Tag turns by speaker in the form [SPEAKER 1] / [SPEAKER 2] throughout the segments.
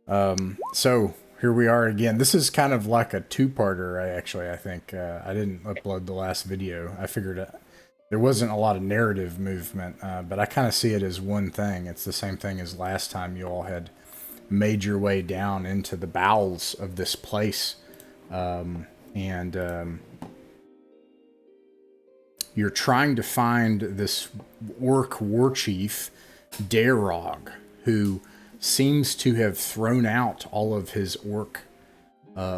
[SPEAKER 1] So here we are again. This is kind of like a two-parter. I think I didn't upload the last video. I figured there wasn't a lot of narrative movement, but I kind of see it as one thing. It's the same thing as last time you all had made your way down into the bowels of this place, and you're trying to find this orc war chief, Darog, who seems to have thrown out all of his orc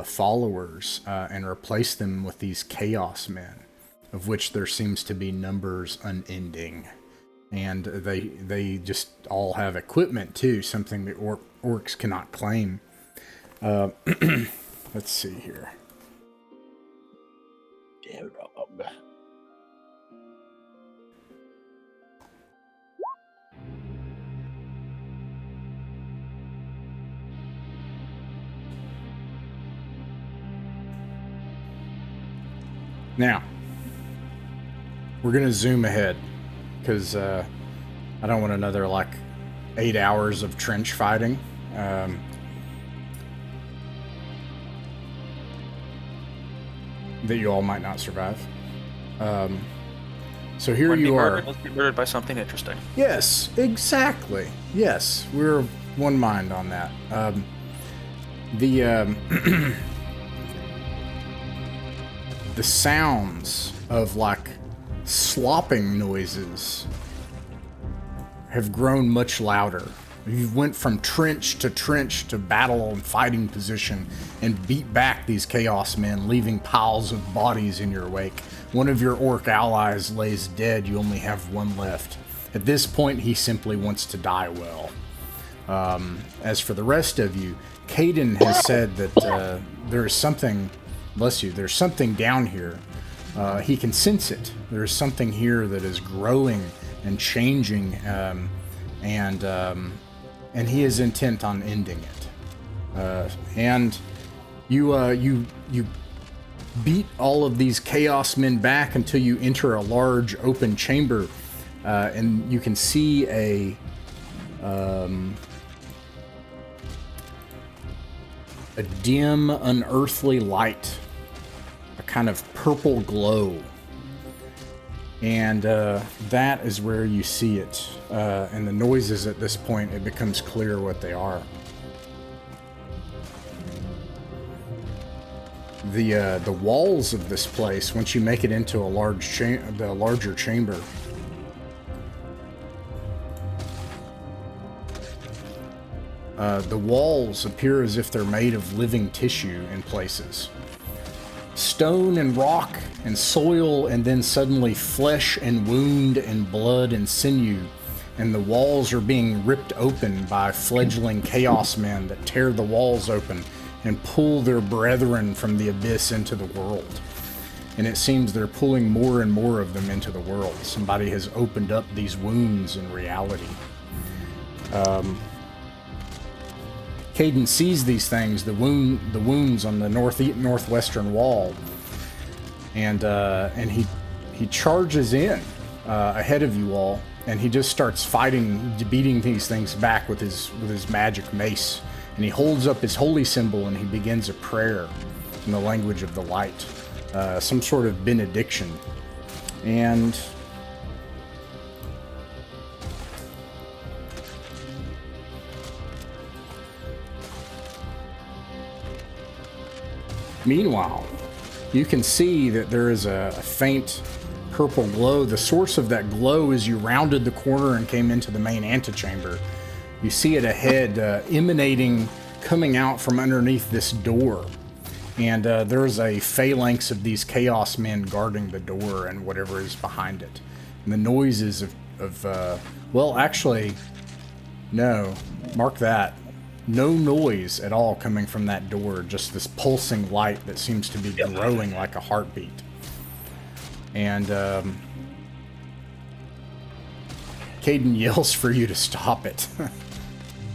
[SPEAKER 1] followers and replaced them with these chaos men, of which there seems to be numbers unending. And they just all have equipment too, something that orcs cannot claim. Let's see here. Now, we're going to zoom ahead, because I don't want another, 8 hours of trench fighting. That you all might not survive. So here you are.
[SPEAKER 2] Let's be murdered by something interesting.
[SPEAKER 1] Yes, exactly. Yes, we're one mind on that. The sounds of slopping noises have grown much louder. You went from trench to battle and fighting position and beat back these chaos men, leaving piles of bodies in your wake. One of your orc allies lays dead. You only have one left. At this point, he simply wants to die well. As for the rest of you, Kayden has said that there is something... Bless you. There's something down here. He can sense it. There's something here that is growing and changing, and he is intent on ending it. And you beat all of these chaos men back until you enter a large open chamber, and you can see a dim, unearthly light. Kind of purple glow, and that is where you see it, and the noises at this point, it becomes clear what they are. The walls of this place, once you make it into a larger chamber, the walls appear as if they're made of living tissue in places. Stone and rock and soil, and then suddenly flesh and wound and blood and sinew, and the walls are being ripped open by fledgling chaos men that tear the walls open and pull their brethren from the abyss into the world. And it seems they're pulling more and more of them into the world. Somebody has opened up these wounds in reality. Kayden sees these things, the wounds on the northwestern wall, and he charges in ahead of you all, and he just starts beating these things back with his magic mace, and he holds up his holy symbol and he begins a prayer in the language of the light, some sort of benediction, and meanwhile, you can see that there is a faint purple glow. The source of that glow, as you rounded the corner and came into the main antechamber, you see it ahead, emanating, coming out from underneath this door. And there's a phalanx of these chaos men guarding the door and whatever is behind it. And the noises well, actually, no, mark that. No noise at all coming from that door, just this pulsing light that seems to be growing like a heartbeat. And Kayden yells for you to stop it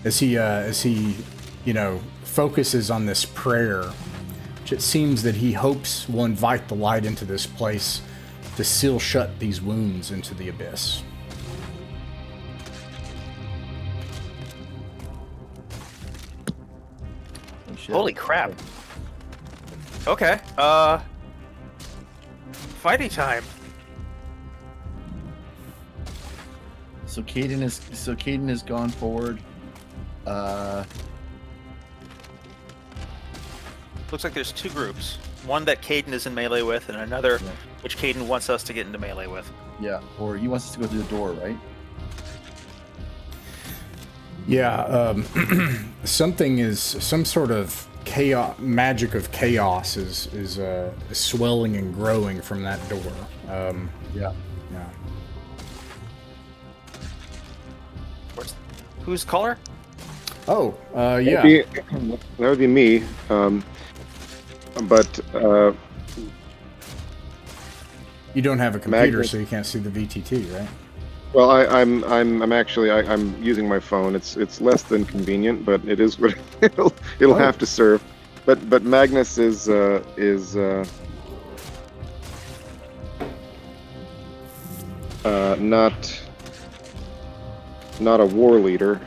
[SPEAKER 1] as he focuses on this prayer, which it seems that he hopes will invite the light into this place to seal shut these wounds into the abyss.
[SPEAKER 2] Oh, shit.
[SPEAKER 3] Holy crap. Okay. Fighting time.
[SPEAKER 2] So Kayden has gone forward.
[SPEAKER 3] Looks like there's two groups. One that Kayden is in melee with, and another which Kayden wants us to get into melee with.
[SPEAKER 2] Yeah, or he wants us to go through the door, right?
[SPEAKER 1] Yeah, some sort of chaos, magic of chaos is swelling and growing from that door.
[SPEAKER 2] Yeah.
[SPEAKER 3] Whose color?
[SPEAKER 1] Oh, yeah.
[SPEAKER 4] That would be me. But
[SPEAKER 1] You don't have a computer,
[SPEAKER 4] Magnus-
[SPEAKER 1] so you can't see the VTT, right?
[SPEAKER 4] well, I'm actually I'm using my phone. It's less than convenient, but it is what it'll have to serve. But Magnus is not a war leader.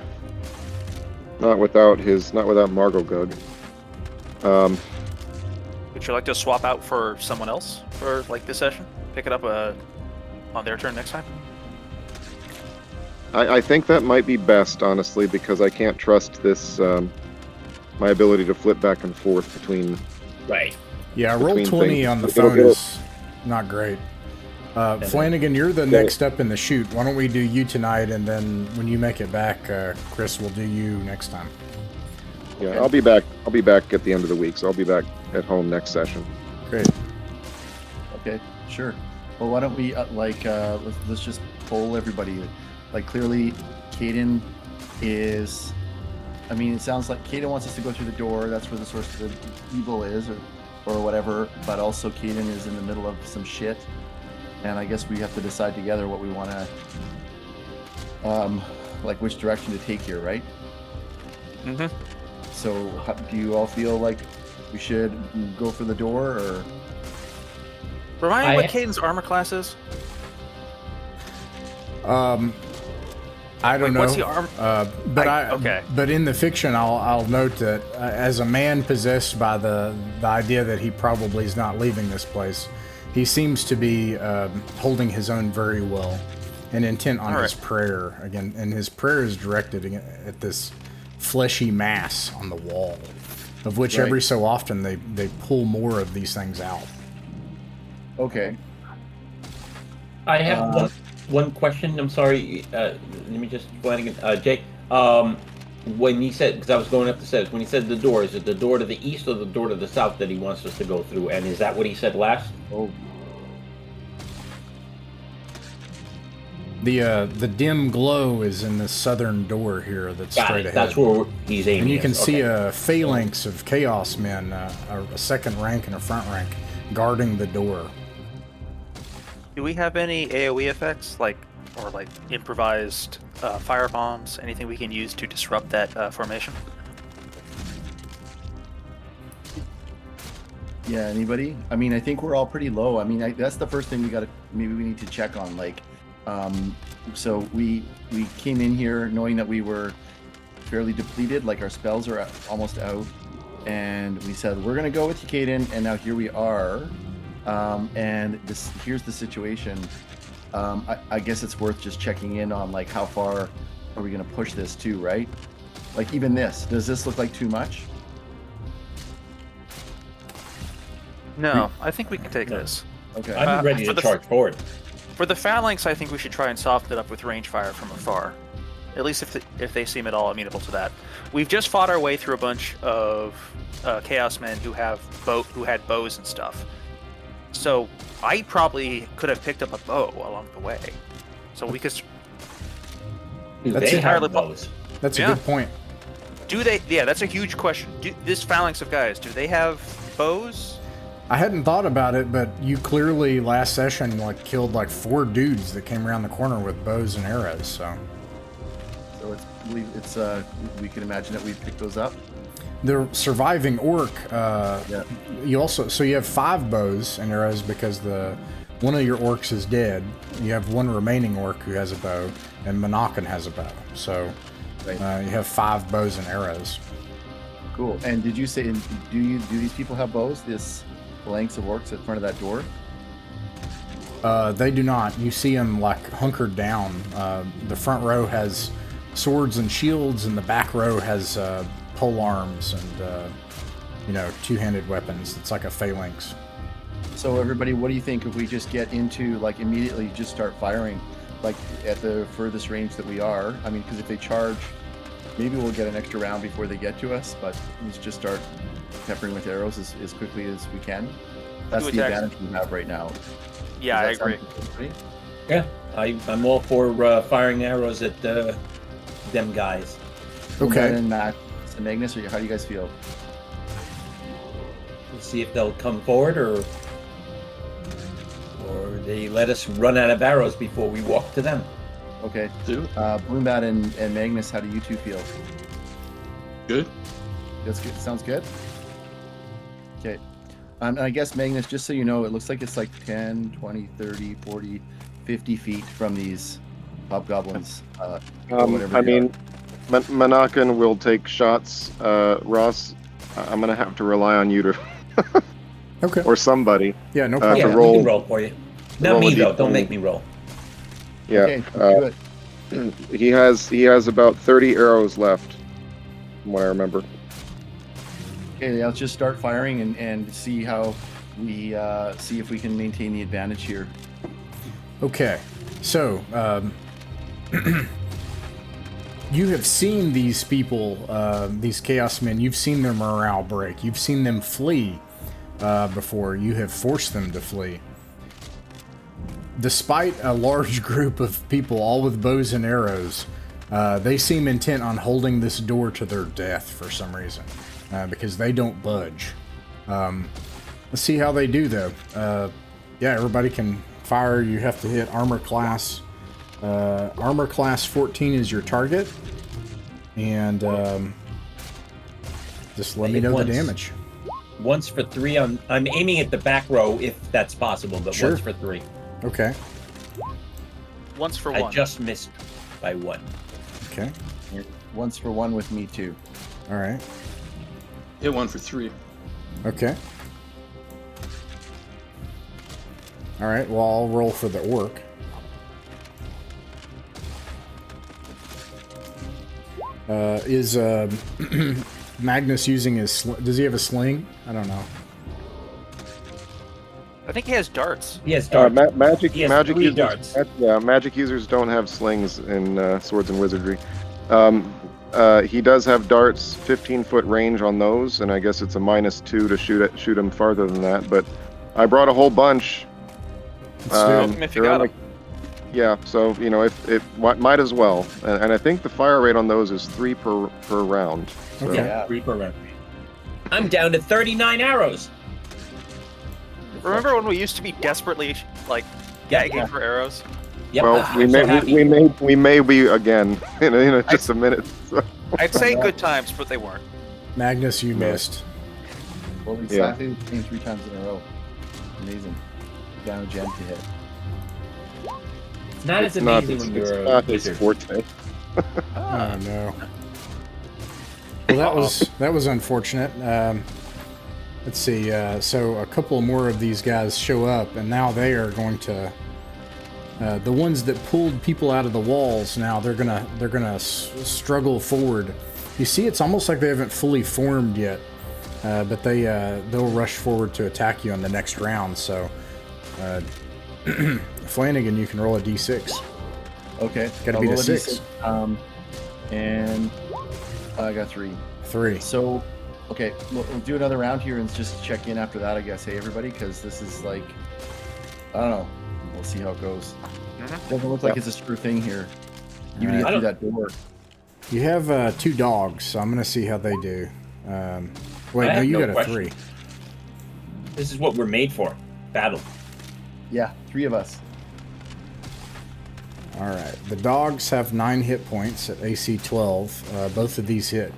[SPEAKER 4] Not without Margogug.
[SPEAKER 3] Would you like to swap out for someone else for like this session? Pick it up on their turn next time?
[SPEAKER 4] I think that might be best, honestly, because I can't trust this my ability to flip back and forth between.
[SPEAKER 5] Right.
[SPEAKER 1] Yeah, roll
[SPEAKER 4] Between
[SPEAKER 1] 20
[SPEAKER 4] things.
[SPEAKER 1] on the
[SPEAKER 4] It'll
[SPEAKER 1] phone
[SPEAKER 4] get-
[SPEAKER 1] is not great. Flanagan, you're the next up in the shoot. Why don't we do you tonight, and then when you make it back, Chris, we'll do you next time.
[SPEAKER 4] Yeah, I'll be back at the end of the week, so I'll be back at home next session.
[SPEAKER 1] Great.
[SPEAKER 2] Okay, sure. Well, why don't we let's just poll everybody. Like, clearly, Kayden is. I mean, it sounds like Kayden wants us to go through the door. That's where the source of the evil is, or whatever. But also, Kayden is in the middle of some shit, and I guess we have to decide together what we want to, like, which direction to take here, right?
[SPEAKER 3] Mm-hmm.
[SPEAKER 2] So, do you all feel like we should go for the door, or?
[SPEAKER 3] Remind me what Kayden's armor class is.
[SPEAKER 1] I don't know.
[SPEAKER 3] What's the arm?
[SPEAKER 1] But in the fiction, I'll note that as a man possessed by the idea that he probably is not leaving this place, he seems to be holding his own very well and intent on his prayer again. And his prayer is directed at this fleshy mass on the wall, of which every so often they pull more of these things out.
[SPEAKER 2] Okay.
[SPEAKER 5] I have one question. I'm sorry. Let me just Flanagan. Jake. When he said, because I was going up the stairs, when he said the door, is it the door to the east or the door to the south that he wants us to go through? And is that what he said last?
[SPEAKER 2] Oh.
[SPEAKER 1] The dim glow is in the southern door here that's straight ahead.
[SPEAKER 5] That's where he's aiming.
[SPEAKER 1] And you can see a phalanx of chaos men, a second rank and a front rank, guarding the door.
[SPEAKER 3] Do we have any AoE effects, like improvised fire bombs? Anything we can use to disrupt that formation?
[SPEAKER 2] Yeah, anybody? I mean, I think we're all pretty low. I mean, that's the first thing we need to check on. Like, so we came in here knowing that we were fairly depleted, like our spells are almost out, and we said we're gonna go with you, Kayden, and now here we are. And here's the situation. I guess it's worth just checking in on, like, how far are we gonna push this to, right? Like, even this, does this look like too much?
[SPEAKER 3] No, I think we can take this.
[SPEAKER 2] Okay.
[SPEAKER 5] I'm ready to charge forward.
[SPEAKER 3] For the phalanx, I think we should try and soften it up with range fire from afar. At least if they seem at all amenable to that. We've just fought our way through a bunch of chaos men who had bows and stuff. So I probably could have picked up a bow along the way. So we could.
[SPEAKER 1] That's
[SPEAKER 5] entirely bows.
[SPEAKER 1] That's a good point.
[SPEAKER 3] Do they? Yeah, that's a huge question. This phalanx of guys, do they have bows?
[SPEAKER 1] I hadn't thought about it, but you clearly last session killed 4 dudes that came around the corner with bows and arrows. So
[SPEAKER 2] we can imagine that we picked those up.
[SPEAKER 1] The surviving orc. You have 5 bows and arrows because one of your orcs is dead. You have one remaining orc who has a bow, and Monacan has a bow. So you have 5 bows and arrows.
[SPEAKER 2] Cool. And did you say, do these people have bows? This phalanx of orcs at front of that door?
[SPEAKER 1] They do not. You see them like hunkered down. The front row has swords and shields, and the back row has pole arms and two-handed weapons. It's like a phalanx.
[SPEAKER 2] So everybody, what do you think if we just get into, like, immediately just start firing, like, at the furthest range that we are? I mean, because if they charge, maybe we'll get an extra round before they get to us, but let's just start peppering with arrows as quickly as we can. That's the advantage we have right now.
[SPEAKER 3] Yeah, I agree.
[SPEAKER 5] Yeah, I'm all for firing arrows at them guys.
[SPEAKER 1] Okay.
[SPEAKER 2] And Matt and Magnus, how do you guys feel?
[SPEAKER 5] We'll see if they'll come forward or they let us run out of arrows before we walk to them.
[SPEAKER 2] Okay.
[SPEAKER 6] Do
[SPEAKER 2] Bloombat and Magnus, how do you two feel?
[SPEAKER 6] good.
[SPEAKER 2] That's good. Sounds good. Okay. And I guess, Magnus, just so you know, it looks like it's like 10, 20, 30, 40, 50 feet from these hobgoblins.
[SPEAKER 4] I mean, Manakan will take shots. Ross, I'm going to have to rely on you to,
[SPEAKER 1] Okay.
[SPEAKER 4] or somebody.
[SPEAKER 1] Yeah, no
[SPEAKER 4] to
[SPEAKER 1] problem.
[SPEAKER 5] Yeah, we
[SPEAKER 4] roll-
[SPEAKER 5] can roll for you. Not
[SPEAKER 4] roll
[SPEAKER 5] me
[SPEAKER 4] a
[SPEAKER 5] though.
[SPEAKER 4] D20.
[SPEAKER 5] Don't make me roll.
[SPEAKER 4] Yeah.
[SPEAKER 2] Okay, do it.
[SPEAKER 4] He has about 30 arrows left, from what I remember.
[SPEAKER 2] Okay, let's just start firing and see how we see if we can maintain the advantage here.
[SPEAKER 1] Okay, so you have seen these people, these Chaos Men. You've seen their morale break. You've seen them flee before. You have forced them to flee. Despite a large group of people, all with bows and arrows, they seem intent on holding this door to their death for some reason, because they don't budge. Let's see how they do, though. Yeah, everybody can fire. You have to hit armor class. Armor class 14 is your target. And just let me know the damage.
[SPEAKER 5] Once for 3 on. I'm aiming at the back row if that's possible, but
[SPEAKER 1] Sure.
[SPEAKER 5] once for 3.
[SPEAKER 1] Okay.
[SPEAKER 3] Once for
[SPEAKER 5] I
[SPEAKER 3] one.
[SPEAKER 5] just missed by 1.
[SPEAKER 1] Okay.
[SPEAKER 2] Once for one with me too.
[SPEAKER 1] All right.
[SPEAKER 6] Hit 1 for 3.
[SPEAKER 1] Okay. All right. Well, I'll roll for the orc. Is Magnus using his? Does he have a sling? I don't know.
[SPEAKER 3] I think he has darts.
[SPEAKER 5] He has darts.
[SPEAKER 4] Magic
[SPEAKER 5] He has
[SPEAKER 4] magic
[SPEAKER 5] 3
[SPEAKER 4] users,
[SPEAKER 5] darts.
[SPEAKER 4] magic users don't have slings in Swords and Wizardry. He does have darts, 15-foot range on those, and I guess it's a -2 to shoot him farther than that. But I brought a whole bunch.
[SPEAKER 1] Let's do it.
[SPEAKER 3] If you
[SPEAKER 4] they're
[SPEAKER 3] got
[SPEAKER 4] only- Yeah, so if it might as well, and I think the fire rate on those is 3 per round. So.
[SPEAKER 1] Okay.
[SPEAKER 5] Yeah, 3 per round. I'm down to 39 arrows.
[SPEAKER 3] Remember when we used to be desperately gagging for arrows?
[SPEAKER 5] Yep.
[SPEAKER 4] Well,
[SPEAKER 5] I'm so happy.
[SPEAKER 4] we may be again in just a minute. So.
[SPEAKER 3] I'd say good times, but they weren't.
[SPEAKER 1] Magnus, you missed.
[SPEAKER 2] Well, exactly the same 3 times in a row. Amazing. Down a gem to hit.
[SPEAKER 5] It's not as
[SPEAKER 4] It's not-
[SPEAKER 5] amazing when
[SPEAKER 4] it's
[SPEAKER 5] you're a
[SPEAKER 4] not his
[SPEAKER 5] wizard.
[SPEAKER 4] forte.
[SPEAKER 1] Oh no. Well, that was unfortunate. Let's see. So a couple more of these guys show up, and now they are going to. The ones that pulled people out of the walls, now they're gonna struggle forward. You see, it's almost like they haven't fully formed yet, but they'll rush forward to attack you on the next round. So, Flanagan, you can roll a d6.
[SPEAKER 2] Okay.
[SPEAKER 1] Gotta
[SPEAKER 2] I'll
[SPEAKER 1] beat a
[SPEAKER 2] roll
[SPEAKER 1] 6.
[SPEAKER 2] And I got 3.
[SPEAKER 1] 3.
[SPEAKER 2] So, okay, we'll do another round here and just check in after that, I guess. Hey, everybody, because this is like, I don't know. We'll see how it goes. Doesn't look like it's a sure thing here. You
[SPEAKER 1] Alright.
[SPEAKER 2] get through that door.
[SPEAKER 1] You have 2 dogs, so I'm gonna see how they do. Wait,
[SPEAKER 5] I
[SPEAKER 1] no,
[SPEAKER 5] have
[SPEAKER 1] you
[SPEAKER 5] no
[SPEAKER 1] got a
[SPEAKER 5] question.
[SPEAKER 1] 3.
[SPEAKER 5] This is what we're made for. Battle.
[SPEAKER 2] Yeah, 3 of us.
[SPEAKER 1] All right. The dogs have 9 hit points at AC 12. Both of these hit.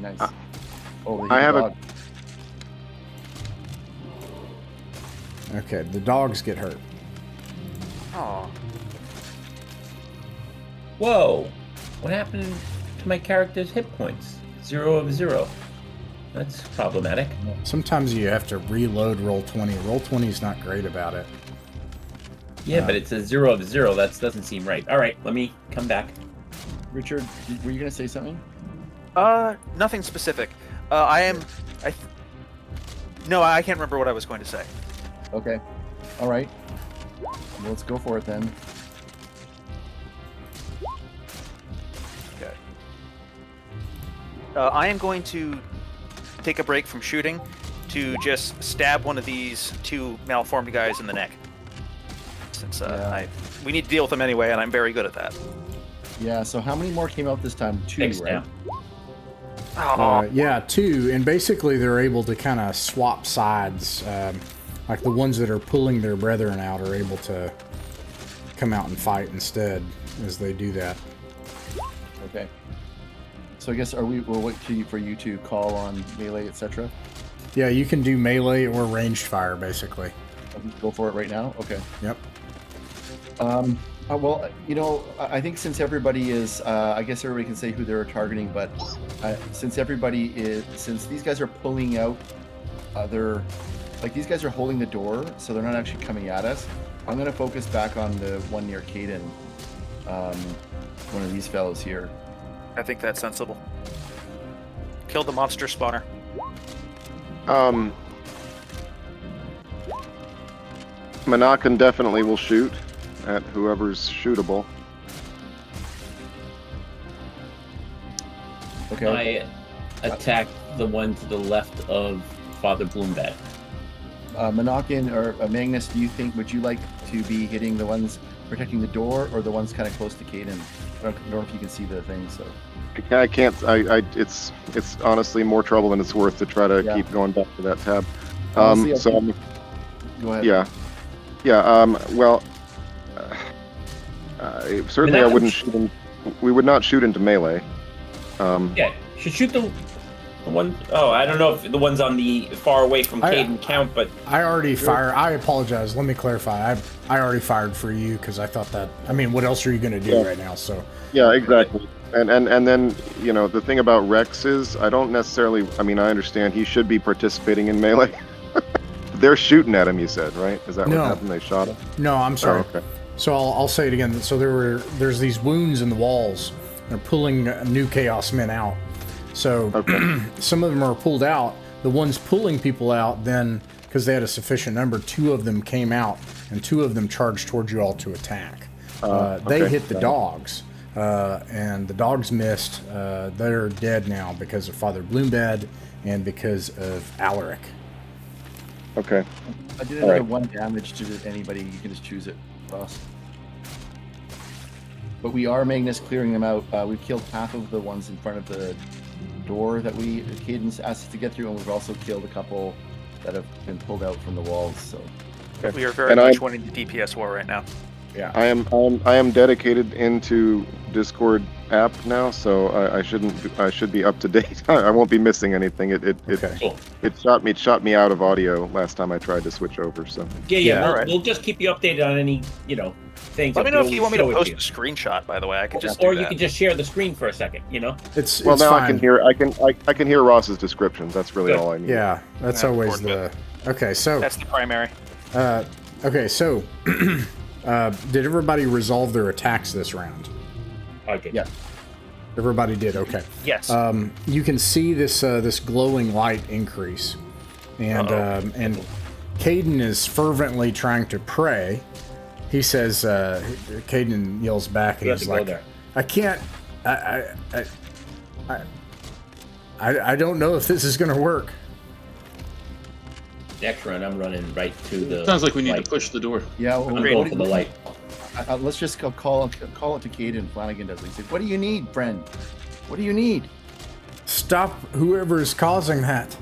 [SPEAKER 2] Nice. Oh,
[SPEAKER 4] I have a-
[SPEAKER 2] dog.
[SPEAKER 1] Okay, the dogs get hurt.
[SPEAKER 3] Oh,
[SPEAKER 5] Whoa! What happened to my character's hit points? 0 of 0. That's problematic.
[SPEAKER 1] Sometimes you have to reload Roll20. Roll20 is not great about it.
[SPEAKER 5] Yeah, but it's a 0 of 0. That doesn't seem right. All right, let me come back.
[SPEAKER 2] Richard, were you going to say something?
[SPEAKER 3] Nothing specific. No, I can't remember what I was going to say.
[SPEAKER 2] Okay. All right. Well, let's go for it then.
[SPEAKER 3] Okay. I am going to take a break from shooting to just stab one of these two malformed guys in the neck. Since we need to deal with them anyway, and I'm very good at that.
[SPEAKER 2] Yeah, so how many more came out this time? 2,
[SPEAKER 5] Thanks,
[SPEAKER 2] right?
[SPEAKER 5] now.
[SPEAKER 1] Yeah, 2, and basically they're able to kind of swap sides. Like the ones that are pulling their brethren out are able to come out and fight instead as they do that.
[SPEAKER 2] Okay. So I guess we'll wait for you to call on melee, etc.
[SPEAKER 1] Yeah, you can do melee or ranged fire, basically.
[SPEAKER 2] Go for it right now? Okay.
[SPEAKER 1] Yep.
[SPEAKER 2] Well, I think since everybody is, I guess everybody can say who they're targeting, but since these guys are pulling out, these guys are holding the door, so they're not actually coming at us. I'm going to focus back on the one near Kayden, one of these fellows here.
[SPEAKER 3] I think that's sensible. Kill the monster spawner.
[SPEAKER 4] Monacan definitely will shoot at whoever's shootable.
[SPEAKER 2] Okay.
[SPEAKER 5] I attack the one to the left of Father Bloombad.
[SPEAKER 2] Monacan or Magnus, would you like to be hitting the ones protecting the door or the ones kind of close to Kayden? I don't know if you can see the thing, so.
[SPEAKER 4] I can't. It's honestly more trouble than it's worth to try to keep going back to that tab.
[SPEAKER 2] Go ahead.
[SPEAKER 4] Yeah. Well, certainly I wouldn't shoot him. We would not shoot into melee.
[SPEAKER 5] Yeah, should shoot the one. Oh, I don't know if the one's on the far away from Kayden count, but
[SPEAKER 1] I already fired. I apologize. Let me clarify. I already fired for you because I thought that. I mean, what else are you going to do right now? So.
[SPEAKER 4] Yeah, exactly. And then the thing about Rex is I don't necessarily. I mean, I understand he should be participating in melee. They're shooting at him. You said, right? Is that what happened? They shot him.
[SPEAKER 1] No, I'm sorry.
[SPEAKER 4] Oh, okay.
[SPEAKER 1] So I'll say it again. So there's these wounds in the walls. They're pulling new Chaos Men out. So some of them are pulled out. The ones pulling people out, then, because they had a sufficient number, 2 of them came out, and 2 of them charged towards you all to attack. They hit the dogs, and the dogs missed. They're dead now because of Father Bloombad and because of Alaric.
[SPEAKER 4] Okay.
[SPEAKER 2] I did another 1 damage to anybody. You can just choose it, boss. But we are, Magnus, clearing them out. We've killed half of the ones in front of the door that Kayden's asked us to get through, and we've also killed a couple that have been pulled out from the walls. So
[SPEAKER 3] we are very much winning the DPS war right now.
[SPEAKER 1] Yeah,
[SPEAKER 4] I am dedicated into Discord app now, so I should be up to date. I won't be missing anything. It shot me out of audio last time I tried to switch over. So
[SPEAKER 5] we'll just keep you updated on any things.
[SPEAKER 3] Let me know if you want me to post a screenshot. By the way, I could just
[SPEAKER 5] or you can just share the screen for a second.
[SPEAKER 1] It's
[SPEAKER 4] now
[SPEAKER 1] fine.
[SPEAKER 4] I can hear Ross's descriptions. That's really all I need.
[SPEAKER 1] Yeah, that's always the. Okay, so
[SPEAKER 3] that's the primary.
[SPEAKER 1] Okay, so did everybody resolve their attacks this round?
[SPEAKER 5] Okay.
[SPEAKER 2] Yeah.
[SPEAKER 1] Everybody did. Okay.
[SPEAKER 3] Yes.
[SPEAKER 1] You can see this glowing light increase, and Kayden is fervently trying to pray. He says, Kayden yells back, and he's like, "I can't. I don't know if this is going to work."
[SPEAKER 5] Next run, I'm running right to the.
[SPEAKER 6] Sounds like we need to push the door.
[SPEAKER 2] Yeah,
[SPEAKER 5] I'm going for the light.
[SPEAKER 2] Let's just call it to Kayden. Flanagan does. He said, "What do you need, friend? What do you need?"
[SPEAKER 1] Stop whoever is causing that.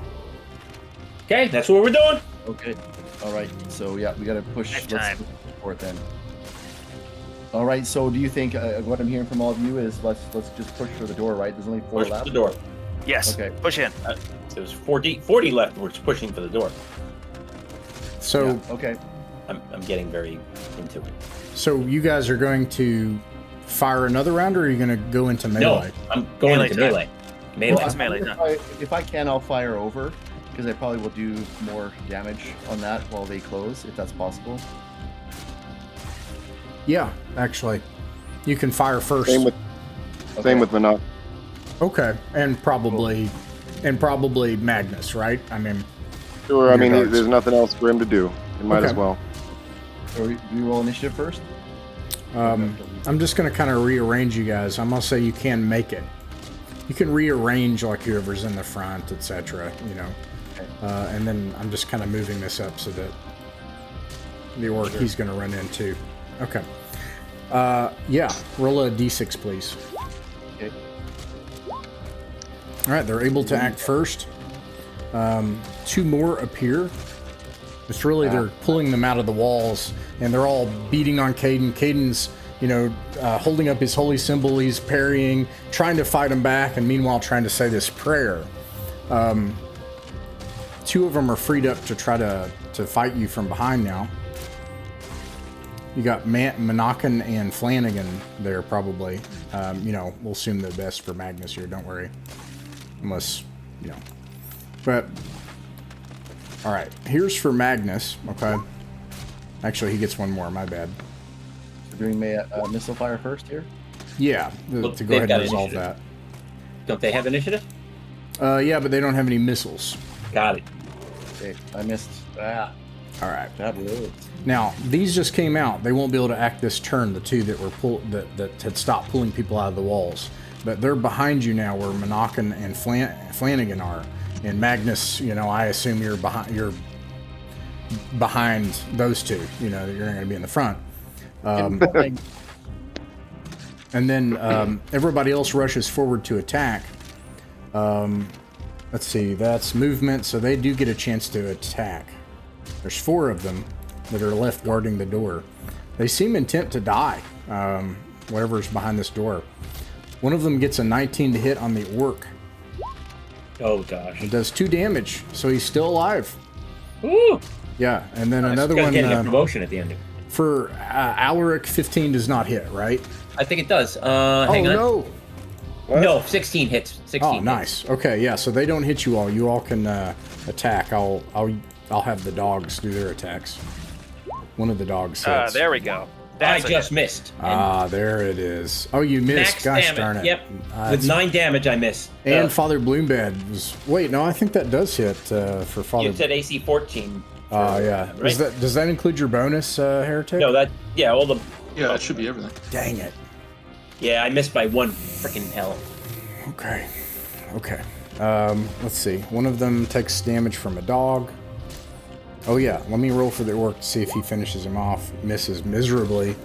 [SPEAKER 5] Okay, that's what we're doing.
[SPEAKER 2] Okay. All right. So yeah, we got to push.
[SPEAKER 3] Next
[SPEAKER 2] Let's
[SPEAKER 3] time.
[SPEAKER 2] push for it then. All right. So do you think what I'm hearing from all of you is let's just push for the door, right? There's only 4
[SPEAKER 5] Push
[SPEAKER 2] left.
[SPEAKER 5] the door.
[SPEAKER 3] Yes.
[SPEAKER 2] Okay.
[SPEAKER 3] Push in.
[SPEAKER 5] There's 40 left. We're just pushing for the door.
[SPEAKER 1] So
[SPEAKER 2] Yeah, okay.
[SPEAKER 5] I'm getting very into it.
[SPEAKER 1] So you guys are going to fire another round, or are you going to go into melee?
[SPEAKER 5] No, I'm going
[SPEAKER 3] Melee
[SPEAKER 5] into
[SPEAKER 3] time.
[SPEAKER 5] melee. Melee.
[SPEAKER 3] It's melee, no.
[SPEAKER 2] If I can, I'll fire over, because I probably will do more damage on that while they close, if that's possible.
[SPEAKER 1] Yeah, actually. You can fire first.
[SPEAKER 4] Same with Monok.
[SPEAKER 1] Okay, and probably Magnus, right? I mean,
[SPEAKER 4] Sure. I mean,
[SPEAKER 1] darts.
[SPEAKER 4] there's nothing else for him to do. He might as
[SPEAKER 1] Okay.
[SPEAKER 4] well.
[SPEAKER 2] So we roll initiative first?
[SPEAKER 1] I'm just gonna kind of rearrange you guys. I'm gonna say you can make it. You can rearrange like whoever's in the front, etc. You know, and then I'm just kind of moving this up so that the orc he's gonna run into. Okay. Yeah. Roll a d6, please.
[SPEAKER 2] Okay.
[SPEAKER 1] All right, they're able to act first. 2 more appear. It's really they're pulling them out of the walls, and they're all beating on Kayden. Kayden's, holding up his holy symbol. He's parrying, trying to fight him back, and meanwhile trying to say this prayer. 2 of them are freed up to try to fight you from behind now. You got Monacan and Flanagan there, probably. We'll assume the best for Magnus here, don't worry. Unless, But, alright, here's for Magnus, okay? Actually, he gets one more, my bad.
[SPEAKER 2] So doing missile fire first here?
[SPEAKER 1] Yeah,
[SPEAKER 5] Well,
[SPEAKER 1] to go
[SPEAKER 5] they've
[SPEAKER 1] ahead
[SPEAKER 5] got
[SPEAKER 1] and resolve
[SPEAKER 5] initiative. Don't they have initiative?
[SPEAKER 1] that. Yeah, but they don't have any missiles.
[SPEAKER 5] Got it.
[SPEAKER 2] Okay, I missed.
[SPEAKER 1] Alright.
[SPEAKER 2] That was.
[SPEAKER 1] Now, these just came out. They won't be able to act this turn, the 2 that were that had stopped pulling people out of the walls. But they're behind you now where Monacan and Flanagan are. And Magnus, I assume you're behind those 2. You're not going to be in the front. And then everybody else rushes forward to attack. Let's see, that's movement, so they do get a chance to attack. There's 4 of them that are left guarding the door. They seem intent to die, whatever's behind this door. One of them gets a 19 to hit on the orc.
[SPEAKER 5] Oh gosh.
[SPEAKER 1] It does 2 damage, so he's still alive.
[SPEAKER 5] Ooh.
[SPEAKER 1] Yeah, and then another
[SPEAKER 5] It's
[SPEAKER 1] one
[SPEAKER 5] getting a promotion at the end.
[SPEAKER 1] for Alaric. 15 does not hit, right?
[SPEAKER 5] I think it does. Hang on.
[SPEAKER 1] No!
[SPEAKER 5] No, 16 hits. 16.
[SPEAKER 1] Oh,
[SPEAKER 5] hits.
[SPEAKER 1] nice. Okay, yeah. So they don't hit you all. You all can attack. I'll have the dogs do their attacks. One of the dogs hits.
[SPEAKER 3] There we go.
[SPEAKER 5] I
[SPEAKER 3] That's a
[SPEAKER 5] just
[SPEAKER 3] hit.
[SPEAKER 5] missed.
[SPEAKER 1] There it is. Oh, you missed.
[SPEAKER 5] Max
[SPEAKER 1] Gosh
[SPEAKER 5] damage.
[SPEAKER 1] darn it.
[SPEAKER 5] Yep. With 9 damage, I missed.
[SPEAKER 1] And Father Bloombed was. Wait, no, I think that does hit for Father.
[SPEAKER 5] You said AC 14.
[SPEAKER 1] Yeah.
[SPEAKER 5] Right?
[SPEAKER 1] Does that include your bonus, Heretic?
[SPEAKER 5] No, all the.
[SPEAKER 6] Yeah, that should be everything.
[SPEAKER 1] Dang it.
[SPEAKER 5] Yeah, I missed by 1 freaking hell.
[SPEAKER 1] Okay. Let's see. One of them takes damage from a dog. Oh yeah, let me roll for the orc to see if he finishes him off. Misses miserably.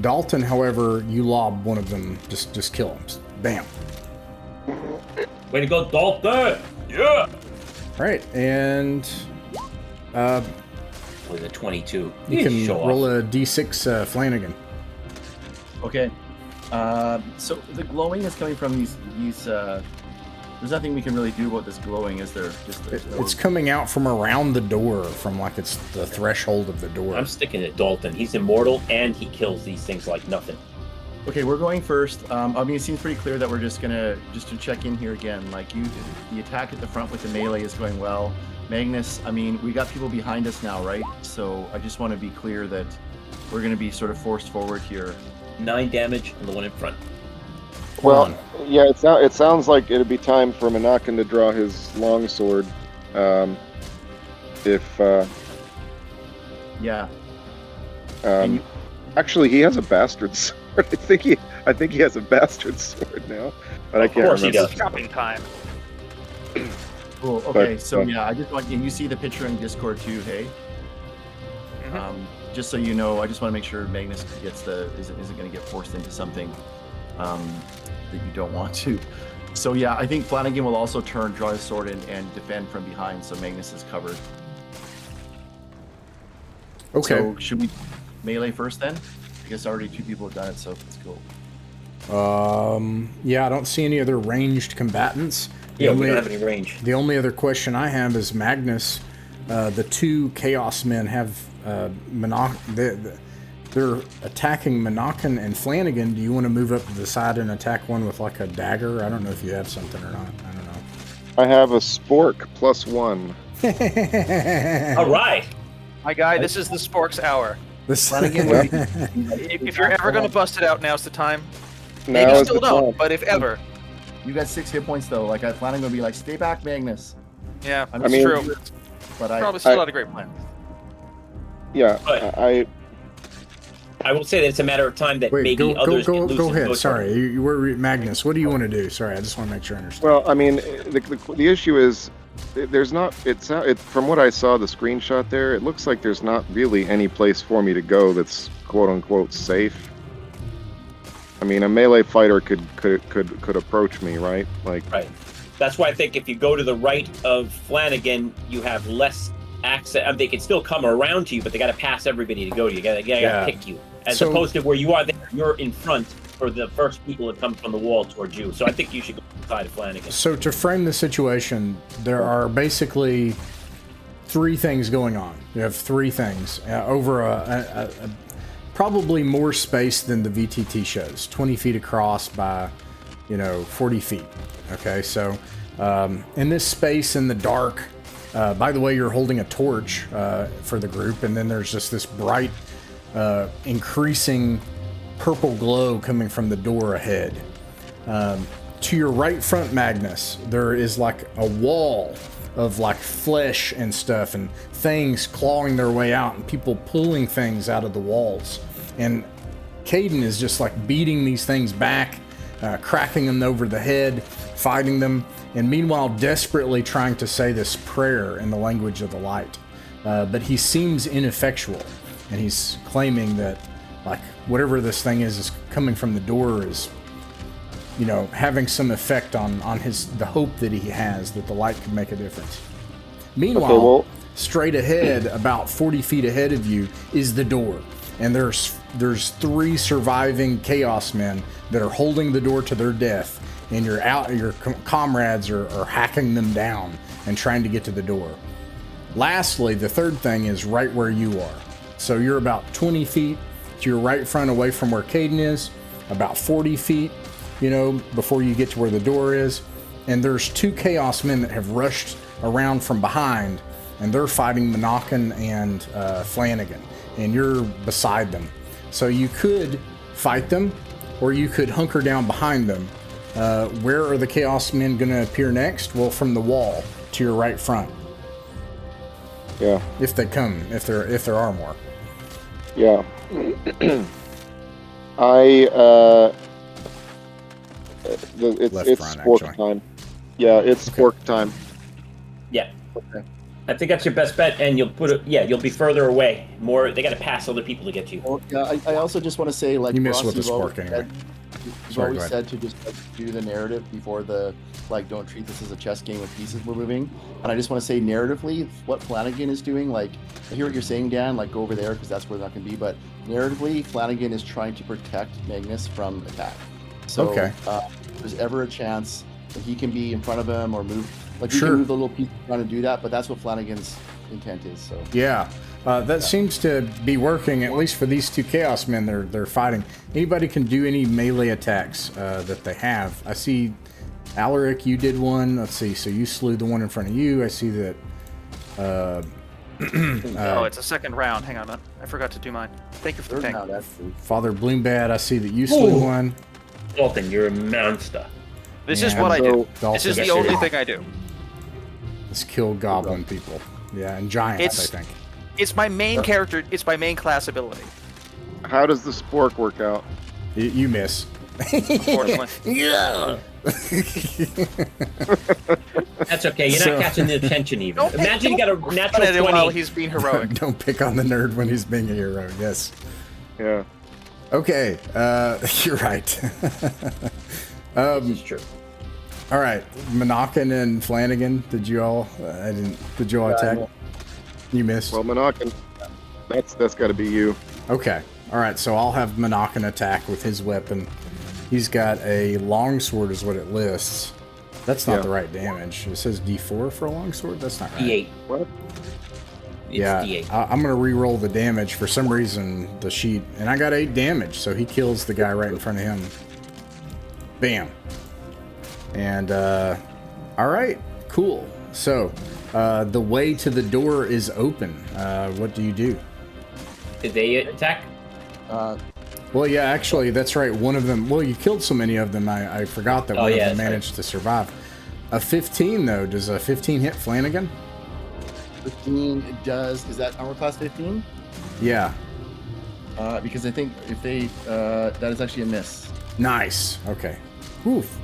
[SPEAKER 1] Dalton, however, you lob one of them. Just kill him. Bam.
[SPEAKER 5] Way to go, Dalton! Yeah!
[SPEAKER 1] Right, and
[SPEAKER 5] With a 22.
[SPEAKER 1] you can
[SPEAKER 5] Show off.
[SPEAKER 1] roll a d6, Flanagan.
[SPEAKER 2] Okay. So the glowing is coming from these. There's nothing we can really do about this glowing, is there?
[SPEAKER 1] It's coming out from around the door, from like it's the threshold of the door.
[SPEAKER 5] I'm sticking to Dalton. He's immortal and he kills these things like nothing.
[SPEAKER 2] Okay, we're going first. It seems pretty clear that we're just to check in here again. Like the attack at the front with the melee is going well. Magnus, we got people behind us now, right? So I just want to be clear that we're going to be sort of forced forward here.
[SPEAKER 5] 9 damage on the one in front.
[SPEAKER 4] Well, yeah, it sounds like it'd be time for Monacan to draw his longsword.
[SPEAKER 2] Yeah.
[SPEAKER 4] Actually, he has a bastard sword. I think he has a bastard sword now, but I can't
[SPEAKER 5] course he
[SPEAKER 4] remember.
[SPEAKER 5] does.
[SPEAKER 3] Shopping time.
[SPEAKER 2] Cool. Okay.
[SPEAKER 4] But,
[SPEAKER 2] So yeah, I just want you see the picture in Discord too. Hey. Just so you know, I just want to make sure Magnus isn't going to get forced into something that you don't want to. So yeah, I think Flanagan will also draw his sword and defend from behind, so Magnus is covered.
[SPEAKER 1] Okay.
[SPEAKER 2] So should we melee first then? I guess already 2 people have done it, so let's go.
[SPEAKER 1] Yeah, I don't see any other ranged combatants.
[SPEAKER 5] Yeah, we don't have any range.
[SPEAKER 1] The only other question I have is Magnus. The 2 Chaos Men have they're attacking Monacan and Flanagan. Do you want to move up to the side and attack one with like a dagger? I don't know if you have something or not. I don't know.
[SPEAKER 4] I have a spork +1.
[SPEAKER 5] All right.
[SPEAKER 3] My guy, this is the Sporks hour.
[SPEAKER 2] Flanagan would be,
[SPEAKER 3] If you're ever going to bust it out, now's the time.
[SPEAKER 4] Now
[SPEAKER 3] Maybe
[SPEAKER 4] is
[SPEAKER 3] still
[SPEAKER 4] the
[SPEAKER 3] don't,
[SPEAKER 4] time.
[SPEAKER 3] but if ever.
[SPEAKER 2] you got 6 hit points though. Like Flanagan would be like, "Stay back, Magnus."
[SPEAKER 3] Yeah,
[SPEAKER 2] I
[SPEAKER 3] that's
[SPEAKER 4] mean-
[SPEAKER 3] true.
[SPEAKER 2] But
[SPEAKER 3] Probably still not a great plan.
[SPEAKER 4] Yeah,
[SPEAKER 5] But-
[SPEAKER 4] I
[SPEAKER 5] I will say that it's a matter of time that
[SPEAKER 1] Wait,
[SPEAKER 5] maybe
[SPEAKER 1] go
[SPEAKER 5] others get loose
[SPEAKER 1] go
[SPEAKER 5] and
[SPEAKER 1] ahead.
[SPEAKER 5] go
[SPEAKER 1] Sorry, you were Magnus. What do you want to do? Sorry, I just want to make sure I understand.
[SPEAKER 4] well, I mean, the issue is there's not. From what I saw the screenshot there, it looks like there's not really any place for me to go that's quote unquote safe. I mean, a melee fighter could approach me, right? Like,
[SPEAKER 5] Right. That's why I think if you go to the right of Flanagan, you have less access. I mean, they can still come around to you, but they got to pass everybody to go to you. They got
[SPEAKER 1] Yeah.
[SPEAKER 5] to pick you. As
[SPEAKER 1] So-
[SPEAKER 5] opposed to where you are there, you're in front for the first people that come from the wall towards you. So I think you should go inside of Flanagan.
[SPEAKER 1] So to frame the situation, there are basically 3 things going on. You have 3 things over a probably more space than the VTT shows. 20 feet across by, 40 feet. Okay, so in this space in the dark, by the way, you're holding a torch for the group, and then there's just this bright, increasing purple glow coming from the door ahead. To your right front, Magnus, there is like a wall of like flesh and stuff and things clawing their way out and people pulling things out of the walls. And Kayden is just like beating these things back, cracking them over the head, fighting them, and meanwhile desperately trying to say this prayer in the language of the light. But he seems ineffectual, and he's claiming that like whatever this thing is coming from the door is having some effect on the hope that he has that the light could make a difference. Meanwhile,
[SPEAKER 4] Okay, well-
[SPEAKER 1] straight ahead, about 40 feet ahead of you, is the door. And there's 3 surviving Chaos Men that are holding the door to their death, and your comrades are hacking them down and trying to get to the door. Lastly, the third thing is right where you are. So you're about 20 feet to your right front away from where Kayden is, about 40 feet, before you get to where the door is. And there's 2 Chaos Men that have rushed around from behind, and they're fighting Monacan and Flanagan, and you're beside them. So you could fight them, or you could hunker down behind them. Where are the Chaos Men going to appear next? Well, from the wall to your right front.
[SPEAKER 4] yeah,
[SPEAKER 1] If they come, if there are more.
[SPEAKER 4] yeah.
[SPEAKER 1] Left
[SPEAKER 4] It's
[SPEAKER 1] front,
[SPEAKER 4] spork
[SPEAKER 1] actually.
[SPEAKER 4] time. Yeah, it's spork time.
[SPEAKER 5] Yeah.
[SPEAKER 2] Okay.
[SPEAKER 5] I think that's your best bet, and you'll you'll be further away. More, they got to pass other people to get to you.
[SPEAKER 2] Well, yeah, I also just want to say, like,
[SPEAKER 1] You missed
[SPEAKER 2] Ross,
[SPEAKER 1] with the
[SPEAKER 2] you've always
[SPEAKER 1] spork anyway.
[SPEAKER 2] You've
[SPEAKER 1] Sorry,
[SPEAKER 2] always
[SPEAKER 1] go
[SPEAKER 2] said to just like, do the narrative before don't treat this as a chess game with pieces we're moving. And I just want to say, narratively, what Flanagan is doing, like, I hear what you're saying, Dan, like, go over there because that's where they're not going to be. But narratively, Flanagan is trying to protect Magnus from attack. So,
[SPEAKER 1] Okay.
[SPEAKER 2] if there's ever a chance that he can be in front of him or move, like, we
[SPEAKER 1] Sure.
[SPEAKER 2] can move the little piece around and do that. But that's what Flanagan's intent is. So,
[SPEAKER 1] Yeah, that seems to be working, at least for these 2 Chaos Men they're fighting. Anybody can do any melee attacks that they have. I see, Alaric, you did one. Let's see, so you slew the one in front of you. I see that.
[SPEAKER 3] Oh, it's a second round. Hang on, I forgot to do mine. Thank you for the
[SPEAKER 2] third
[SPEAKER 3] ping.
[SPEAKER 2] round, actually.
[SPEAKER 1] Father Bloombad, I see that you slew
[SPEAKER 5] Ooh.
[SPEAKER 1] one.
[SPEAKER 5] Dalton, you're a monster.
[SPEAKER 3] This is
[SPEAKER 1] Yeah,
[SPEAKER 3] what I do.
[SPEAKER 1] so-
[SPEAKER 3] This is
[SPEAKER 1] Dalton,
[SPEAKER 3] the only thing I do.
[SPEAKER 1] Let's kill goblin people. Yeah, and giants,
[SPEAKER 3] It's-
[SPEAKER 1] I think.
[SPEAKER 3] It's my main character. It's my main class ability.
[SPEAKER 4] How does the spork work out?
[SPEAKER 1] You miss.
[SPEAKER 3] Unfortunately.
[SPEAKER 1] Yeah.
[SPEAKER 5] That's okay. You're
[SPEAKER 1] So-
[SPEAKER 5] not catching the attention even.
[SPEAKER 3] Don't-
[SPEAKER 5] Imagine you got a
[SPEAKER 3] But
[SPEAKER 5] natural
[SPEAKER 3] while
[SPEAKER 5] 20.
[SPEAKER 3] he's being heroic.
[SPEAKER 1] Don't pick on the nerd when he's being a hero. Yes.
[SPEAKER 4] Yeah.
[SPEAKER 1] Okay. You're right.
[SPEAKER 5] This is true.
[SPEAKER 1] All right, Monacan and Flanagan. Did you all? Did you all attack? You missed.
[SPEAKER 4] Well, Monacan, that's got to be you.
[SPEAKER 1] Okay. All right. So I'll have Monacan attack with his weapon. He's got a longsword, is what it lists. That's not
[SPEAKER 4] Yeah.
[SPEAKER 1] the right damage. It says D4 for a longsword. That's not right.
[SPEAKER 5] D8.
[SPEAKER 4] What?
[SPEAKER 5] It's
[SPEAKER 1] Yeah,
[SPEAKER 5] D8.
[SPEAKER 1] I'm gonna re-roll the damage for some reason. The sheet, and I got 8 damage, so he kills the guy right in front of him. Bam. And all right, Cool. So, the way to the door is open. What do you do?
[SPEAKER 5] Did they attack?
[SPEAKER 1] Well, yeah, actually, that's right. One of them. Well, you killed so many of them. I forgot that one of them managed to survive. A 15 though. Does a 15 hit Flanagan?
[SPEAKER 2] 15 does. Is that armor class 15?
[SPEAKER 1] Yeah.
[SPEAKER 2] Because I think if they that is actually a miss.
[SPEAKER 1] Nice. Okay. Oof.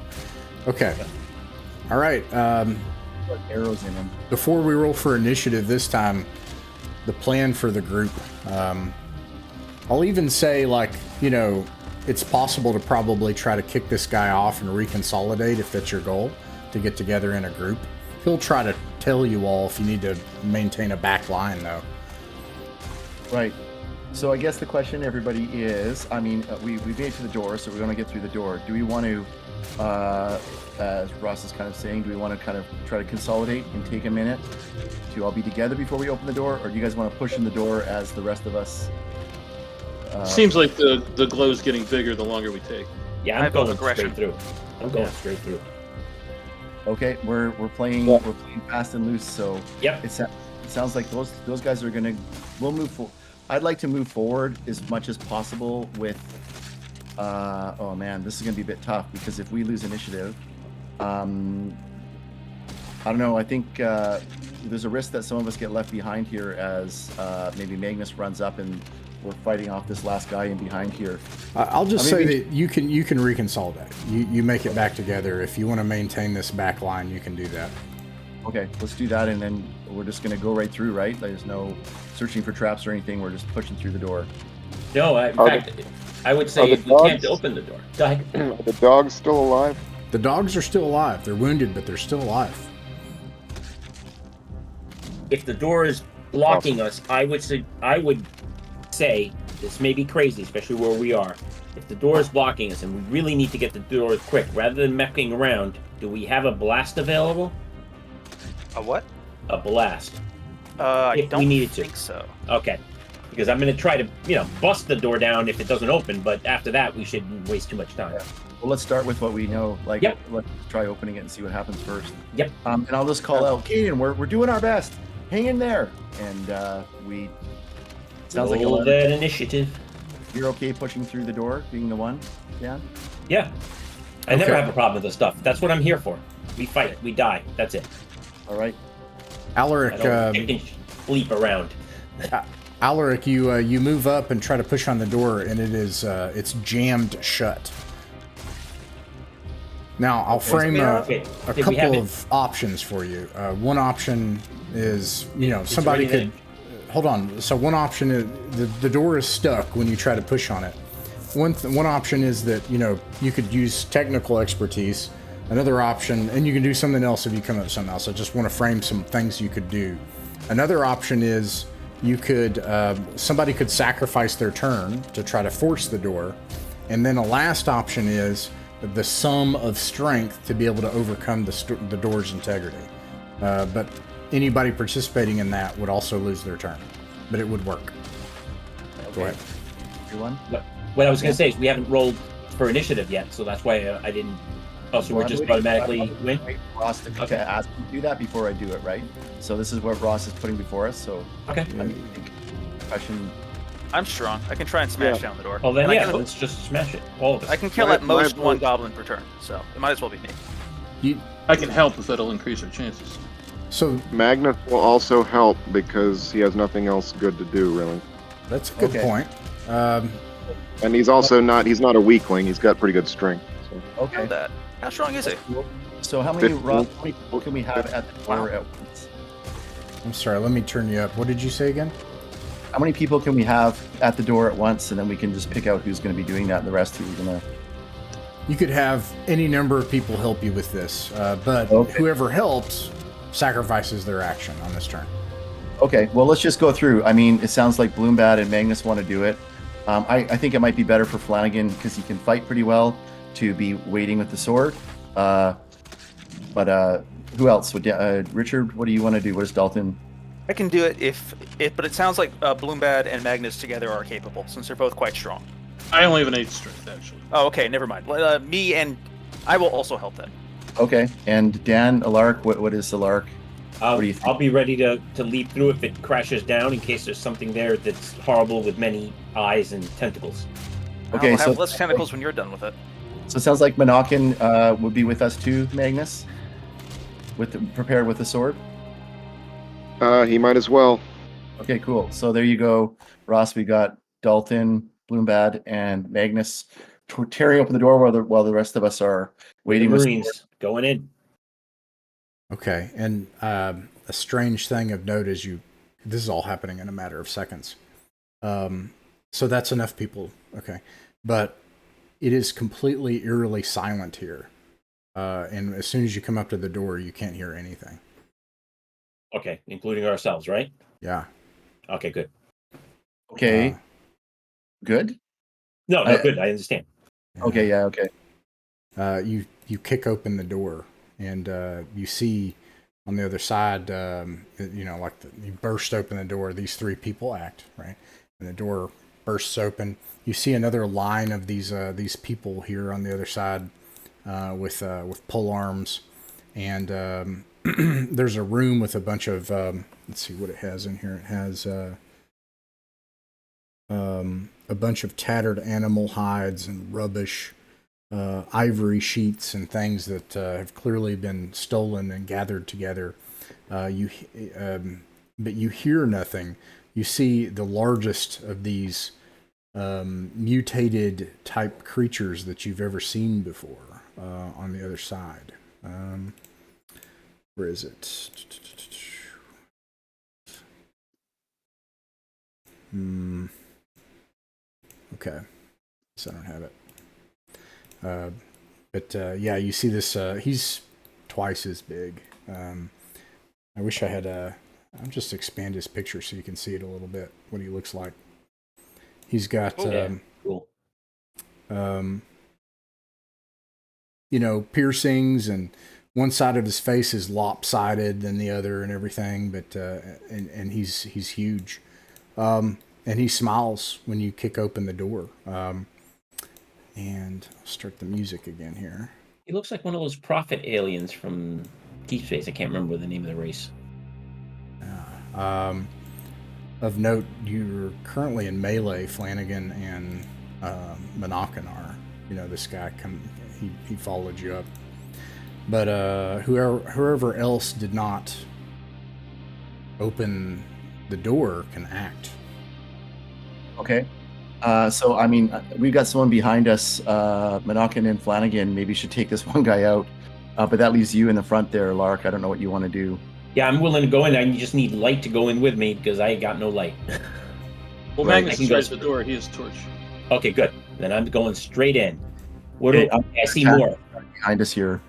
[SPEAKER 1] Okay. All right.
[SPEAKER 2] Put arrows in them.
[SPEAKER 1] Before we roll for initiative this time, the plan for the group. I'll even say, like, you know, it's possible to probably try to kick this guy off and reconsolidate if that's your goal, to get together in a group. He'll try to tell you all if you need to maintain a back line, though.
[SPEAKER 2] Right. So I guess the question, everybody, is, I mean, we made it to the door, so we're going to get through the door. Do we want to, as Ross is kind of saying, do we want to kind of try to consolidate and take a minute to all be together before we open the door? Or do you guys want to push in the door as the rest of us?
[SPEAKER 6] Seems like the glow's getting bigger the longer we take.
[SPEAKER 5] Yeah,
[SPEAKER 3] I
[SPEAKER 5] I'm
[SPEAKER 3] vote
[SPEAKER 5] going
[SPEAKER 3] aggression.
[SPEAKER 5] straight through. I'm going straight through.
[SPEAKER 2] Okay, we're playing fast and loose, so
[SPEAKER 5] Yep.
[SPEAKER 2] it sounds like those guys are we'll move forward. I'd like to move forward as much as possible with oh man, this is gonna be a bit tough because if we lose initiative, I don't know, I think there's a risk that some of us get left behind here as maybe Magnus runs up and we're fighting off this last guy in behind here.
[SPEAKER 1] I'll just say that you can reconsolidate. You make it back together. If you want to maintain this back line, you can do that.
[SPEAKER 2] Okay, let's do that, and then we're just gonna go right through, right? There's no searching for traps or anything. We're just pushing through the door.
[SPEAKER 5] No, in fact, I would say if we can't open the door. Go ahead.
[SPEAKER 4] Are the dogs still alive?
[SPEAKER 1] The dogs are still alive. They're wounded, but they're still alive.
[SPEAKER 5] If the door is blocking us, I would say this may be crazy, especially where we are. If the door is blocking us and we really need to get the door quick, rather than mecking around, do we have a blast available?
[SPEAKER 3] A what?
[SPEAKER 5] A blast.
[SPEAKER 3] I
[SPEAKER 5] If we
[SPEAKER 3] don't
[SPEAKER 5] needed to.
[SPEAKER 3] think so.
[SPEAKER 5] Okay. Because I'm going to try to, bust the door down if it doesn't open, but after that, we shouldn't waste too much time.
[SPEAKER 2] Yeah. Well, let's start with what we know. Like,
[SPEAKER 5] Yep.
[SPEAKER 2] let's try opening it and see what happens first.
[SPEAKER 5] Yep.
[SPEAKER 2] And I'll just call out, Kayden, we're doing our best. Hang in there. And we sounds like
[SPEAKER 5] Roll that initiative.
[SPEAKER 2] you're okay pushing through the door, being the one. Yeah.
[SPEAKER 5] Yeah. I never
[SPEAKER 1] Okay.
[SPEAKER 5] have a problem with this stuff. That's what I'm here for. We fight. We die. That's it.
[SPEAKER 2] All right.
[SPEAKER 5] I
[SPEAKER 1] Alaric,
[SPEAKER 5] don't kick and bleep around.
[SPEAKER 1] Alaric, you move up and try to push on the door, and it's jammed shut. Now I'll frame a
[SPEAKER 5] Did we have
[SPEAKER 1] couple
[SPEAKER 5] it?
[SPEAKER 1] of options for you. One option is, somebody
[SPEAKER 5] ready
[SPEAKER 1] could. Hold on. So one option is the door is stuck when you try to push on it. One option is that you could use technical expertise. Another option, and you can do something else if you come up with something else. I just want to frame some things you could do. Another option is you could somebody could sacrifice their turn to try to force the door, and then a last option is the sum of strength to be able to overcome the door's integrity. But anybody participating in that would also lose their turn, but it would work.
[SPEAKER 2] Okay.
[SPEAKER 1] Go ahead.
[SPEAKER 2] Everyone.
[SPEAKER 5] What I was going to say is we haven't rolled for initiative yet, so that's why I didn't. Oh, so we're just automatically win?
[SPEAKER 2] Wait for Ross to ask me to do that before I do it, right? So this is what Ross is putting before us. So
[SPEAKER 5] Okay.
[SPEAKER 2] I mean, question.
[SPEAKER 3] I'm strong. I can try and smash down the door.
[SPEAKER 5] Well, then,
[SPEAKER 3] And I
[SPEAKER 5] yeah,
[SPEAKER 3] can-
[SPEAKER 5] let's just smash it. All of us.
[SPEAKER 3] I can kill
[SPEAKER 4] My-
[SPEAKER 3] at most
[SPEAKER 4] my
[SPEAKER 3] one
[SPEAKER 4] vote-
[SPEAKER 3] goblin per turn, so it might as well be me.
[SPEAKER 6] I can help if that'll increase our chances.
[SPEAKER 1] So
[SPEAKER 4] Magnus will also help because he has nothing else good to do, really.
[SPEAKER 1] that's a good
[SPEAKER 2] Okay.
[SPEAKER 1] point.
[SPEAKER 4] And he's also not a weakling. He's got pretty good strength. So.
[SPEAKER 2] Okay.
[SPEAKER 3] That. How strong is he?
[SPEAKER 2] So how many
[SPEAKER 4] 15.
[SPEAKER 2] Ross? How many people can we have at the door at once?
[SPEAKER 1] I'm sorry. Let me turn you up. What did you say again?
[SPEAKER 2] How many people can we have at the door at once, and then we can just pick out who's going to be doing that, and the rest who's going to.
[SPEAKER 1] You could have any number of people help you with this, but
[SPEAKER 2] Okay.
[SPEAKER 1] whoever helps sacrifices their action on this turn.
[SPEAKER 2] Okay, well, let's just go through. I mean, it sounds like Bloombad and Magnus want to do it. I think it might be better for Flanagan because he can fight pretty well to be waiting with the sword. But who else? Richard, what do you want to do? What is Dalton?
[SPEAKER 3] I can do it but it sounds like Bloombad and Magnus together are capable since they're both quite strong.
[SPEAKER 6] I only have an 8 strength, actually.
[SPEAKER 3] Oh, okay, never mind. Me and I will also help then.
[SPEAKER 2] Okay. And Dan, Alark, what is Alark? What do you think?
[SPEAKER 5] I'll be ready to leap through if it crashes down in case there's something there that's horrible with many eyes and tentacles.
[SPEAKER 2] Okay,
[SPEAKER 3] We'll have
[SPEAKER 2] so
[SPEAKER 3] less tentacles when you're done with it.
[SPEAKER 2] So it sounds like Monakin would be with us too, Magnus. Prepared with the sword.
[SPEAKER 4] He might as well.
[SPEAKER 2] Okay, cool. So there you go, Ross. We got Dalton, Bloombad, and Magnus tearing open the door while the rest of us are waiting.
[SPEAKER 5] The Marines going in.
[SPEAKER 1] Okay, and a strange thing of note is this is all happening in a matter of seconds. So that's enough people. Okay, but it is completely eerily silent here. And as soon as you come up to the door, you can't hear anything.
[SPEAKER 5] Okay, including ourselves, right?
[SPEAKER 1] Yeah.
[SPEAKER 5] Okay, good.
[SPEAKER 2] Okay, good.
[SPEAKER 5] No, good. I understand.
[SPEAKER 2] Okay, yeah, okay.
[SPEAKER 1] You kick open the door, and you see on the other side, you burst open the door. These three people act, right? And the door bursts open. You see another line of these people here on the other side with pole arms, and there's a room with a bunch of let's see what it has in here. It has a bunch of tattered animal hides and rubbish, ivory sheets and things that have clearly been stolen and gathered together. But you hear nothing. You see the largest of these mutated type creatures that you've ever seen before on the other side. Where is it? Okay, so I don't have it. But yeah, you see this. He's twice as big. I wish I had I'll just expand his picture so you can see it a little bit. What he looks like. He's got
[SPEAKER 5] cool.
[SPEAKER 1] Piercings, and one side of his face is lopsided than the other and everything. But and he's huge. And he smiles when you kick open the door. And I'll start the music again here.
[SPEAKER 5] He looks like one of those prophet aliens from Deep Space. I can't remember the name of the race.
[SPEAKER 1] Of note, you're currently in melee. Flanagan and Monakin are. This guy he followed you up. But whoever else did not open the door can act.
[SPEAKER 2] Okay. So, I mean, we've got someone behind us, Monakin and Flanagan. Maybe should take this one guy out. But that leaves you in the front there, Lark. I don't know what you want to do.
[SPEAKER 5] Yeah, I'm willing to go in. I just need light to go in with me because I got no light.
[SPEAKER 6] Well,
[SPEAKER 2] Right,
[SPEAKER 6] Magnus is right at the door. He has torch.
[SPEAKER 5] Okay, good. Then I'm going straight in. I see more.
[SPEAKER 2] Behind us here.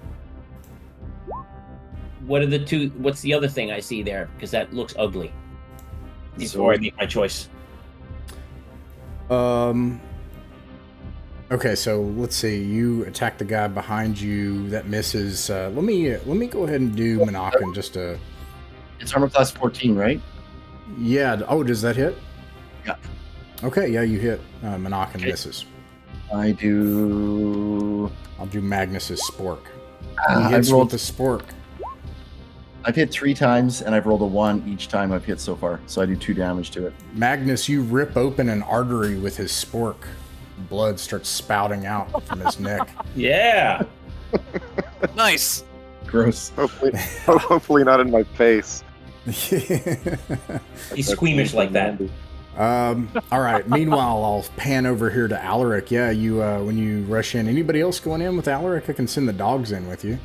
[SPEAKER 5] What are the two? What's the other thing I see there? Because that looks ugly. Before I make my choice.
[SPEAKER 1] Okay, so let's see. You attack the guy behind you. That misses. Let me go ahead and do Monakin just to.
[SPEAKER 2] It's armor class 14, right?
[SPEAKER 1] Yeah. Oh, does that hit?
[SPEAKER 2] Yeah.
[SPEAKER 1] Okay. Yeah, you hit. Monakin misses.
[SPEAKER 2] I'll do
[SPEAKER 1] Magnus's spork.
[SPEAKER 2] He
[SPEAKER 1] He hits with the spork.
[SPEAKER 2] I've hit 3 times, and I've rolled a 1 each time I've hit so far. So I do 2 damage to it.
[SPEAKER 1] Magnus, you rip open an artery with his spork. Blood starts spouting out from his neck.
[SPEAKER 5] Yeah.
[SPEAKER 3] Nice.
[SPEAKER 2] Gross.
[SPEAKER 4] Hopefully not in my face.
[SPEAKER 5] He's squeamish like that.
[SPEAKER 1] All right. Meanwhile, I'll pan over here to Alaric. Yeah, you when you rush in. Anybody else going in with Alaric? I can send the dogs in with you.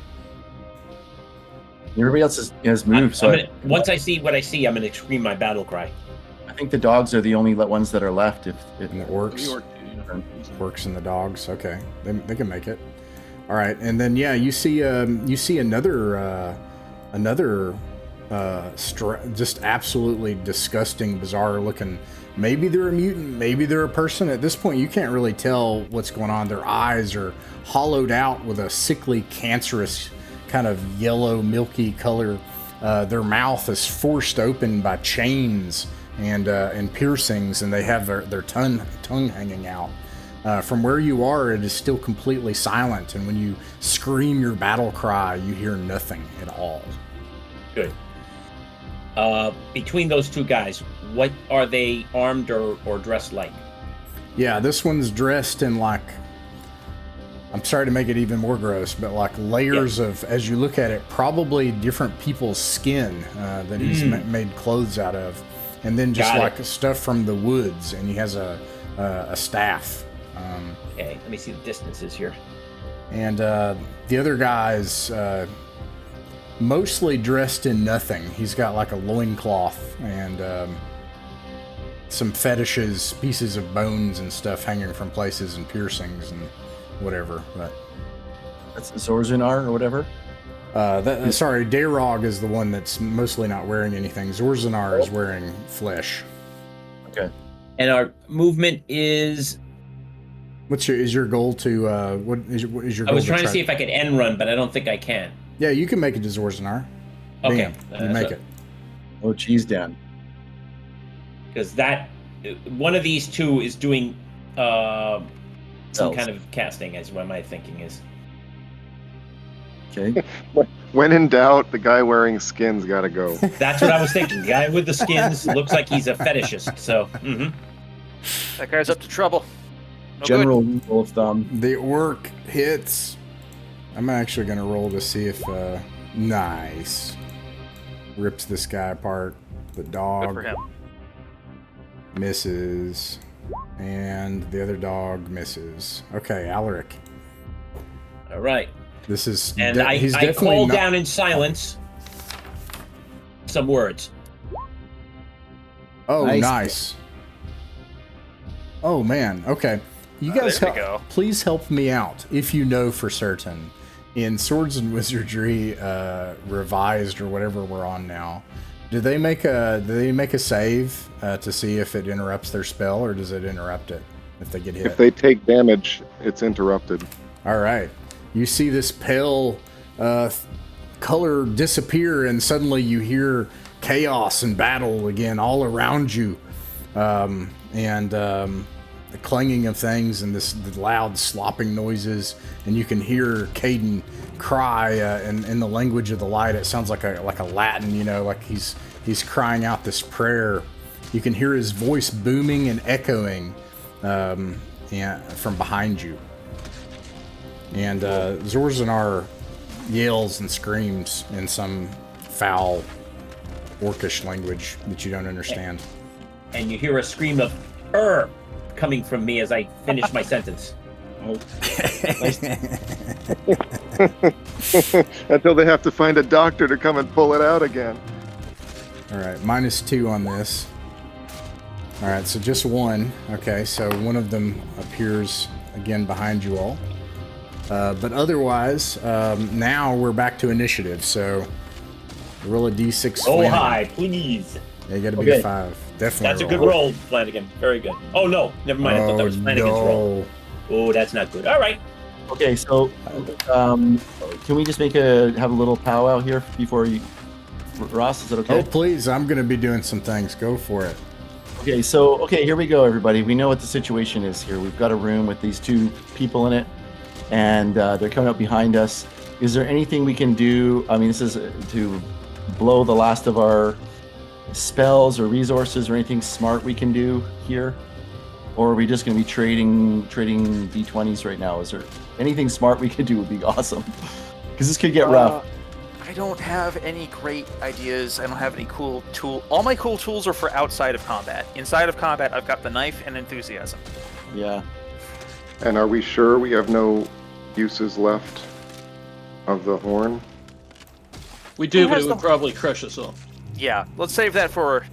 [SPEAKER 2] Everybody else has moved.
[SPEAKER 5] Once I see what I see, I'm going to scream my battle cry.
[SPEAKER 2] I think the dogs are the only ones that are left.
[SPEAKER 1] And the orcs. Orcs and the dogs. Okay, they can make it. All right, and then yeah, you see another just absolutely disgusting, bizarre looking. Maybe they're a mutant, maybe they're a person. At this point, you can't really tell what's going on. Their eyes are hollowed out with a sickly, cancerous kind of yellow, milky color. Their mouth is forced open by chains and piercings, and they have their tongue hanging out. From where you are, it is still completely silent, and when you scream your battle cry, you hear nothing at all.
[SPEAKER 5] Good. Between those two guys, what are they armed or dressed like?
[SPEAKER 1] Yeah, this one's dressed in like, I'm sorry to make it even more gross, but like layers of, as you look at it, probably different people's skin that he's made clothes out of. And then just like stuff from the woods, and he has a staff.
[SPEAKER 5] Okay, let me see the distances here.
[SPEAKER 1] And the other guy's mostly dressed in nothing. He's got like a loincloth and some fetishes, pieces of bones and stuff hanging from places, and piercings and whatever. But
[SPEAKER 2] That's Zorzinar or whatever?
[SPEAKER 1] Sorry, Dayrog is the one that's mostly not wearing anything. Zorzinar is wearing flesh.
[SPEAKER 2] Okay.
[SPEAKER 5] And our movement is...
[SPEAKER 1] Is your goal to what is your goal?
[SPEAKER 5] I was trying to see if I could end run, but I don't think I can.
[SPEAKER 1] Yeah, you can make it to Zorzinar.
[SPEAKER 5] Okay.
[SPEAKER 1] Bam, you make it.
[SPEAKER 2] Oh, geez, Dan.
[SPEAKER 5] Because that one of these two is doing some
[SPEAKER 2] Spells.
[SPEAKER 5] kind of casting, is what my thinking is.
[SPEAKER 2] Okay.
[SPEAKER 4] When in doubt, the guy wearing skins gotta go.
[SPEAKER 5] That's what I was thinking. The guy with the skins looks like he's a fetishist. So,
[SPEAKER 3] That guy's up to trouble. No
[SPEAKER 2] General rule of thumb.
[SPEAKER 1] The orc hits. I'm actually gonna roll to see if nice. Rips this guy apart. The
[SPEAKER 3] good.
[SPEAKER 1] dog
[SPEAKER 3] Good for him.
[SPEAKER 1] misses. And the other dog misses. Okay, Alaric.
[SPEAKER 5] all right.
[SPEAKER 1] This is
[SPEAKER 5] And
[SPEAKER 1] he's
[SPEAKER 5] I
[SPEAKER 1] definitely
[SPEAKER 5] call
[SPEAKER 1] not,
[SPEAKER 5] down in silence some words.
[SPEAKER 1] Oh,
[SPEAKER 2] Nice.
[SPEAKER 1] nice. Oh man. Okay. You guys
[SPEAKER 3] there we go.
[SPEAKER 1] please help me out if you know for certain. In Swords and Wizardry revised or whatever we're on now, do they make a save to see if it interrupts their spell, or does it interrupt it if they get hit?
[SPEAKER 4] If they take damage, it's interrupted.
[SPEAKER 1] All right. You see this pale color disappear, and suddenly you hear chaos and battle again all around you, and the clanging of things and the loud slopping noises, and you can hear Kayden cry in the language of the light. It sounds like a Latin, like he's crying out this prayer. You can hear his voice booming and echoing from behind you. And Zorzinar yells and screams in some foul orcish language that you don't understand.
[SPEAKER 5] And you hear a scream of coming from me as I finish my sentence.
[SPEAKER 4] Until they have to find a doctor to come and pull it out again.
[SPEAKER 1] All right, -2 on this. All right, so just one. Okay, so one of them appears again behind you all. But otherwise, now we're back to initiative. So roll a d6.
[SPEAKER 5] Oh,
[SPEAKER 1] Flanagan.
[SPEAKER 5] hi, please.
[SPEAKER 1] Yeah, you got to be a 5. Definitely.
[SPEAKER 5] That's a good roll, Flanagan. Very good. Oh, no, never mind. I thought that was Flanagan's roll. Oh, that's not good. All right.
[SPEAKER 2] Okay, so can we just have a little powwow here before you, Ross? Is that okay?
[SPEAKER 1] Oh, please! I'm going to be doing some things. Go for it.
[SPEAKER 2] Okay, here we go, everybody. We know what the situation is here. We've got a room with these two people in it, and they're coming up behind us. Is there anything we can do? I mean, this is to blow the last of our spells or resources or anything smart we can do here? Or are we just going to be trading d20s right now? Is there anything smart we could do? Would be awesome, because this could get rough.
[SPEAKER 3] I don't have any great ideas. I don't have any cool tool. All my cool tools are for outside of combat. Inside of combat, I've got the knife and enthusiasm.
[SPEAKER 2] Yeah.
[SPEAKER 4] And are we sure we have no uses left of the horn?
[SPEAKER 6] We do,
[SPEAKER 3] Who
[SPEAKER 6] but
[SPEAKER 3] has
[SPEAKER 6] it would
[SPEAKER 3] the-
[SPEAKER 6] probably crush us all.
[SPEAKER 3] Yeah, let's save that for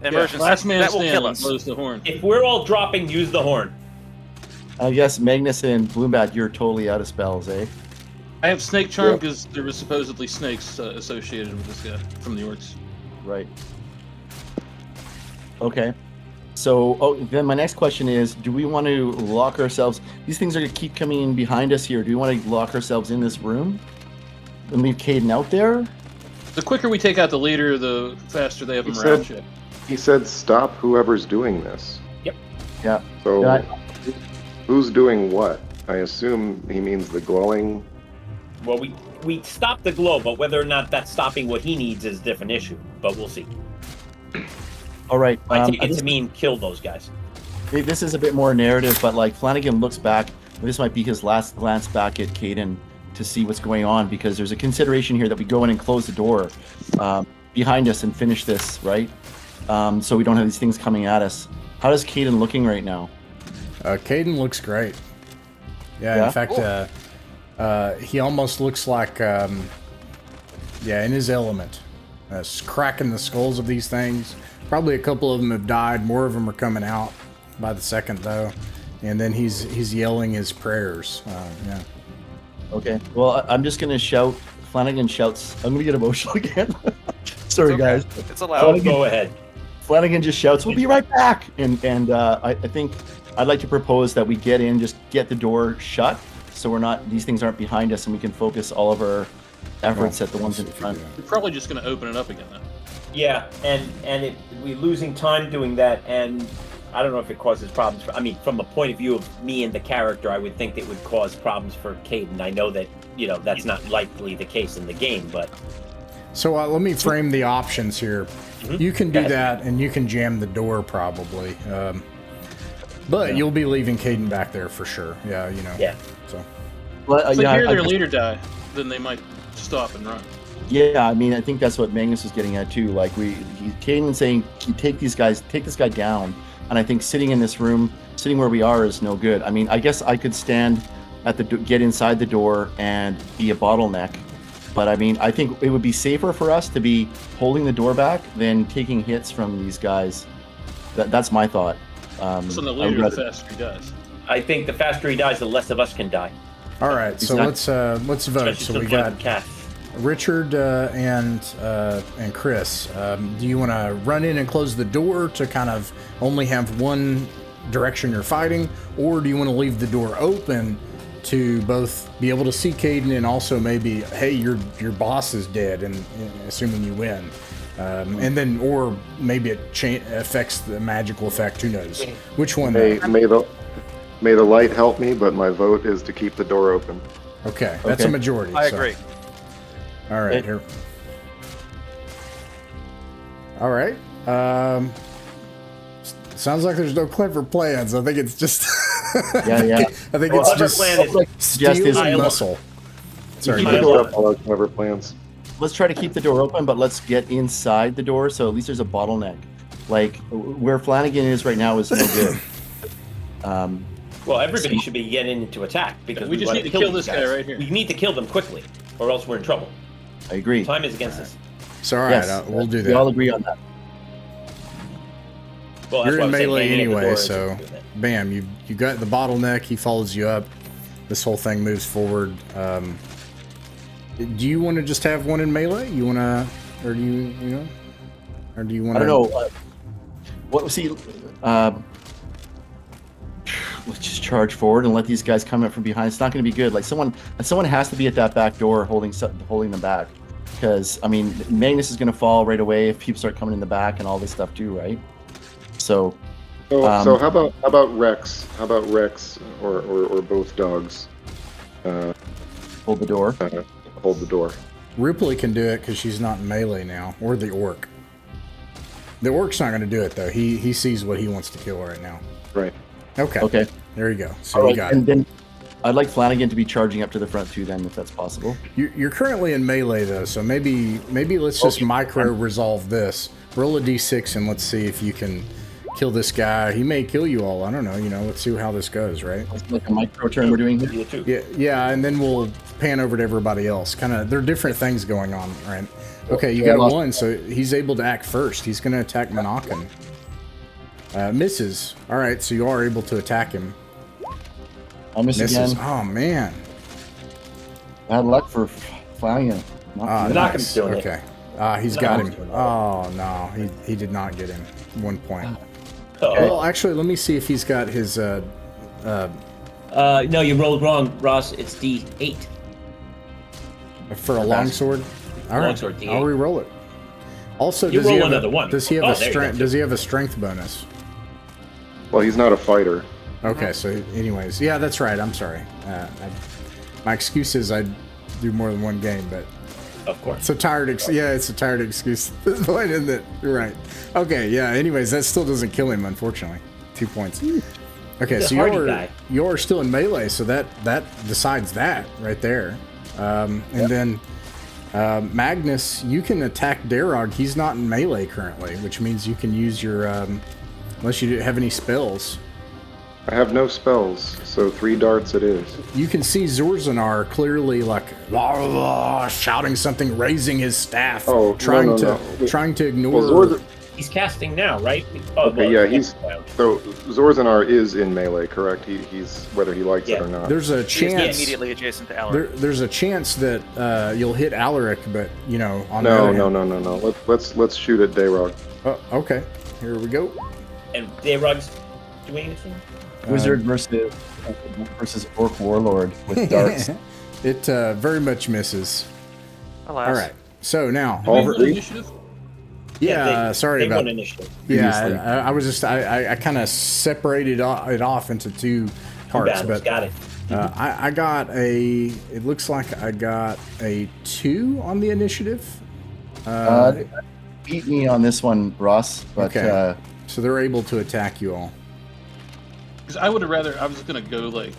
[SPEAKER 3] an emergency.
[SPEAKER 6] Last man
[SPEAKER 3] that will kill
[SPEAKER 6] standing
[SPEAKER 3] us.
[SPEAKER 6] blows the horn.
[SPEAKER 5] If we're all dropping, use the horn.
[SPEAKER 2] I guess Magnus and Bloombat, you're totally out of spells, eh?
[SPEAKER 6] I have snake charm because there was supposedly snakes associated with this guy from the orcs.
[SPEAKER 2] Right. Okay. So, then my next question is, do we want to lock ourselves? These things are going to keep coming in behind us here. Do we want to lock ourselves in this room and leave Kayden out there?
[SPEAKER 6] The quicker we take out the leader, the faster they have him
[SPEAKER 4] He
[SPEAKER 6] around
[SPEAKER 4] said-
[SPEAKER 6] shit.
[SPEAKER 4] He said, "Stop whoever's doing this."
[SPEAKER 5] Yep.
[SPEAKER 2] Yeah.
[SPEAKER 4] So
[SPEAKER 2] Yeah,
[SPEAKER 4] Who's doing what? I assume he means the glowing.
[SPEAKER 5] Well, we stopped the glow, but whether or not that's stopping what he needs is a different issue. But we'll see.
[SPEAKER 2] All right.
[SPEAKER 5] I take it to mean kill those guys.
[SPEAKER 2] This is a bit more narrative, but like Flanagan looks back. This might be his last glance back at Kayden to see what's going on, because there's a consideration here that we go in and close the door behind us and finish this, right? So we don't have these things coming at us. How is Kayden looking right now?
[SPEAKER 1] Kayden looks great. Yeah, in fact, he almost looks like, in his element. Cracking the skulls of these things. Probably a couple of them have died. More of them are coming out by the second, though. And then he's yelling his prayers. Yeah.
[SPEAKER 2] Okay. Well, I'm just gonna shout. Flanagan shouts. I'm gonna get emotional again. Sorry,
[SPEAKER 3] Okay.
[SPEAKER 2] guys.
[SPEAKER 3] It's allowed.
[SPEAKER 5] Go ahead.
[SPEAKER 2] Flanagan just shouts, "We'll be right back!" And I think I'd like to propose that we get in, just get the door shut, so these things aren't behind us, and we can focus all of our efforts at the ones in front.
[SPEAKER 6] You're probably just going to open it up again, then.
[SPEAKER 5] Yeah, and we're losing time doing that, and I don't know if it causes problems. From the point of view of me and the character, I would think it would cause problems for Kayden. I know that that's not likely the case in the game, but
[SPEAKER 1] So let me frame the options here.
[SPEAKER 5] Mhm.
[SPEAKER 1] You can do
[SPEAKER 5] Go ahead.
[SPEAKER 1] that, and you can jam the door probably. But you'll be leaving Kayden back there for sure. Yeah,
[SPEAKER 5] Yeah.
[SPEAKER 1] So
[SPEAKER 2] Well,
[SPEAKER 6] If they hear their
[SPEAKER 2] I-
[SPEAKER 6] leader die, then they might stop and run.
[SPEAKER 2] Yeah, I think that's what Magnus is getting at too. Like Kayden saying, take this guy down, and I think sitting in this room, sitting where we are, is no good. I guess I could stand at get inside the door and be a bottleneck, but I think it would be safer for us to be holding the door back than taking hits from these guys. That's my thought.
[SPEAKER 6] So the
[SPEAKER 2] I would
[SPEAKER 6] later, the
[SPEAKER 2] rather-
[SPEAKER 6] faster he dies.
[SPEAKER 5] I think the faster he dies, the less of us can die.
[SPEAKER 1] all right, so
[SPEAKER 2] Exactly.
[SPEAKER 1] let's vote.
[SPEAKER 5] Especially
[SPEAKER 1] So we
[SPEAKER 5] since one of
[SPEAKER 1] got
[SPEAKER 5] them cast.
[SPEAKER 1] Richard and Chris. Do you want to run in and close the door to kind of only have one direction you're fighting, or do you want to leave the door open to both be able to see Kayden and also maybe, hey, your boss is dead, and assuming you win, and then, or maybe it affects the magical effect. Who knows? Which one?
[SPEAKER 4] May the light help me, but my vote is to keep the door open.
[SPEAKER 1] Okay, that's a
[SPEAKER 2] Okay.
[SPEAKER 1] majority.
[SPEAKER 3] I
[SPEAKER 1] so-
[SPEAKER 3] agree.
[SPEAKER 1] All right, here. All right. Sounds like there's no clever plans. I think it's just.
[SPEAKER 2] Yeah.
[SPEAKER 1] I think
[SPEAKER 5] Well,
[SPEAKER 1] it's
[SPEAKER 5] other
[SPEAKER 1] just
[SPEAKER 5] plan is
[SPEAKER 2] Suggest
[SPEAKER 1] steel
[SPEAKER 2] is-
[SPEAKER 1] and muscle. Sorry.
[SPEAKER 2] Keep
[SPEAKER 5] I
[SPEAKER 2] the
[SPEAKER 4] I
[SPEAKER 2] door
[SPEAKER 5] love-
[SPEAKER 2] open.
[SPEAKER 4] all our clever plans.
[SPEAKER 2] Let's try to keep the door open, but let's get inside the door, so at least there's a bottleneck. Like where Flanagan is right now is no good.
[SPEAKER 5] Well, everybody should be getting into attack because
[SPEAKER 6] We just
[SPEAKER 5] wanna
[SPEAKER 6] need to kill
[SPEAKER 5] these
[SPEAKER 6] this guy
[SPEAKER 5] guys.
[SPEAKER 6] right here.
[SPEAKER 5] We need to kill them quickly, or else we're in trouble.
[SPEAKER 2] I agree.
[SPEAKER 5] Time is against us.
[SPEAKER 1] So all right,
[SPEAKER 2] Yes,
[SPEAKER 1] we'll do
[SPEAKER 2] We all
[SPEAKER 1] that.
[SPEAKER 2] agree on that.
[SPEAKER 5] Well,
[SPEAKER 1] You're
[SPEAKER 5] that's why
[SPEAKER 1] in
[SPEAKER 5] I was saying
[SPEAKER 1] melee
[SPEAKER 5] hanging at the
[SPEAKER 1] anyway,
[SPEAKER 5] door is
[SPEAKER 1] so
[SPEAKER 5] a good thing.
[SPEAKER 1] bam, you got the bottleneck. He follows you up. This whole thing moves forward. Do you want to just have one in melee? You want to, or do you or do you want
[SPEAKER 2] I
[SPEAKER 1] to?
[SPEAKER 2] don't know. Let's just charge forward and let these guys come in from behind. It's not going to be good. Like someone has to be at that back door holding them back, because Magnus is going to fall right away if people start coming in the back and all this stuff too, right? So
[SPEAKER 4] So how about Rex? How about Rex or both dogs
[SPEAKER 2] hold the door.
[SPEAKER 4] hold the door?
[SPEAKER 1] Ripley can do it because she's not in melee now, or the orc. The orc's not going to do it though. He sees what he wants to kill right now.
[SPEAKER 4] Right.
[SPEAKER 1] Okay.
[SPEAKER 2] Okay.
[SPEAKER 1] There you go. So
[SPEAKER 2] All
[SPEAKER 1] you
[SPEAKER 2] right.
[SPEAKER 1] got
[SPEAKER 2] And
[SPEAKER 1] it.
[SPEAKER 2] then I'd like Flanagan to be charging up to the front too, then, if that's possible.
[SPEAKER 1] You're currently in melee though, so maybe let's just micro resolve this. Roll a d6 and let's see if you can kill this guy. He may kill you all. I don't know. Let's see how this goes, right?
[SPEAKER 2] It's like a micro turn we're doing here.
[SPEAKER 5] You too.
[SPEAKER 1] Yeah, and then we'll pan over to everybody else. There are different things going on, right? Okay, you
[SPEAKER 2] Yeah, I
[SPEAKER 1] got
[SPEAKER 2] lost-
[SPEAKER 1] one, so he's able to act first. He's going to attack Monacan. Misses. All right, so you are able to attack him.
[SPEAKER 2] I miss
[SPEAKER 1] Misses.
[SPEAKER 2] again.
[SPEAKER 1] Oh man.
[SPEAKER 2] Bad luck for Flanagan. Not
[SPEAKER 1] Ah,
[SPEAKER 2] good.
[SPEAKER 5] Monacan's doing it.
[SPEAKER 1] Okay. He's got him.
[SPEAKER 5] Monacan's doing it.
[SPEAKER 1] Oh no, he did not get him. 1 point.
[SPEAKER 5] Oh.
[SPEAKER 1] Well, actually, let me see if he's got his.
[SPEAKER 7] No, you rolled wrong, Ross. It's D8.
[SPEAKER 1] For a longsword. All right,
[SPEAKER 7] Longsword, D8.
[SPEAKER 1] I'll re-roll it. Also,
[SPEAKER 7] You
[SPEAKER 1] does he
[SPEAKER 7] roll
[SPEAKER 1] have
[SPEAKER 7] another one.
[SPEAKER 1] Does he have
[SPEAKER 7] Oh,
[SPEAKER 1] a
[SPEAKER 7] there you go.
[SPEAKER 1] strength? Does he have a strength bonus?
[SPEAKER 4] Well, he's not a fighter.
[SPEAKER 1] Okay, so anyways, yeah, that's right. I'm sorry. My excuse is I do more than one game, but
[SPEAKER 5] Of course.
[SPEAKER 1] it's a tired excuse at this point, isn't it? You're right. Okay, yeah. Anyways, that still doesn't kill him, unfortunately. 2 points. Okay,
[SPEAKER 5] He's a
[SPEAKER 1] so
[SPEAKER 5] hardy guy.
[SPEAKER 1] you're still in melee, so that decides that right there. And then Magnus, you can attack Darog. He's not in melee currently, which means you can use your unless you have any spells.
[SPEAKER 4] I have no spells, so 3 darts it is.
[SPEAKER 1] You can see Zorzanar clearly like shouting something, raising his staff,
[SPEAKER 4] Oh,
[SPEAKER 1] trying
[SPEAKER 4] no.
[SPEAKER 1] to ignore.
[SPEAKER 4] Well,
[SPEAKER 5] He's casting now, right?
[SPEAKER 4] Okay, yeah, so Zorzanar is in melee, correct? He's whether he likes it or not.
[SPEAKER 1] There's a
[SPEAKER 3] He is
[SPEAKER 1] chance.
[SPEAKER 3] immediately adjacent to Alaric.
[SPEAKER 1] There's a chance that you'll hit Alaric, but you know, on
[SPEAKER 4] No.
[SPEAKER 1] the other hand-
[SPEAKER 4] Let's shoot at Dayrog.
[SPEAKER 1] Oh, okay, here we go.
[SPEAKER 5] And Dayrog's doing anything?
[SPEAKER 2] Wizard versus Orc Warlord with darts.
[SPEAKER 1] It very much misses.
[SPEAKER 3] Alas.
[SPEAKER 1] All right, so now,
[SPEAKER 4] All
[SPEAKER 6] Roll
[SPEAKER 4] three?
[SPEAKER 6] initiative?
[SPEAKER 1] sorry
[SPEAKER 5] they
[SPEAKER 1] about.
[SPEAKER 5] won initiative.
[SPEAKER 1] Yeah, I was just I kind of separated it off into 2 parts,
[SPEAKER 5] Battles,
[SPEAKER 1] but
[SPEAKER 5] got it.
[SPEAKER 1] I got a. It looks like I got a 2 on the initiative.
[SPEAKER 2] Beat me on this one, Ross. But
[SPEAKER 1] Okay. So they're able to attack you all.
[SPEAKER 6] Because I would have rather. I was gonna go like.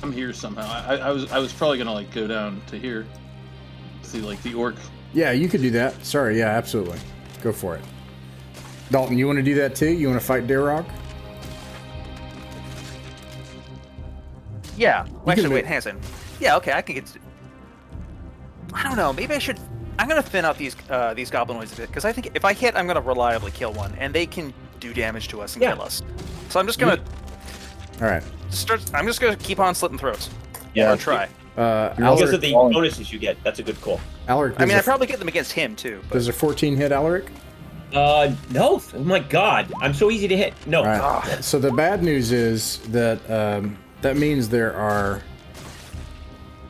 [SPEAKER 6] I'm here somehow. I was probably gonna like go down to here. See like the orc.
[SPEAKER 1] Yeah, you could do that. Sorry, yeah, absolutely. Go for it. Dalton, you want to do that too? You want to fight Darog?
[SPEAKER 3] Yeah. Well, actually,
[SPEAKER 1] do
[SPEAKER 3] wait,
[SPEAKER 1] it.
[SPEAKER 3] hang on a second. Yeah, okay, I can get. I don't know. Maybe I should. I'm gonna thin out these goblinoids a bit because I think if I hit, I'm gonna reliably kill one, and they can do damage to us and kill us. So I'm just gonna
[SPEAKER 1] All right.
[SPEAKER 3] I'm just gonna keep on slitting throats.
[SPEAKER 2] Yeah.
[SPEAKER 3] Or try.
[SPEAKER 5] Because
[SPEAKER 1] Alaric,
[SPEAKER 5] of the bonuses you get, that's a good call.
[SPEAKER 1] Alaric,
[SPEAKER 3] I mean, I
[SPEAKER 1] does,
[SPEAKER 3] probably get them against him too. But
[SPEAKER 1] does a 14 hit Alaric?
[SPEAKER 5] No. Oh my God, I'm so easy to hit. No.
[SPEAKER 1] All right. So the bad news is that that means there are,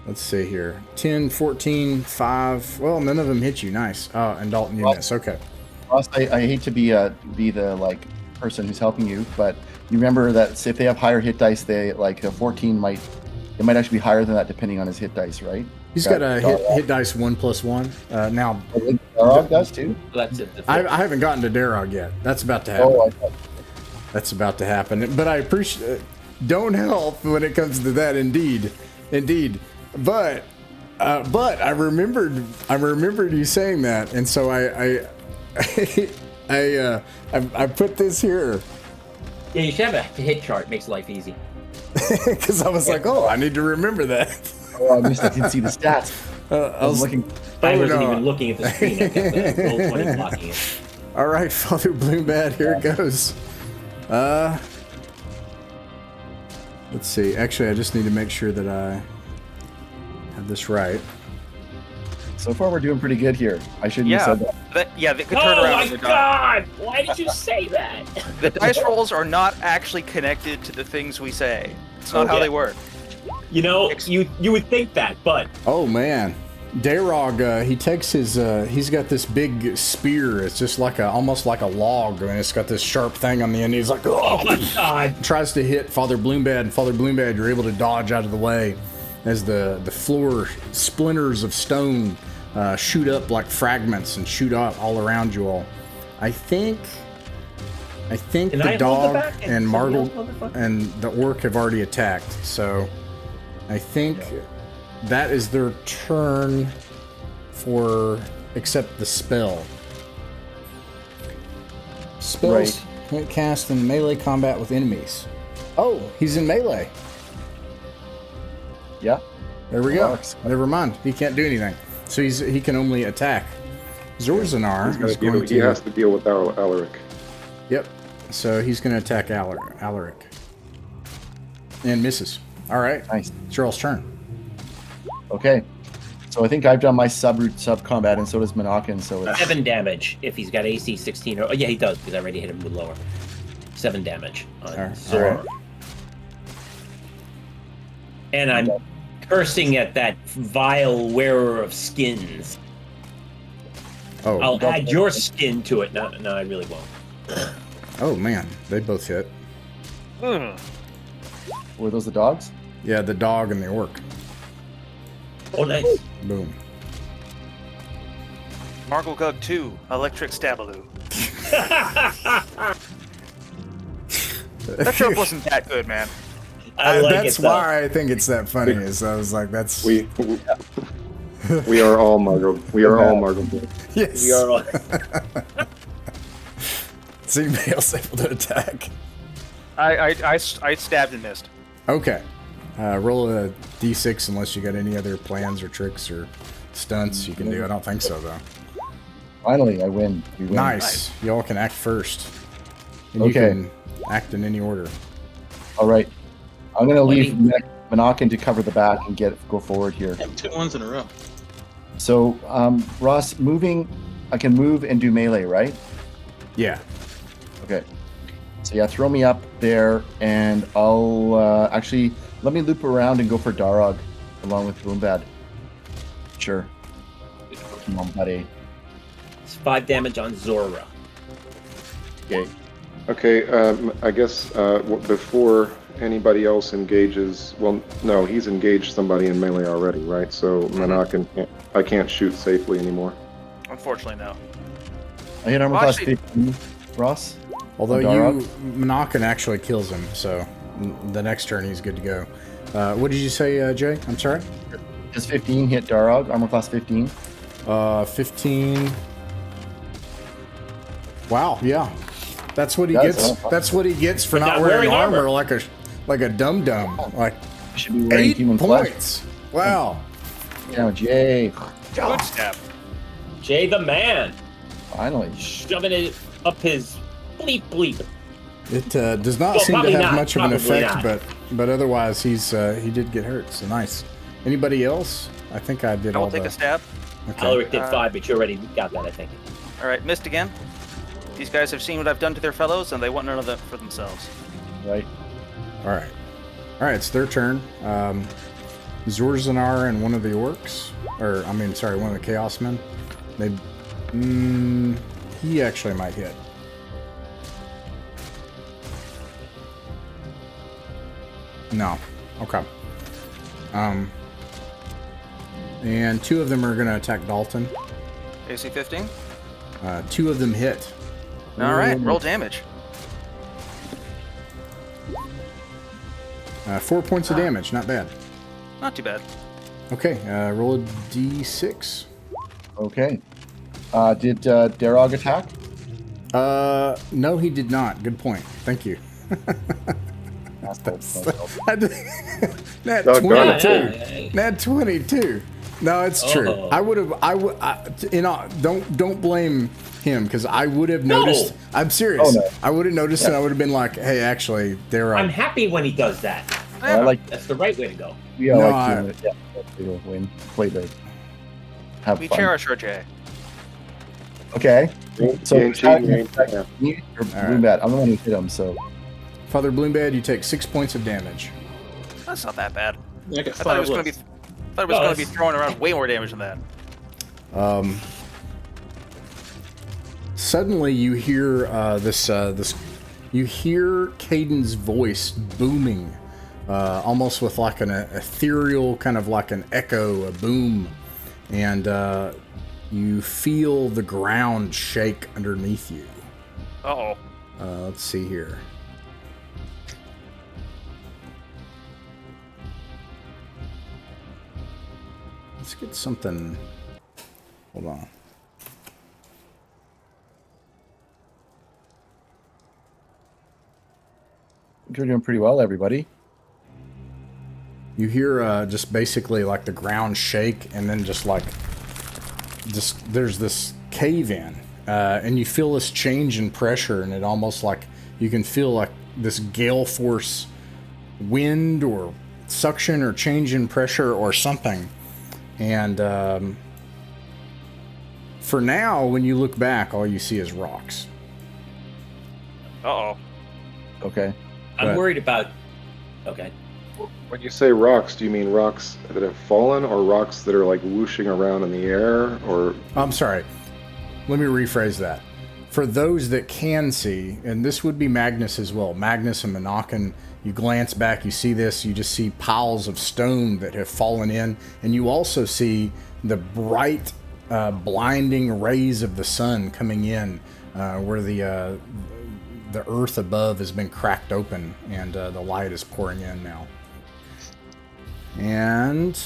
[SPEAKER 1] let's see here, 10, 14, 5. Well, none of them hit you. Nice. Oh, and Dalton, you miss. Okay.
[SPEAKER 2] Ross, I hate to be the like person who's helping you, but you remember that if they have higher hit dice, they like a 14 might actually be higher than that depending on his hit dice, right?
[SPEAKER 1] He's got a hit dice 1+1. Now,
[SPEAKER 2] Darog does too.
[SPEAKER 5] That's it.
[SPEAKER 1] I haven't gotten to Darog yet. That's about to happen.
[SPEAKER 2] Oh, I thought.
[SPEAKER 1] That's about to happen. But I appreciate. Don't help when it comes to that. Indeed. But I remembered you saying that, and so I put this here
[SPEAKER 5] Yeah, you should have a hit chart. Makes life easy.
[SPEAKER 1] because I was like, oh, I need to remember that.
[SPEAKER 2] Oh, I missed. I didn't see the stats.
[SPEAKER 1] I was
[SPEAKER 2] looking.
[SPEAKER 5] I wasn't
[SPEAKER 1] no.
[SPEAKER 5] even looking at the screen. I got the roll 20 blocking it.
[SPEAKER 1] All right, Father Bloombad, here it goes. Let's see. Actually, I just need to make sure that I have this right.
[SPEAKER 2] So far, we're doing pretty good here. I shouldn't have said that.
[SPEAKER 3] They could turn
[SPEAKER 5] Oh
[SPEAKER 3] around.
[SPEAKER 5] my
[SPEAKER 3] and they're done.
[SPEAKER 5] God! Why did you say that?
[SPEAKER 3] The dice rolls are not actually connected to the things we say. It's not how
[SPEAKER 5] Okay.
[SPEAKER 3] they work.
[SPEAKER 5] You know, you would think that, but
[SPEAKER 1] Oh man, Dayrog, he takes his, he's got this big spear. It's just like almost like a log, and it's got this sharp thing on the end. He's like,
[SPEAKER 5] oh my God!
[SPEAKER 1] tries to hit Father Bloombad, and Father Bloombad, you're able to dodge out of the way as the floor splinters of stone shoot up like fragments and shoot up all around you all. I think
[SPEAKER 5] Can I
[SPEAKER 1] the
[SPEAKER 5] hold the
[SPEAKER 1] dog
[SPEAKER 5] back and
[SPEAKER 1] and
[SPEAKER 5] somebody else,
[SPEAKER 1] Margle
[SPEAKER 5] motherfucker?
[SPEAKER 1] and the orc have already attacked, so I think that is their turn for except the spell. Spells can't cast in melee combat with enemies. Oh, he's in melee.
[SPEAKER 2] Yeah.
[SPEAKER 1] There we go.
[SPEAKER 2] Works.
[SPEAKER 1] Never mind. He can't do anything. So he can only attack. Zorzanar is going
[SPEAKER 4] He has to deal with Alaric.
[SPEAKER 1] Yep. So he's going to attack Alaric. And misses. All right.
[SPEAKER 2] Nice.
[SPEAKER 1] It's Earl's turn.
[SPEAKER 2] Okay. So I think I've done my sub combat, and so does Monacan. So it's
[SPEAKER 5] 7 damage if he's got AC 16. Oh yeah, he does because I already hit him with lower. 7 damage on
[SPEAKER 1] Alright,
[SPEAKER 5] Zor.
[SPEAKER 1] alright.
[SPEAKER 5] And I'm cursing at that vile wearer of skins.
[SPEAKER 1] Oh.
[SPEAKER 5] I'll add your skin to it. No, I really won't.
[SPEAKER 1] Oh man, they both hit.
[SPEAKER 2] Were those the dogs?
[SPEAKER 1] Yeah, the dog and the orc.
[SPEAKER 7] Oh, nice.
[SPEAKER 1] Boom.
[SPEAKER 3] Margulgug 2, Electric Stabaloo. That joke wasn't that good, man.
[SPEAKER 7] I like
[SPEAKER 1] That's
[SPEAKER 7] it, though.
[SPEAKER 1] why I think it's that funny. Is I was like, that's
[SPEAKER 4] We are all Margot. We are all Margot.
[SPEAKER 1] yes.
[SPEAKER 7] We are all...
[SPEAKER 1] Is anybody else able to attack?
[SPEAKER 3] I stabbed and missed.
[SPEAKER 1] Okay. Roll a d6 unless you got any other plans or tricks or stunts you can do. I don't think so, though.
[SPEAKER 2] Finally, I win. We win.
[SPEAKER 1] Nice. Y'all can act first. And you
[SPEAKER 2] Okay.
[SPEAKER 1] can act in any order.
[SPEAKER 2] All right. I'm gonna leave Monacan to cover the back and go forward here.
[SPEAKER 6] Yeah, 2 ones in a row.
[SPEAKER 2] So, Ross, moving, I can move and do melee, right?
[SPEAKER 1] Yeah.
[SPEAKER 2] Okay. So yeah, throw me up there, and I'll actually let me loop around and go for Darog along with Boombad. Sure. Come on, buddy.
[SPEAKER 7] It's 5 damage on Zora.
[SPEAKER 2] Okay.
[SPEAKER 4] Okay, I guess before anybody else engages, well, no, he's engaged somebody in melee already, right? So Monacan I can't shoot safely anymore.
[SPEAKER 3] Unfortunately, no.
[SPEAKER 2] I hit armor
[SPEAKER 3] Well,
[SPEAKER 2] class
[SPEAKER 3] actually-
[SPEAKER 2] 15, Ross.
[SPEAKER 1] Although
[SPEAKER 2] Darog?
[SPEAKER 1] Monacan actually kills him, so the next turn he's good to go. What did you say, Jay? I'm sorry?
[SPEAKER 2] Does 15 hit Darog? Armor class 15.
[SPEAKER 1] 15. Wow, yeah. That's what he
[SPEAKER 2] That's
[SPEAKER 1] gets.
[SPEAKER 2] awesome.
[SPEAKER 1] That's what he gets for
[SPEAKER 7] But
[SPEAKER 1] not
[SPEAKER 7] not
[SPEAKER 1] wearing
[SPEAKER 7] wearing
[SPEAKER 1] armor
[SPEAKER 7] armor.
[SPEAKER 1] like a dum dum. Like
[SPEAKER 2] Should be wearing
[SPEAKER 1] 8
[SPEAKER 2] human flesh.
[SPEAKER 1] points. Wow.
[SPEAKER 2] Yeah, Jay.
[SPEAKER 3] Good stab.
[SPEAKER 7] Jay the man.
[SPEAKER 2] Finally.
[SPEAKER 7] Shoving it up his bleep bleep.
[SPEAKER 1] It does not
[SPEAKER 7] Well,
[SPEAKER 1] seem to
[SPEAKER 7] probably
[SPEAKER 1] have
[SPEAKER 7] not,
[SPEAKER 1] much of an
[SPEAKER 7] probably
[SPEAKER 1] effect,
[SPEAKER 7] not.
[SPEAKER 1] but otherwise he did get hurt. So nice. Anybody else? I think I did
[SPEAKER 3] I
[SPEAKER 1] all
[SPEAKER 3] will take
[SPEAKER 1] the.
[SPEAKER 3] a stab.
[SPEAKER 1] Okay.
[SPEAKER 7] Alaric did 5, but you already got that, I think.
[SPEAKER 3] All right, missed again. These guys have seen what I've done to their fellows, and they want none of that for themselves.
[SPEAKER 2] Right.
[SPEAKER 1] All right. All right. It's their turn. Zorzanar and one of the orcs, one of the chaos men. He actually might hit. No. Okay. And 2 of them are going to attack Dalton.
[SPEAKER 3] AC 15.
[SPEAKER 1] 2 of them hit.
[SPEAKER 3] All right, roll damage.
[SPEAKER 1] 4 points of damage. Not bad.
[SPEAKER 3] Not too bad.
[SPEAKER 1] Okay. Roll a d6.
[SPEAKER 2] Okay. Did Darog attack?
[SPEAKER 1] No, he did not. Good point. Thank you. Nat
[SPEAKER 4] Doggone it.
[SPEAKER 1] 22. Nat 22. No, it's true.
[SPEAKER 7] Oh.
[SPEAKER 1] I would have. Don't blame him because I would have noticed. I'm serious.
[SPEAKER 2] Oh, no.
[SPEAKER 1] I would have noticed and I would have been like, hey, actually, they're.
[SPEAKER 7] I'm happy when he does that.
[SPEAKER 2] I like.
[SPEAKER 7] That's the right way to go.
[SPEAKER 2] Yeah,
[SPEAKER 1] No,
[SPEAKER 2] I like doing it. Yeah, we'll win. Play big. Have
[SPEAKER 3] We
[SPEAKER 2] fun.
[SPEAKER 3] cherish our Jay.
[SPEAKER 2] Okay. So
[SPEAKER 4] Ain't cheating, yeah.
[SPEAKER 2] me or
[SPEAKER 1] All right.
[SPEAKER 2] Boombad? I'm the one who hit him. So
[SPEAKER 1] Father Bloombad, you take 6 points of damage.
[SPEAKER 3] That's not that bad.
[SPEAKER 6] I got
[SPEAKER 3] I thought it was
[SPEAKER 6] 5
[SPEAKER 3] going to
[SPEAKER 6] left.
[SPEAKER 3] be. I thought it was
[SPEAKER 7] No,
[SPEAKER 3] going to be
[SPEAKER 7] it's-
[SPEAKER 3] throwing around way more damage than that.
[SPEAKER 1] Suddenly, you hear this. You hear Kayden's voice booming, almost with like an ethereal kind of like an echo, a boom, and you feel the ground shake underneath you.
[SPEAKER 3] Uh-oh.
[SPEAKER 1] Let's see here. Let's get something. Hold on.
[SPEAKER 2] you're doing pretty well, everybody.
[SPEAKER 1] You hear just basically like the ground shake, and then just there's this cave in, and you feel this change in pressure, and it almost like you can feel like this gale force wind or suction or change in pressure or something. And for now, when you look back, all you see is rocks.
[SPEAKER 3] Uh-oh.
[SPEAKER 2] Okay.
[SPEAKER 7] I'm
[SPEAKER 1] But-
[SPEAKER 7] worried about. Okay.
[SPEAKER 4] When you say rocks, do you mean rocks that have fallen or rocks that are like whooshing around in the air or
[SPEAKER 1] I'm sorry. Let me rephrase that. for those that can see, and this would be Magnus as well, Magnus and Monacan, you glance back, you see this, you just see piles of stone that have fallen in, and you also see the bright, blinding rays of the sun coming in, where the earth above has been cracked open, and the light is pouring in now. And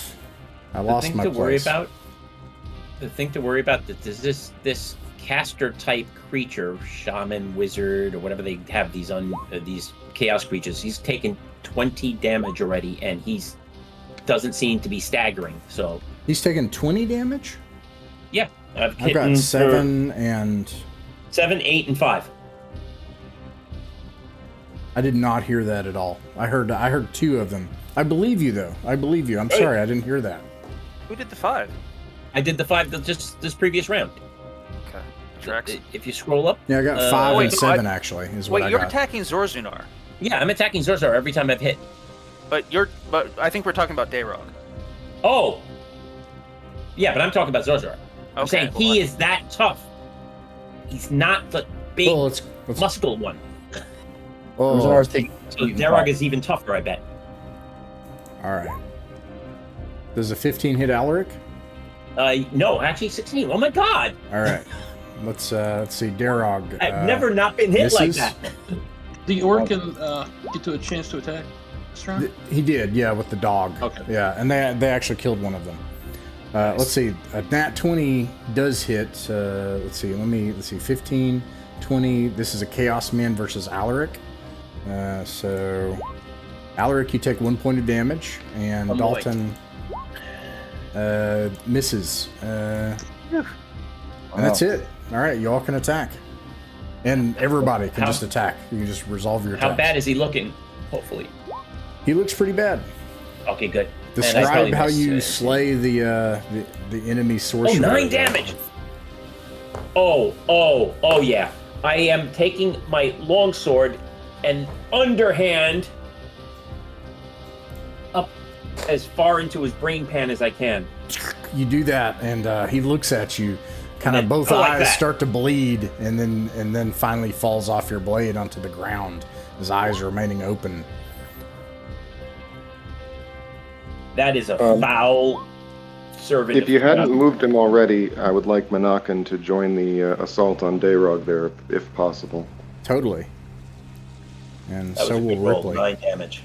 [SPEAKER 1] I lost my place.
[SPEAKER 7] The thing to worry about is this caster type creature, shaman, wizard, or whatever they have, these chaos creatures. He's taken 20 damage already, and doesn't seem to be staggering. So
[SPEAKER 1] he's taken 20 damage.
[SPEAKER 7] Yeah,
[SPEAKER 1] I've got 7 and
[SPEAKER 7] 7, 8, and 5.
[SPEAKER 1] I did not hear that at all. I heard 2 of them. I believe you though. I believe you. I'm sorry, I didn't hear that.
[SPEAKER 3] Who did the 5?
[SPEAKER 7] I did the 5 just this previous round.
[SPEAKER 3] Okay. Drax.
[SPEAKER 7] If you scroll up.
[SPEAKER 1] Yeah, I got 5 and 7 actually. Is what I got.
[SPEAKER 3] Wait, you're attacking Zorzunar.
[SPEAKER 7] Yeah, I'm attacking Zorzar every time I've hit.
[SPEAKER 3] But I think we're talking about Dayrog.
[SPEAKER 7] Oh. Yeah, but I'm talking about Zorzar. I'm saying he is that tough. He's not the big muscle one.
[SPEAKER 1] Oh.
[SPEAKER 7] So Dayrog is even tougher, I bet.
[SPEAKER 1] All right. Does a 15 hit Alaric?
[SPEAKER 7] No, actually 16. Oh my god!
[SPEAKER 1] All right. Let's see. Dayrog.
[SPEAKER 7] I've never not been hit like that.
[SPEAKER 6] The orc can get to a chance to attack this round?
[SPEAKER 1] He did, yeah, with the dog.
[SPEAKER 6] Okay.
[SPEAKER 1] Yeah, and they actually killed one of them.
[SPEAKER 6] Nice.
[SPEAKER 1] Let's see. A nat 20 does hit. Let's see. Let's see. 15, 20. This is a Chaos Man versus Alaric. So Alaric, you take 1 point of damage, and Dalton misses. And that's it. All right, you all can attack, and everybody can just attack. You can just resolve your attacks.
[SPEAKER 7] How bad is he looking? Hopefully,
[SPEAKER 1] he looks pretty bad.
[SPEAKER 7] Okay, good.
[SPEAKER 1] Describe how you slay the enemy sorcerer.
[SPEAKER 7] Oh, 9 damage. Oh yeah. I am taking my longsword and underhand up as far into his brain pan as I can.
[SPEAKER 1] You do that, and he looks at you. Kind of both eyes start to bleed, and then finally falls off your blade onto the ground. His eyes remaining open.
[SPEAKER 7] That is a foul servant.
[SPEAKER 4] If you hadn't moved him already, I would like Monacan to join the assault on Dayrog there, if possible.
[SPEAKER 1] Totally. And
[SPEAKER 7] that
[SPEAKER 1] so will Ripley.
[SPEAKER 7] 9 damage.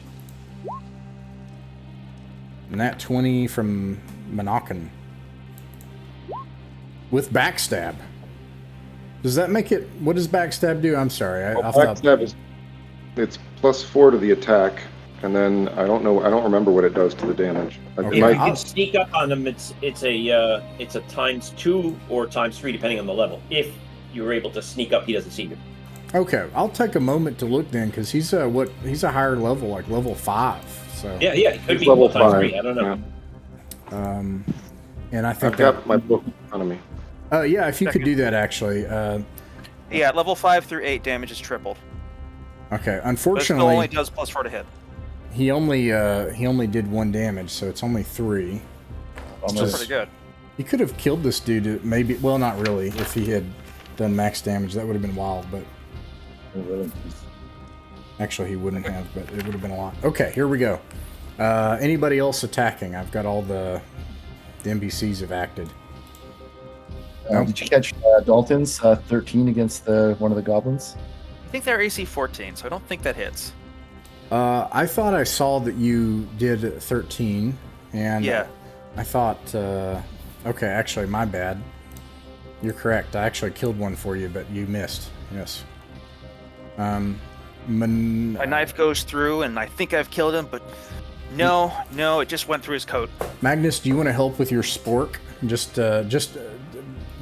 [SPEAKER 1] And that 20 from Monacan. With backstab. Does that make it? What does backstab do? I'm sorry.
[SPEAKER 4] Backstab is it's +4 to the attack, and then I don't know. I don't remember what it does to the damage.
[SPEAKER 7] If you can sneak up on him, it's a ×2 or ×3 depending on the level. If you're able to sneak up, he doesn't see you.
[SPEAKER 1] Okay, I'll take a moment to look then, because he's a higher level, like level 5. So
[SPEAKER 7] yeah, he could be
[SPEAKER 4] level
[SPEAKER 7] ×3.
[SPEAKER 4] 5.
[SPEAKER 7] I don't know.
[SPEAKER 4] Yeah.
[SPEAKER 1] And I think
[SPEAKER 4] I've got my book in front of me.
[SPEAKER 1] Yeah, if you could do that actually.
[SPEAKER 3] Yeah, level 5 through 8 damage is tripled.
[SPEAKER 1] Okay,
[SPEAKER 3] But it
[SPEAKER 1] unfortunately,
[SPEAKER 3] still only does +4 to hit.
[SPEAKER 1] he only did 1 damage, so it's only 3.
[SPEAKER 3] That's pretty good.
[SPEAKER 1] He could have killed this dude, maybe. Well, not really. If he had done max damage, that would have been wild. But actually, he wouldn't have. But it would have been a lot. Okay, here we go. Anybody else attacking? I've got all the NPCs have acted.
[SPEAKER 2] Did you catch Dalton's 13 against one of the goblins?
[SPEAKER 3] I think they're AC 14, so I don't think that hits.
[SPEAKER 1] I thought I saw that you did 13, and
[SPEAKER 3] yeah.
[SPEAKER 1] I thought, okay, actually, my bad. You're correct. I actually killed one for you, but you missed. Yes.
[SPEAKER 3] My knife goes through, and I think I've killed him, but no, it just went through his coat.
[SPEAKER 1] Magnus, do you want to help with your spork? Just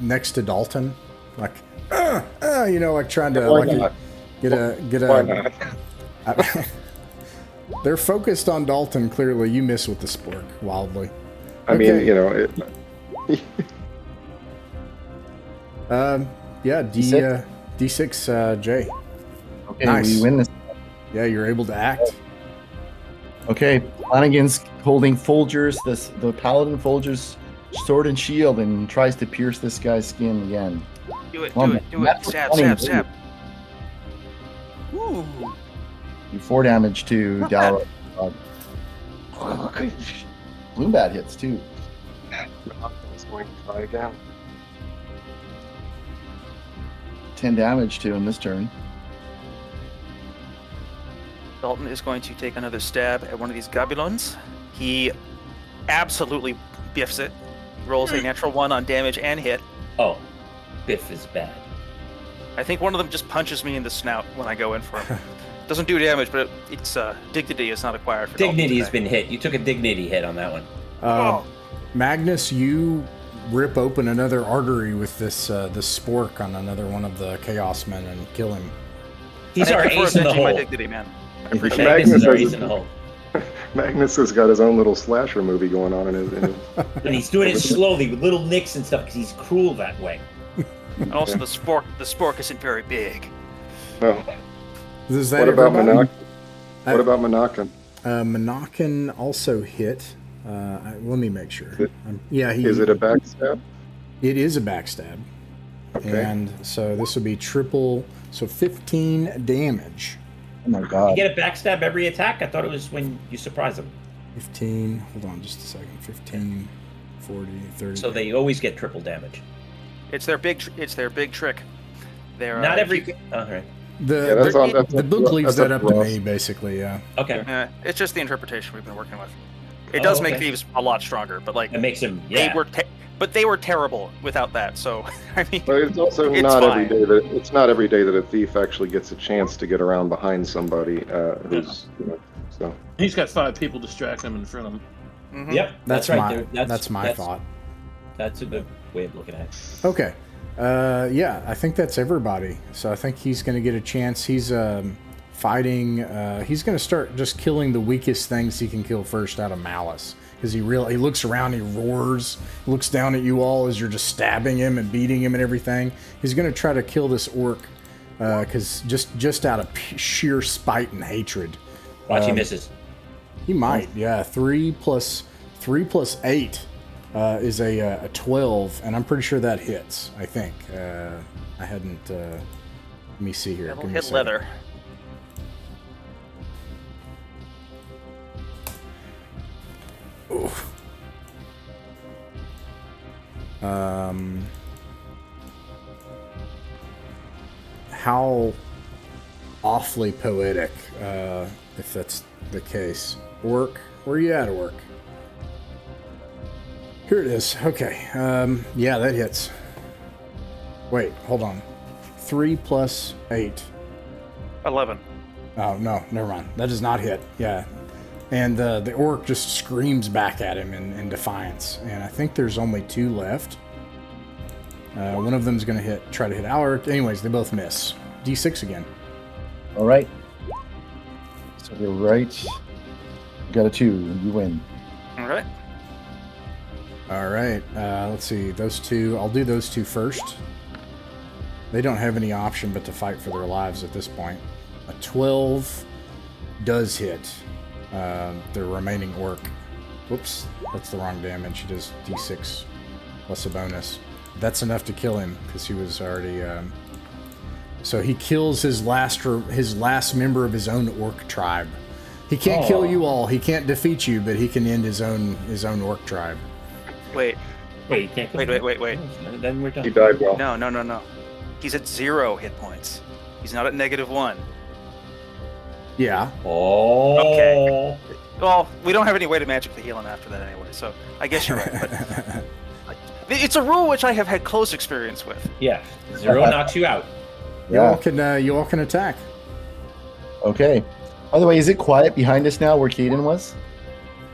[SPEAKER 1] next to Dalton, like, like trying to get a. They're focused on Dalton. Clearly, you miss with the spork wildly.
[SPEAKER 4] I mean,
[SPEAKER 1] yeah, D6 J.
[SPEAKER 2] Okay,
[SPEAKER 1] nice.
[SPEAKER 2] we win this.
[SPEAKER 1] Yeah, you're able to act.
[SPEAKER 2] Okay, Flanagan's holding Folger's, the paladin Folger's sword and shield, and tries to pierce this guy's skin again.
[SPEAKER 3] Do it,
[SPEAKER 2] Come
[SPEAKER 3] do
[SPEAKER 2] on,
[SPEAKER 3] it, do
[SPEAKER 2] man.
[SPEAKER 3] it.
[SPEAKER 2] That's
[SPEAKER 3] Stab,
[SPEAKER 2] 20.
[SPEAKER 3] stab, stab. Ooh.
[SPEAKER 2] Do 4 damage to
[SPEAKER 3] Not
[SPEAKER 2] Dalro. Bloom Bat hits too.
[SPEAKER 4] It's going to try again.
[SPEAKER 2] 10 damage to him this turn.
[SPEAKER 3] Dalton is going to take another stab at one of these gobulons. He absolutely biffs it. Rolls a natural 1 on damage and hit.
[SPEAKER 7] Oh, Biff is bad.
[SPEAKER 3] I think one of them just punches me in the snout when I go in for him. Doesn't do damage, but it's dignity is not acquired for Dalton
[SPEAKER 7] Dignity has
[SPEAKER 3] today.
[SPEAKER 7] been hit. You took a dignity hit on that one.
[SPEAKER 1] Magnus, you rip open another artery with this spork on another one of the Chaos Men and kill him.
[SPEAKER 7] He's
[SPEAKER 3] Thank
[SPEAKER 7] our
[SPEAKER 3] you for
[SPEAKER 7] ace in the
[SPEAKER 3] avenging my
[SPEAKER 7] hole.
[SPEAKER 3] dignity, man. I appreciate it.
[SPEAKER 7] Magnus is our
[SPEAKER 4] Magnus
[SPEAKER 7] ace in the hole.
[SPEAKER 4] Magnus has got his own little slasher movie going on in his.
[SPEAKER 7] And he's doing it slowly with little nicks and stuff because he's cruel that way.
[SPEAKER 3] And also the spork isn't very big.
[SPEAKER 4] No.
[SPEAKER 1] Is that
[SPEAKER 4] What about
[SPEAKER 1] everybody?
[SPEAKER 4] What about Monacan?
[SPEAKER 1] Monacan also hit. Let me make sure.
[SPEAKER 4] Is it a backstab?
[SPEAKER 1] It is a backstab.
[SPEAKER 4] Okay.
[SPEAKER 1] And so this would be triple, so 15 damage.
[SPEAKER 2] Oh my
[SPEAKER 7] You
[SPEAKER 2] god.
[SPEAKER 7] get a backstab every attack? I thought it was when you surprise them.
[SPEAKER 1] 15, hold on just a second. 15, 40, 30.
[SPEAKER 7] So they always get triple damage.
[SPEAKER 3] It's their big trick. They're
[SPEAKER 7] Not
[SPEAKER 3] if
[SPEAKER 7] every.
[SPEAKER 3] you-
[SPEAKER 7] Oh, right.
[SPEAKER 4] Yeah, that's all.
[SPEAKER 1] The book leaves
[SPEAKER 4] that's
[SPEAKER 1] that up to
[SPEAKER 4] rough.
[SPEAKER 1] me, basically, yeah.
[SPEAKER 7] Okay.
[SPEAKER 3] it's just the interpretation we've been working with. It
[SPEAKER 7] Oh,
[SPEAKER 3] does make
[SPEAKER 7] okay.
[SPEAKER 3] thieves a lot stronger, but like
[SPEAKER 7] That makes him. Yeah.
[SPEAKER 3] they were terrible without that. So I mean,
[SPEAKER 4] But it's also
[SPEAKER 3] It's
[SPEAKER 4] not
[SPEAKER 3] fine.
[SPEAKER 4] every day that it's not every day that a thief actually gets a chance to get around behind somebody who's so.
[SPEAKER 6] He's got 5 people distracting him in front of him.
[SPEAKER 3] mhm.
[SPEAKER 7] Yep.
[SPEAKER 1] That's
[SPEAKER 7] right.
[SPEAKER 1] my that's my thought.
[SPEAKER 7] That's a good way of looking at it.
[SPEAKER 1] Okay. Yeah, I think that's everybody. So I think he's going to get a chance. He's fighting. He's going to start just killing the weakest things he can kill first out of malice. Because he looks around, he roars, looks down at you all as you're just stabbing him and beating him and everything. He's going to try to kill this orc because just out of sheer spite and hatred.
[SPEAKER 7] Watch, he misses.
[SPEAKER 1] He might, yeah. 3 plus 8 is a 12, and I'm pretty sure that hits. I think. I hadn't. Let me see here.
[SPEAKER 3] That'll
[SPEAKER 1] Give me a
[SPEAKER 3] hit
[SPEAKER 1] second.
[SPEAKER 3] leather.
[SPEAKER 1] Oof. How awfully poetic, if that's the case. Orc, where are you at, Orc? Here it is. Okay. Yeah, that hits. Wait, hold on. 3 plus 8.
[SPEAKER 3] 11.
[SPEAKER 1] Oh, no, never mind. That does not hit. Yeah. And the orc just screams back at him in defiance. And I think there's only 2 left. One of them's going to try to hit Alaric. Anyways, they both miss. D6 again.
[SPEAKER 2] All right. So you're right. You got a 2. You win.
[SPEAKER 3] All right.
[SPEAKER 1] All right. Let's see. Those 2. I'll do those 2 first. They don't have any option but to fight for their lives at this point. A 12 does hit the remaining orc. Whoops. That's the wrong damage. It is D6 plus a bonus. That's enough to kill him because he was already... So he kills his last member of his own orc tribe. He can't kill you all. He can't defeat you, but he can end his own orc tribe.
[SPEAKER 3] Wait.
[SPEAKER 7] Wait, you can't.
[SPEAKER 3] Wait.
[SPEAKER 7] Then we're
[SPEAKER 4] He
[SPEAKER 7] done.
[SPEAKER 4] died well.
[SPEAKER 3] No. He's at 0 hit points. He's not at -1.
[SPEAKER 1] Yeah.
[SPEAKER 7] Oh.
[SPEAKER 3] Okay. Well, we don't have any way to magically heal him after that anyway, so I guess you're right. But it's a rule which I have had close experience with.
[SPEAKER 7] Yeah. 0 knocks you out.
[SPEAKER 1] You all can attack.
[SPEAKER 2] Okay. By the way, is it quiet behind us now where Kayden was?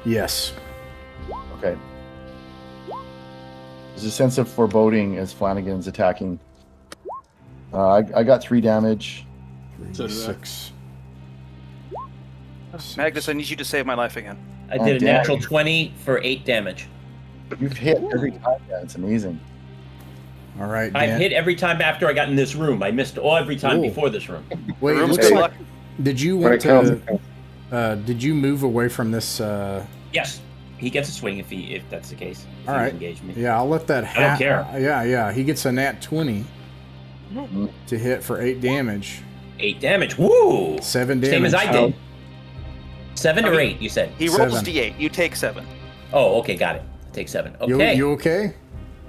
[SPEAKER 1] Yes.
[SPEAKER 2] Okay. There's a sense of foreboding as Flanagan's attacking. I got 3 damage.
[SPEAKER 1] 3,
[SPEAKER 6] So did I.
[SPEAKER 1] 6.
[SPEAKER 3] Magnus, I need you to save my life again.
[SPEAKER 7] I did a
[SPEAKER 2] damn.
[SPEAKER 7] natural 20 for 8 damage.
[SPEAKER 2] You've hit every time. Yeah, it's amazing.
[SPEAKER 1] All right.
[SPEAKER 7] I
[SPEAKER 1] Dan.
[SPEAKER 7] hit every time after I got in this room. I missed every time
[SPEAKER 1] Ooh.
[SPEAKER 7] before this room.
[SPEAKER 1] Wait, it
[SPEAKER 3] Room's
[SPEAKER 1] looks
[SPEAKER 3] good
[SPEAKER 1] like.
[SPEAKER 3] luck.
[SPEAKER 1] Did you
[SPEAKER 4] When
[SPEAKER 1] want
[SPEAKER 4] it counts,
[SPEAKER 1] to?
[SPEAKER 4] it counts.
[SPEAKER 1] Did you move away from this?
[SPEAKER 7] Yes, he gets a swing if that's the case. If
[SPEAKER 1] All
[SPEAKER 7] he
[SPEAKER 1] right.
[SPEAKER 7] engage me.
[SPEAKER 1] Yeah, I'll let that.
[SPEAKER 7] I don't care.
[SPEAKER 1] Yeah. He gets a nat 20. to hit for 8 damage.
[SPEAKER 7] 8 damage. Woo!
[SPEAKER 1] 7 damage.
[SPEAKER 7] Same as I did. 7 or 8, you said?
[SPEAKER 3] He rolls
[SPEAKER 1] 7.
[SPEAKER 3] d8. You take 7.
[SPEAKER 7] Oh, okay, got it. Take 7. Okay.
[SPEAKER 1] You okay?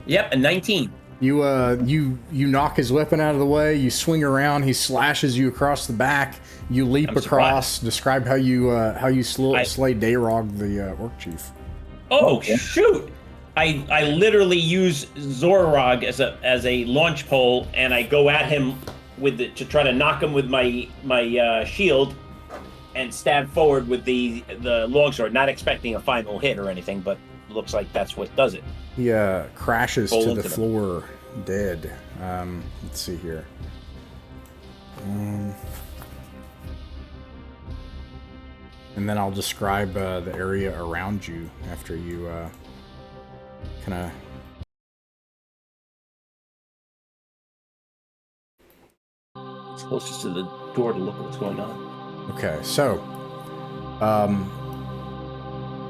[SPEAKER 7] Yep, a 19.
[SPEAKER 1] You knock his weapon out of the way. You swing around. He slashes you across the back. You leap
[SPEAKER 7] I'm
[SPEAKER 1] across.
[SPEAKER 7] surprised.
[SPEAKER 1] Describe how you slay Dayrog, the orc chief.
[SPEAKER 7] Oh, shoot! I literally use Zorarog as a launch pole, and I go at him to try to knock him with my shield, and stab forward with the longsword, not expecting a final hit or anything, but looks like that's what does it.
[SPEAKER 1] He crashes
[SPEAKER 7] Fall
[SPEAKER 1] to the
[SPEAKER 7] into them.
[SPEAKER 1] floor, dead. Let's see here. And then I'll describe the area around you after you kind of.
[SPEAKER 7] It's closest to the door to look at what's going on.
[SPEAKER 1] Okay, so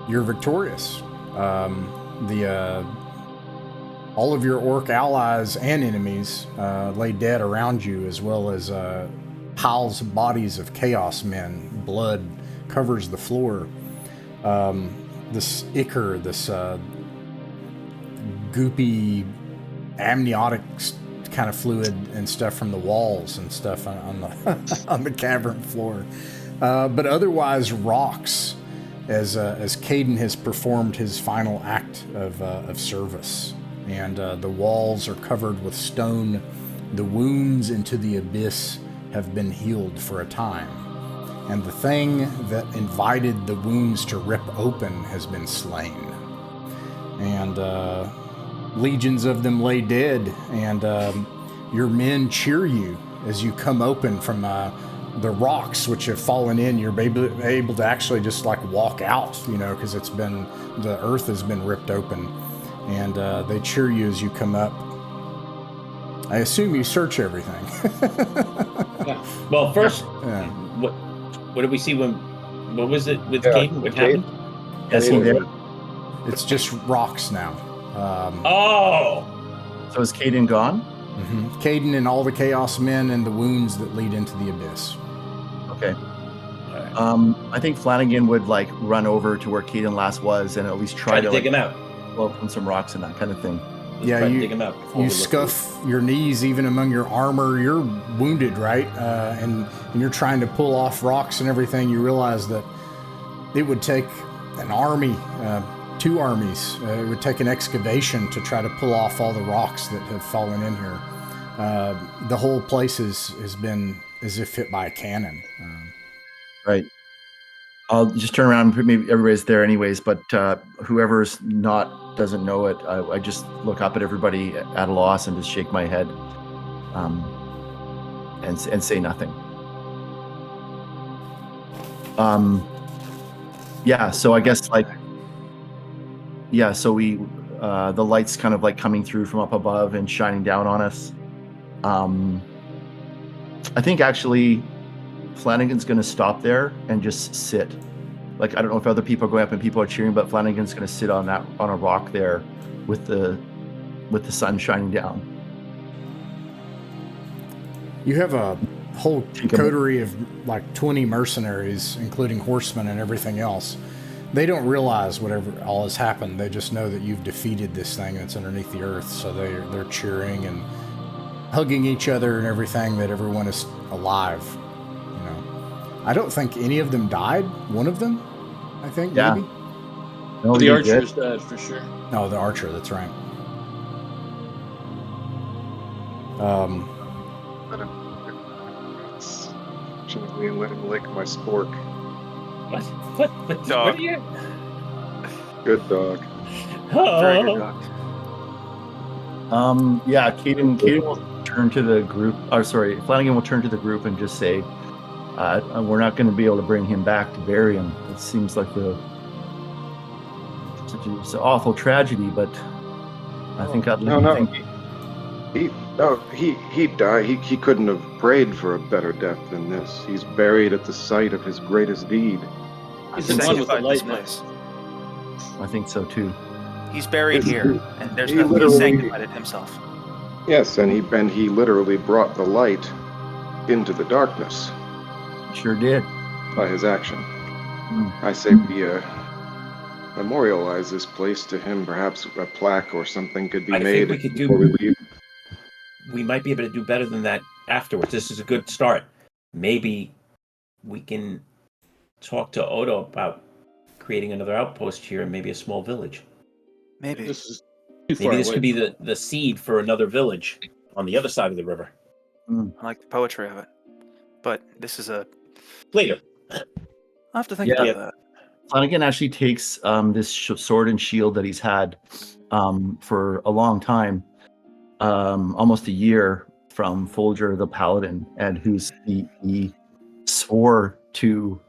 [SPEAKER 1] you're victorious. All of your orc allies and enemies lay dead around you, as well as piles of bodies of chaos men. Blood covers the floor. This ichor, this goopy amniotic kind of fluid and stuff from the walls and stuff on the on the cavern floor, but otherwise rocks, as Kayden has performed his final act of service, and the walls are covered with stone. The wounds into the abyss have been healed for a time, and the thing that invited the wounds to rip open has been slain, and legions of them lay dead, and your men cheer you as you come open from the rocks which have fallen in. You're able to actually just like walk out, because the earth has been ripped open, and they cheer you as you come up. I assume you search everything.
[SPEAKER 7] Well, first,
[SPEAKER 1] Yeah.
[SPEAKER 7] what did we see what was it with Kayden? What happened?
[SPEAKER 2] Yes, he did.
[SPEAKER 1] It's just rocks now.
[SPEAKER 7] Oh!
[SPEAKER 2] So is Kayden gone?
[SPEAKER 1] Kayden and all the chaos men and the wounds that lead into the abyss.
[SPEAKER 2] Okay.
[SPEAKER 7] Alright.
[SPEAKER 2] I think Flanagan would like run over to where Kayden last was and at least try to
[SPEAKER 7] dig
[SPEAKER 2] like,
[SPEAKER 7] him out.
[SPEAKER 2] open some rocks and that kind of thing.
[SPEAKER 1] Yeah,
[SPEAKER 7] Try to
[SPEAKER 1] you-
[SPEAKER 7] dig him out. before
[SPEAKER 1] You
[SPEAKER 7] we look
[SPEAKER 1] scuff your knees even among your armor. You're wounded, right? And you're trying to pull off rocks and everything. You realize that it would take an army, 2 armies. It would take an excavation to try to pull off all the rocks that have fallen in here. The whole place has been as if hit by a cannon.
[SPEAKER 2] Right. I'll just turn around. Maybe everybody's there anyways, but whoever's doesn't know it. I just look up at everybody at a loss and just shake my head, and say nothing. Yeah. So I guess So we the lights kind of like coming through from up above and shining down on us. I think actually Flanagan's going to stop there and just sit. Like, I don't know if other people are going up and people are cheering, but Flanagan's going to sit on a rock there with the sun shining down.
[SPEAKER 1] You have a whole
[SPEAKER 2] Take 'em.
[SPEAKER 1] coterie of like 20 mercenaries, including horsemen and everything else. They don't realize whatever all has happened. They just know that you've defeated this thing that's underneath the earth. So they're cheering and hugging each other and everything, that everyone is alive. I don't think any of them died. One of them, I think,
[SPEAKER 2] Yeah.
[SPEAKER 1] maybe.
[SPEAKER 2] No,
[SPEAKER 6] The
[SPEAKER 2] you're
[SPEAKER 6] archer
[SPEAKER 2] good.
[SPEAKER 6] is dead for sure.
[SPEAKER 1] No, the archer. That's right.
[SPEAKER 4] Fortunately, and let him lick my spork.
[SPEAKER 7] What
[SPEAKER 3] Dog.
[SPEAKER 7] are you?
[SPEAKER 4] Good dog.
[SPEAKER 3] Very good
[SPEAKER 7] Oh.
[SPEAKER 3] dog.
[SPEAKER 2] Yeah, Kayden will turn to the group. Or sorry, Flanagan will turn to the group and just say, "We're not going to be able to bring him back to bury him. It seems like it's an awful tragedy, but I think I'd
[SPEAKER 4] No,
[SPEAKER 2] like to
[SPEAKER 4] no.
[SPEAKER 2] think."
[SPEAKER 4] He died. He couldn't have prayed for a better death than this. He's buried at the site of his greatest deed.
[SPEAKER 6] He's in one with the
[SPEAKER 3] Sanctified this
[SPEAKER 6] light now.
[SPEAKER 3] place.
[SPEAKER 2] I think so too.
[SPEAKER 3] He's buried here, and there's
[SPEAKER 4] He
[SPEAKER 3] nothing. He
[SPEAKER 4] literally-
[SPEAKER 3] sanctified it himself.
[SPEAKER 4] Yes, and he literally brought the light into the darkness
[SPEAKER 2] Sure did.
[SPEAKER 4] by his action. I say we memorialize this place to him. Perhaps a plaque or something could be
[SPEAKER 7] I think
[SPEAKER 4] made
[SPEAKER 7] we could
[SPEAKER 4] before we leave.
[SPEAKER 7] We might be able to do better than that afterwards. This is a good start. Maybe we can talk to Odo about creating another outpost here and maybe a small village.
[SPEAKER 3] Maybe.
[SPEAKER 6] This is too far
[SPEAKER 7] Maybe this
[SPEAKER 6] away.
[SPEAKER 7] could be the seed for another village on the other side of the river.
[SPEAKER 3] I like the poetry of it. But this is a...
[SPEAKER 7] Later.
[SPEAKER 3] I'll have to think
[SPEAKER 2] Yeah.
[SPEAKER 3] about that.
[SPEAKER 2] Flanagan actually takes this sword and shield that he's had for a long time, almost a year, from Folger the Paladin, and he swore to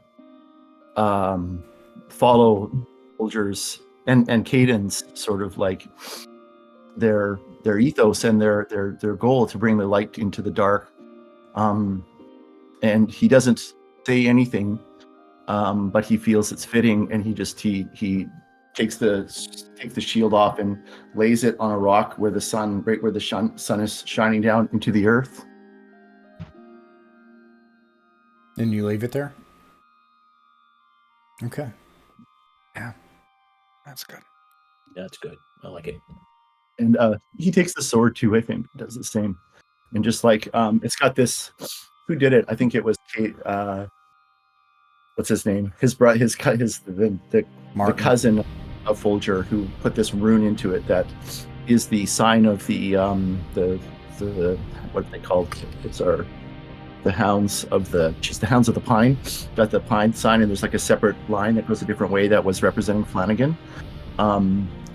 [SPEAKER 2] follow Folger's and Kayden's sort of like their ethos and their goal to bring the light into the dark. And he doesn't say anything, but he feels it's fitting, and he takes the shield off and lays it on a rock where the sun sun is shining down into the earth.
[SPEAKER 1] And you leave it there? Okay.
[SPEAKER 3] That's good.
[SPEAKER 7] That's good. I like it.
[SPEAKER 2] And he takes the sword too, I think, does the same. And just like it's got this, who did it? I think it was Kate, what's his name? The
[SPEAKER 1] Martin.
[SPEAKER 2] cousin of Folger, who put this rune into it that is the sign of the what are they called? It's the hounds of the pine. Got the pine sign, and there's like a separate line that goes a different way that was representing Flanagan.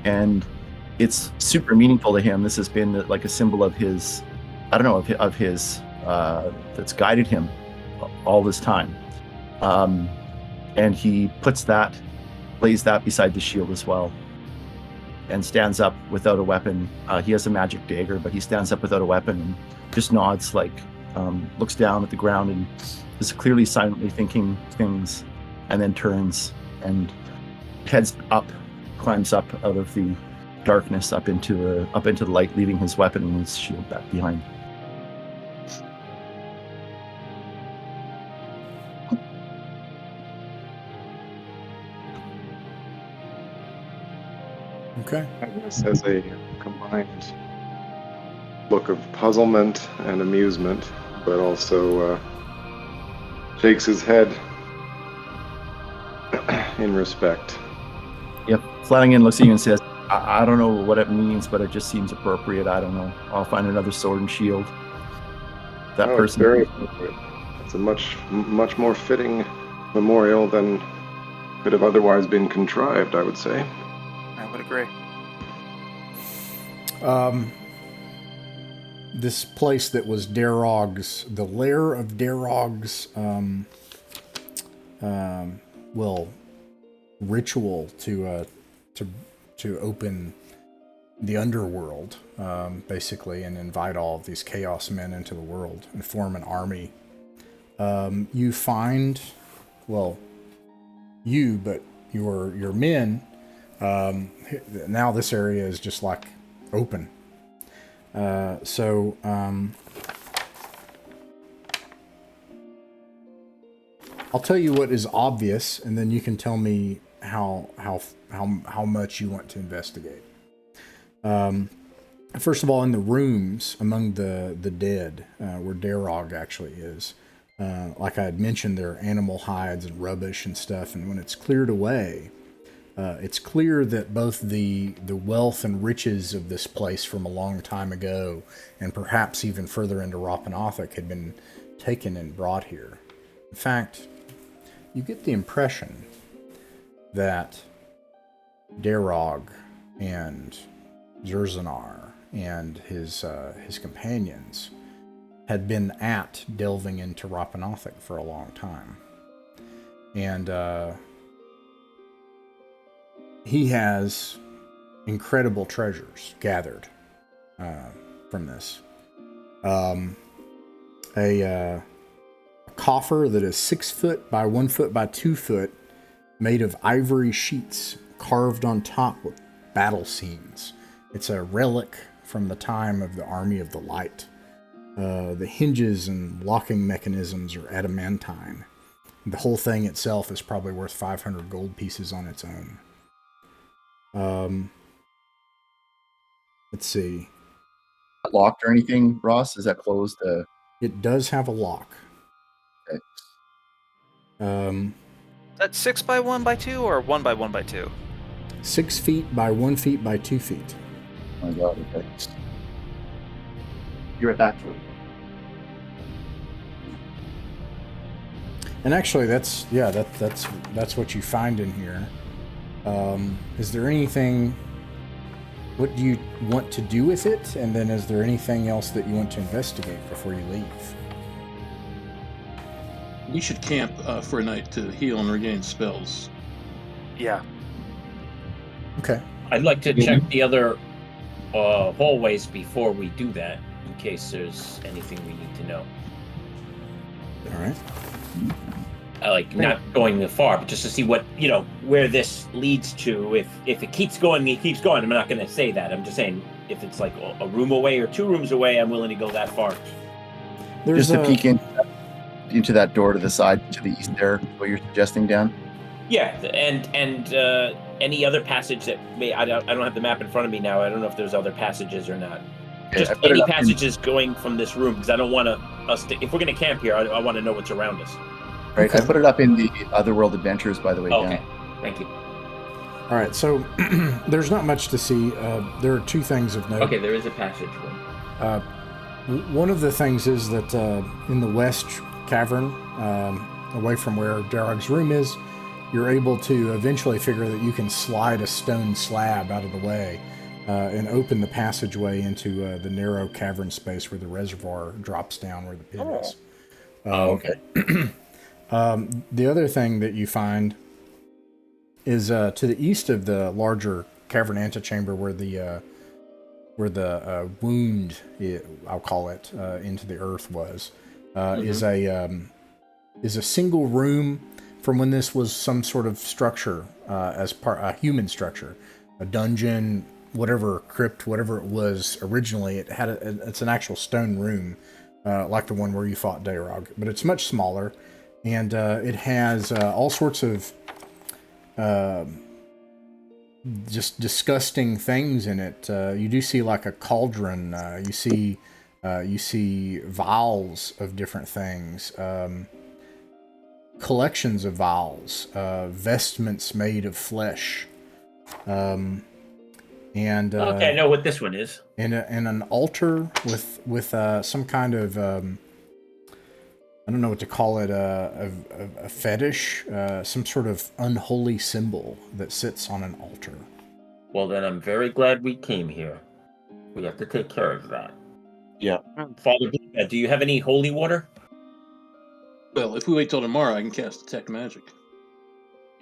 [SPEAKER 2] And it's super meaningful to him. This has been like a symbol of his, I don't know, of his that's guided him all this time. And he lays that beside the shield as well, and stands up without a weapon. He has a magic dagger, but he stands up without a weapon and just nods, like looks down at the ground and is clearly silently thinking things, and then turns and heads up, climbs up out of the darkness up into the light, leaving his weapon and his shield back behind.
[SPEAKER 1] Okay.
[SPEAKER 4] This has a combined look of puzzlement and amusement, but also shakes his head in respect.
[SPEAKER 2] Yep. Flanagan looks at you and says, I don't know what it means, but it just seems appropriate. I don't know. I'll find another sword and shield. That
[SPEAKER 4] It's
[SPEAKER 2] person.
[SPEAKER 4] very appropriate. It's a much more fitting memorial than could have otherwise been contrived, I would say.
[SPEAKER 3] I would agree.
[SPEAKER 1] This place that was Darog's, the lair of Darog's, ritual to open the underworld, basically, and invite all of these chaos men into the world and form an army. You find, but your men. Now this area is just like open. I'll tell you what is obvious, and then you can tell me how much you want to investigate. First of all, in the rooms among the dead, where Darog actually is, like I had mentioned, there are animal hides and rubbish and stuff, and when it's cleared away, it's clear that both the wealth and riches of this place from a long time ago, and perhaps even further into Rappan Athuk, had been taken and brought here. In fact, you get the impression that Darog and Zerzanar and his companions had been delving into Rappan Athuk for a long time. And he has incredible treasures gathered from this. A coffer that is 6 foot by 1 foot by 2 foot, made of ivory sheets carved on top with battle scenes. It's a relic from the time of the Army of the Light. The hinges and locking mechanisms are adamantine. The whole thing itself is probably worth 500 gold pieces on its own. Let's see.
[SPEAKER 2] Locked or anything, Ross? Is that closed?
[SPEAKER 1] It does have a lock.
[SPEAKER 2] Okay.
[SPEAKER 3] That's 6 by 1 by 2 or 1 by 1 by 2?
[SPEAKER 1] 6 feet by 1 feet by 2 feet.
[SPEAKER 2] Oh my God. Okay. You're right back.
[SPEAKER 1] And actually, that's what you find in here. Is there anything? What do you want to do with it? And then, is there anything else that you want to investigate before you leave?
[SPEAKER 6] We should camp for a night to heal and regain spells.
[SPEAKER 3] Yeah.
[SPEAKER 1] Okay.
[SPEAKER 7] I'd like to check the other hallways before we do that, in case there's anything we need to know.
[SPEAKER 1] All right.
[SPEAKER 7] I like not going far, but just to see what, where this leads to. If it keeps going, it keeps going. I'm not going to say that. I'm just saying if it's like a room away or 2 rooms away, I'm willing to go that far.
[SPEAKER 1] There's
[SPEAKER 2] Just to peek into that door to the side, to the east there, what you're suggesting, Dan?
[SPEAKER 7] Yeah, and any other passage that I don't have the map in front of me now. I don't know if there's other passages or not.
[SPEAKER 2] Okay,
[SPEAKER 7] Just
[SPEAKER 2] I put it
[SPEAKER 7] any
[SPEAKER 2] up in-
[SPEAKER 7] passages going from this room, because I don't want us to. If we're going to camp here, I want to know what's around us.
[SPEAKER 2] Right.
[SPEAKER 1] Okay.
[SPEAKER 2] I put it up in the Otherworld Adventures, by the way,
[SPEAKER 7] Okay,
[SPEAKER 2] Dan.
[SPEAKER 7] thank you.
[SPEAKER 1] All right. So there's not much to see. There are 2 things of note.
[SPEAKER 7] Okay, there is a passage.
[SPEAKER 1] One of the things is that in the west cavern, away from where Darog's room is, you're able to eventually figure that you can slide a stone slab out of the way and open the passageway into the narrow cavern space where the reservoir drops down where the pit is.
[SPEAKER 2] Okay.
[SPEAKER 1] The other thing that you find is to the east of the larger cavern antechamber where the wound, I'll call it, into the earth was, is a single room from when this was some sort of structure, as part a human structure, a dungeon, whatever crypt, whatever it was originally. It's an actual stone room, like the one where you fought Darog, but it's much smaller, and it has all sorts of just disgusting things in it. You do see like a cauldron. You see vials of different things, collections of vials, vestments made of flesh, and
[SPEAKER 7] Okay, I know what this one is.
[SPEAKER 1] and an altar with some kind of I don't know what to call it, a fetish, some sort of unholy symbol that sits on an altar.
[SPEAKER 7] Well, then I'm very glad we came here. We have to take care of that.
[SPEAKER 2] Yeah.
[SPEAKER 7] Father, do you have any holy water?
[SPEAKER 6] Well, if we wait till tomorrow, I can cast Detect Magic.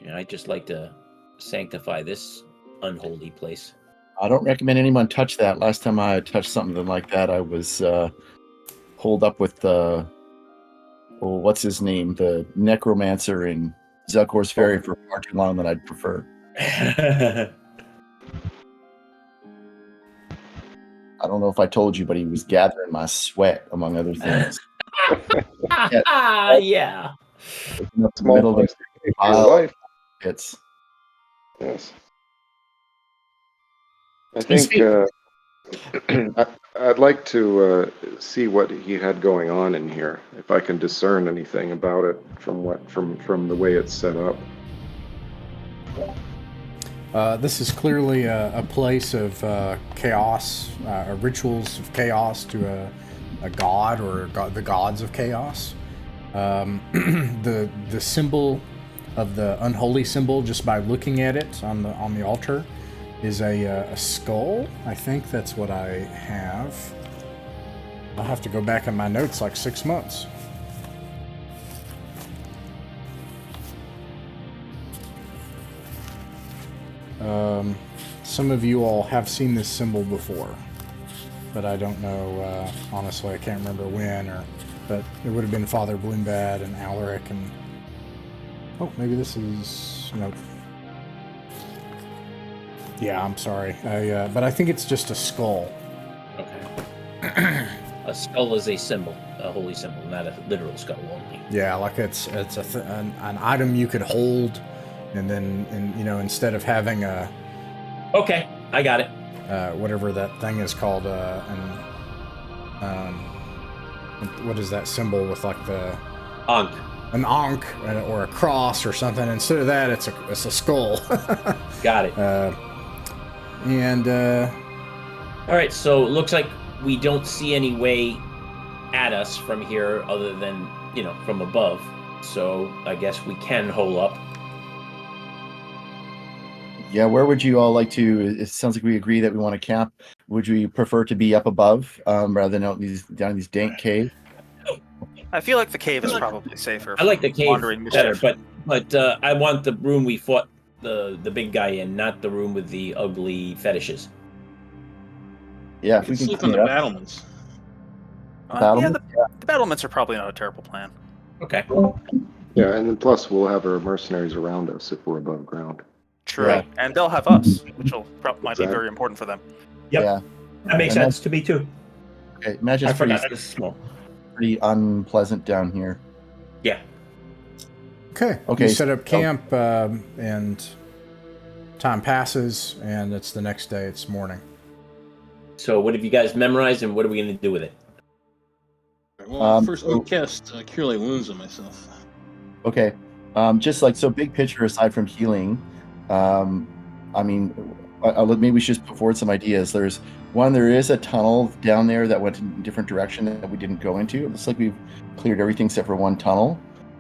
[SPEAKER 7] Yeah, I'd just like to sanctify this unholy place.
[SPEAKER 2] I don't recommend anyone touch that. Last time I touched something like that, I was holed up with what's his name? The Necromancer in Zelkor's Ferry for far too long than I'd prefer. I don't know if I told you, but he was gathering my sweat, among other things.
[SPEAKER 7] Yeah.
[SPEAKER 4] Small place to take your life.
[SPEAKER 2] It's
[SPEAKER 4] Yes. I think I'd like to see what he had going on in here, if I can discern anything about it from the way it's set up.
[SPEAKER 1] This is clearly a place of chaos, rituals of chaos to a god or the gods of chaos. The symbol of the unholy symbol, just by looking at it on the altar, is a skull. I think that's what I have. I'll have to go back in my notes like 6 months. Some of you all have seen this symbol before, but I don't know, honestly, I can't remember when, but it would have been Father Bloombad and Alaric and... Oh, maybe this is... Nope. Yeah, I'm sorry. But I think it's just a skull.
[SPEAKER 7] A skull is a symbol, a holy symbol, not a literal skull only.
[SPEAKER 1] Yeah, like it's an item you could hold, and then instead of having a
[SPEAKER 7] Okay, I got it.
[SPEAKER 1] whatever that thing is called, what is that symbol with like the
[SPEAKER 7] Ankh.
[SPEAKER 1] an ankh or a cross or something? Instead of that, it's a skull.
[SPEAKER 7] Got it.
[SPEAKER 1] And
[SPEAKER 7] All right, so it looks like we don't see any way at us from here other than, from above. So I guess we can hole up.
[SPEAKER 2] Yeah, where would you all like to? It sounds like we agree that we want to camp. Would you prefer to be up above rather than down in these dank caves?
[SPEAKER 3] I feel like the cave is probably safer.
[SPEAKER 7] I like the
[SPEAKER 3] from
[SPEAKER 7] cave
[SPEAKER 3] wandering
[SPEAKER 7] better,
[SPEAKER 3] mischief.
[SPEAKER 7] but I want the room we fought the big guy in, not the room with the ugly fetishes.
[SPEAKER 2] Yeah,
[SPEAKER 6] You
[SPEAKER 2] if
[SPEAKER 6] can
[SPEAKER 2] we can
[SPEAKER 6] sleep on
[SPEAKER 2] clean
[SPEAKER 6] the
[SPEAKER 2] it up.
[SPEAKER 6] battlements.
[SPEAKER 3] Yeah,
[SPEAKER 2] Battlements?
[SPEAKER 3] the battlements are probably not a terrible plan.
[SPEAKER 7] Okay.
[SPEAKER 4] Yeah, and then plus we'll have our mercenaries around us if we're above ground.
[SPEAKER 3] True.
[SPEAKER 2] Yeah.
[SPEAKER 3] And they'll have us, which might be
[SPEAKER 4] Exactly.
[SPEAKER 3] very important for them.
[SPEAKER 7] Yep.
[SPEAKER 2] Yeah.
[SPEAKER 7] That makes
[SPEAKER 2] And
[SPEAKER 7] sense to me too.
[SPEAKER 2] Okay, imagine
[SPEAKER 7] I
[SPEAKER 2] it's pretty,
[SPEAKER 7] forgot this is small.
[SPEAKER 2] pretty unpleasant down here.
[SPEAKER 7] Yeah.
[SPEAKER 1] okay,
[SPEAKER 2] Okay,
[SPEAKER 1] you set up
[SPEAKER 2] so-
[SPEAKER 1] camp, and time passes, and it's the next day. It's morning.
[SPEAKER 7] So what have you guys memorized, and what are we going to do with it?
[SPEAKER 6] Well, first
[SPEAKER 2] so-
[SPEAKER 6] I cast Cure Light Wounds on myself.
[SPEAKER 2] Okay. Just like, so big picture aside from healing, I mean, maybe we should just put forward some ideas. There is a tunnel down there that went in a different direction that we didn't go into. It looks like we've cleared everything except for one tunnel.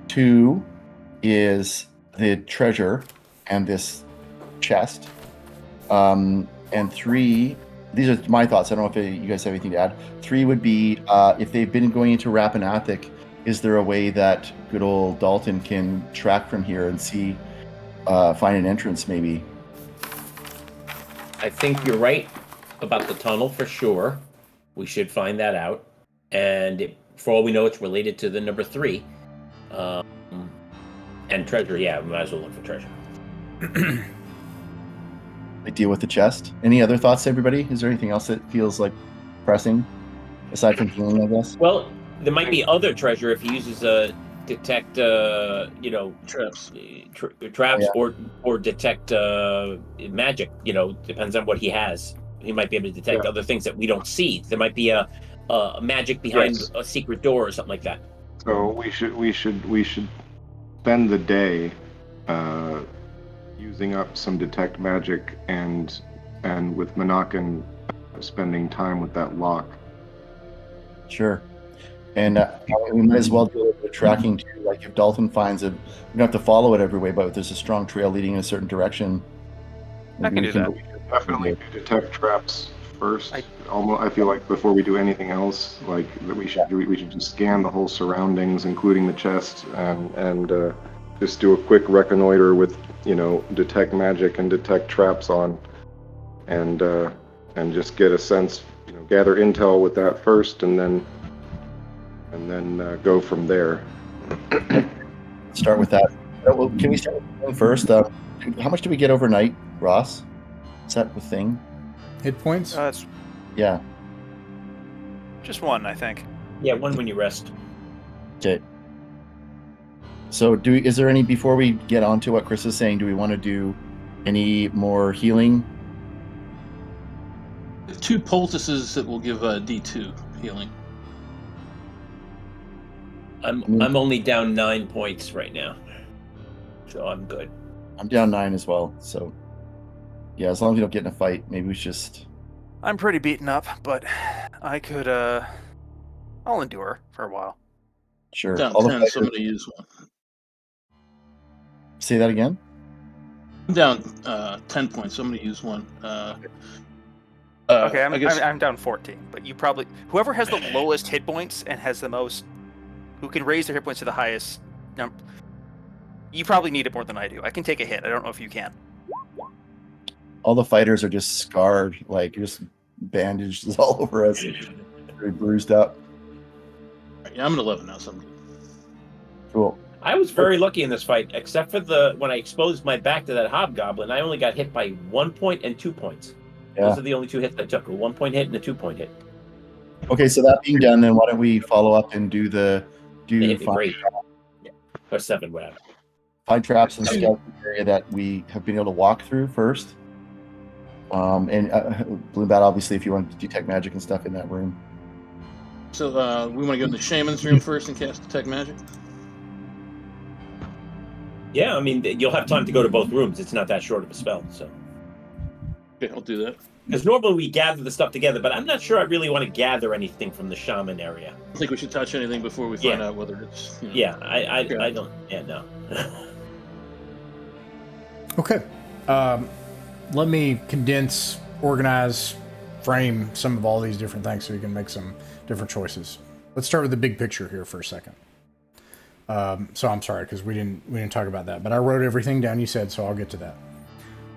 [SPEAKER 2] 2 is the treasure and this chest. And 3, these are my thoughts. I don't know if you guys have anything to add. 3 would be if they've been going into Rappan Athuk, is there a way that good old Dalton can track from here and see, find an entrance maybe?
[SPEAKER 7] I think you're right about the tunnel for sure. We should find that out. And for all we know, it's related to the number 3. And treasure, yeah, we might as well look for treasure.
[SPEAKER 2] Like deal with the chest. Any other thoughts, everybody? Is there anything else that feels like pressing aside from healing, I guess?
[SPEAKER 7] Well, there might be other treasure if he uses a detect,
[SPEAKER 6] Traps.
[SPEAKER 7] traps
[SPEAKER 2] Yeah.
[SPEAKER 7] or detect magic. Depends on what he has. He might be able to detect
[SPEAKER 4] Yeah.
[SPEAKER 7] other things that we don't see. There might be a magic behind
[SPEAKER 4] Yes.
[SPEAKER 7] a secret door or something like that.
[SPEAKER 4] So we should spend the day using up some detect magic and with Monacan spending time with that lock.
[SPEAKER 2] Sure. And we might as well do a little bit of tracking too. Like if Dalton finds it, we don't have to follow it every way, but if there's a strong trail leading in a certain direction,
[SPEAKER 3] I can
[SPEAKER 2] maybe
[SPEAKER 3] do that.
[SPEAKER 4] Definitely do detect traps first. I feel like before we do anything else, like that we should just scan the whole surroundings, including the chest, and just do a quick reconnoiter with detect magic and detect traps on, and just get a sense, gather intel with that first, and then go from there.
[SPEAKER 2] Start with that. Well, can we start with the thing first? How much do we get overnight, Ross? Is that the thing?
[SPEAKER 1] Hit points.
[SPEAKER 3] It's
[SPEAKER 2] Yeah.
[SPEAKER 3] just one, I think.
[SPEAKER 7] Yeah, one when you rest.
[SPEAKER 2] Okay. So, is there any, before we get on to what Chris is saying, do we want to do any more healing?
[SPEAKER 6] 2 poultices that will give D2 healing.
[SPEAKER 7] I'm only down 9 points right now, so I'm good.
[SPEAKER 2] I'm down 9 as well. So, yeah, as long as we don't get in a fight, maybe we should just.
[SPEAKER 3] I'm pretty beaten up, but I could, I'll endure for a while.
[SPEAKER 2] Sure.
[SPEAKER 6] Down
[SPEAKER 2] All the
[SPEAKER 6] 10,
[SPEAKER 2] fighters-
[SPEAKER 6] so I'm going to use one.
[SPEAKER 2] Say that again?
[SPEAKER 6] I'm down 10 points, so I'm going to use one.
[SPEAKER 3] Okay,
[SPEAKER 6] I guess
[SPEAKER 3] I'm down 14, but you probably whoever has the lowest hit points and has the most, who can raise their hit points to the highest number. You probably need it more than I do. I can take a hit. I don't know if you can.
[SPEAKER 2] All the fighters are just scarred, like just bandages all over us, very bruised up.
[SPEAKER 6] yeah, I'm at 11 now, so I'm good.
[SPEAKER 2] Cool.
[SPEAKER 7] I was very lucky in this fight, except for when I exposed my back to that hobgoblin. I only got hit by 1 point and 2 points.
[SPEAKER 2] Yeah.
[SPEAKER 7] Those are the only 2 hits I took: a 1 point hit and a 2 point hit.
[SPEAKER 2] Okay, so that being done, then why don't we follow up and do
[SPEAKER 7] It'd be great. Yeah. Or 7 web.
[SPEAKER 2] find traps and scout the area that we have been able to walk through first. And Bloombat, obviously, if you want to detect magic and stuff in that room.
[SPEAKER 6] So we want to go in the shaman's room first and cast detect magic.
[SPEAKER 7] Yeah, I mean, you'll have time to go to both rooms. It's not that short of a spell, so.
[SPEAKER 6] Okay, I'll do that.
[SPEAKER 7] Because normally we gather the stuff together, but I'm not sure I really want to gather anything from the shaman area.
[SPEAKER 6] I don't think we should touch anything before we find out whether it's. You know,
[SPEAKER 7] Yeah, I
[SPEAKER 6] Okay.
[SPEAKER 7] don't. Yeah, no.
[SPEAKER 1] Okay. Let me condense, organize, frame some of all these different things so we can make some different choices. Let's start with the big picture here for a second. So I'm sorry because we didn't talk about that, but I wrote everything down you said, so I'll get to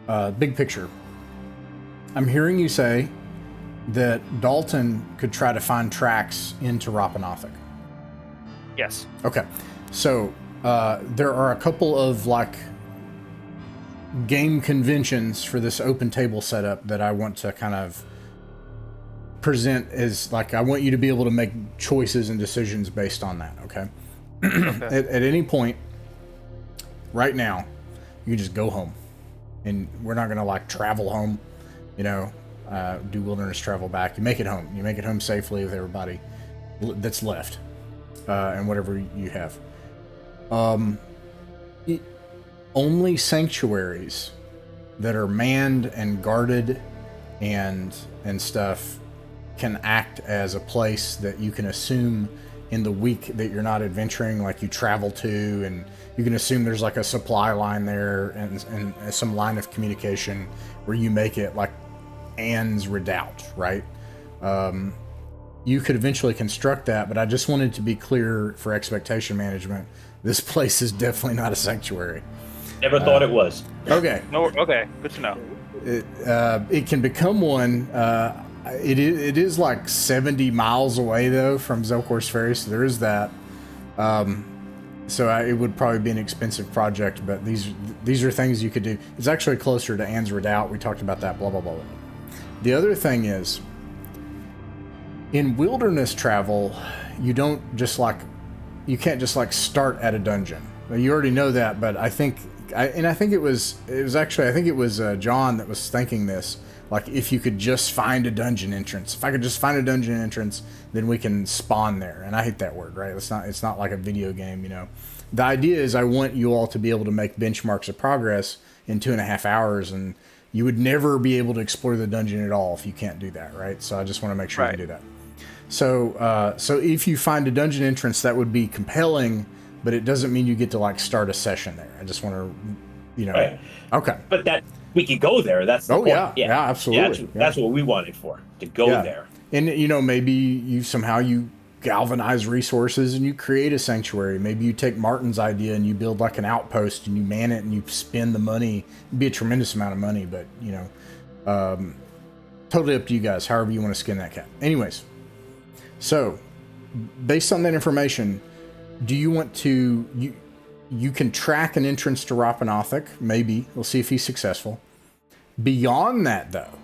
[SPEAKER 1] that. Big picture. I'm hearing you say that Dalton could try to find tracks into Rappan Athuk.
[SPEAKER 3] Yes.
[SPEAKER 1] Okay. So there are a couple of like game conventions for this open table setup that I want to kind of present as like I want you to be able to make choices and decisions based on that. Okay. At any point right now, you can just go home, and we're not gonna like travel home, you know, do wilderness travel back. You make it home. You make it home safely with everybody that's left, and whatever you have. Only sanctuaries that are manned and guarded and stuff can act as a place that you can assume in the week that you're not adventuring, like you travel to, and you can assume there's like a supply line there and some line of communication where you make it like Anne's Redoubt, right? You could eventually construct that, but I just wanted to be clear for expectation management. This place is definitely not a sanctuary.
[SPEAKER 7] Never thought it was.
[SPEAKER 1] Okay.
[SPEAKER 3] No. Okay. Good to know.
[SPEAKER 1] It can become one. It is like 70 miles away though from Zelkor's Ferry, so there is that. It would probably be an expensive project, but these are things you could do. It's actually closer to Anne's Redoubt. We talked about that. Blah blah blah. The other thing is, in wilderness travel, you can't just like start at a dungeon. You already know that, but I think it was John that was thinking this. Like, if you could just find a dungeon entrance. If I could just find a dungeon entrance, then we can spawn there. And I hate that word, right? It's not like a video game, you know. The idea is I want you all to be able to make benchmarks of progress in 2.5 hours, and you would never be able to explore the dungeon at all if you can't do that, right? So I just want to make sure you can do that. So if you find a dungeon entrance, that would be compelling, but it doesn't mean you get to like start a session there. I just want to, you know. Right. Okay.
[SPEAKER 7] But that we could go there. That's the point.
[SPEAKER 1] Yeah, absolutely.
[SPEAKER 7] That's what we wanted for, to go there.
[SPEAKER 1] And you know, maybe you galvanize resources and you create a sanctuary. Maybe you take Martin's idea and you build like an outpost and you man it and you spend the money. It'd be a tremendous amount of money, but you know, totally up to you guys. However you want to skin that cat. Anyways, so based on that information, do you want to you can track an entrance to Rappan Athuk, maybe. We'll see if he's successful. Beyond that, though,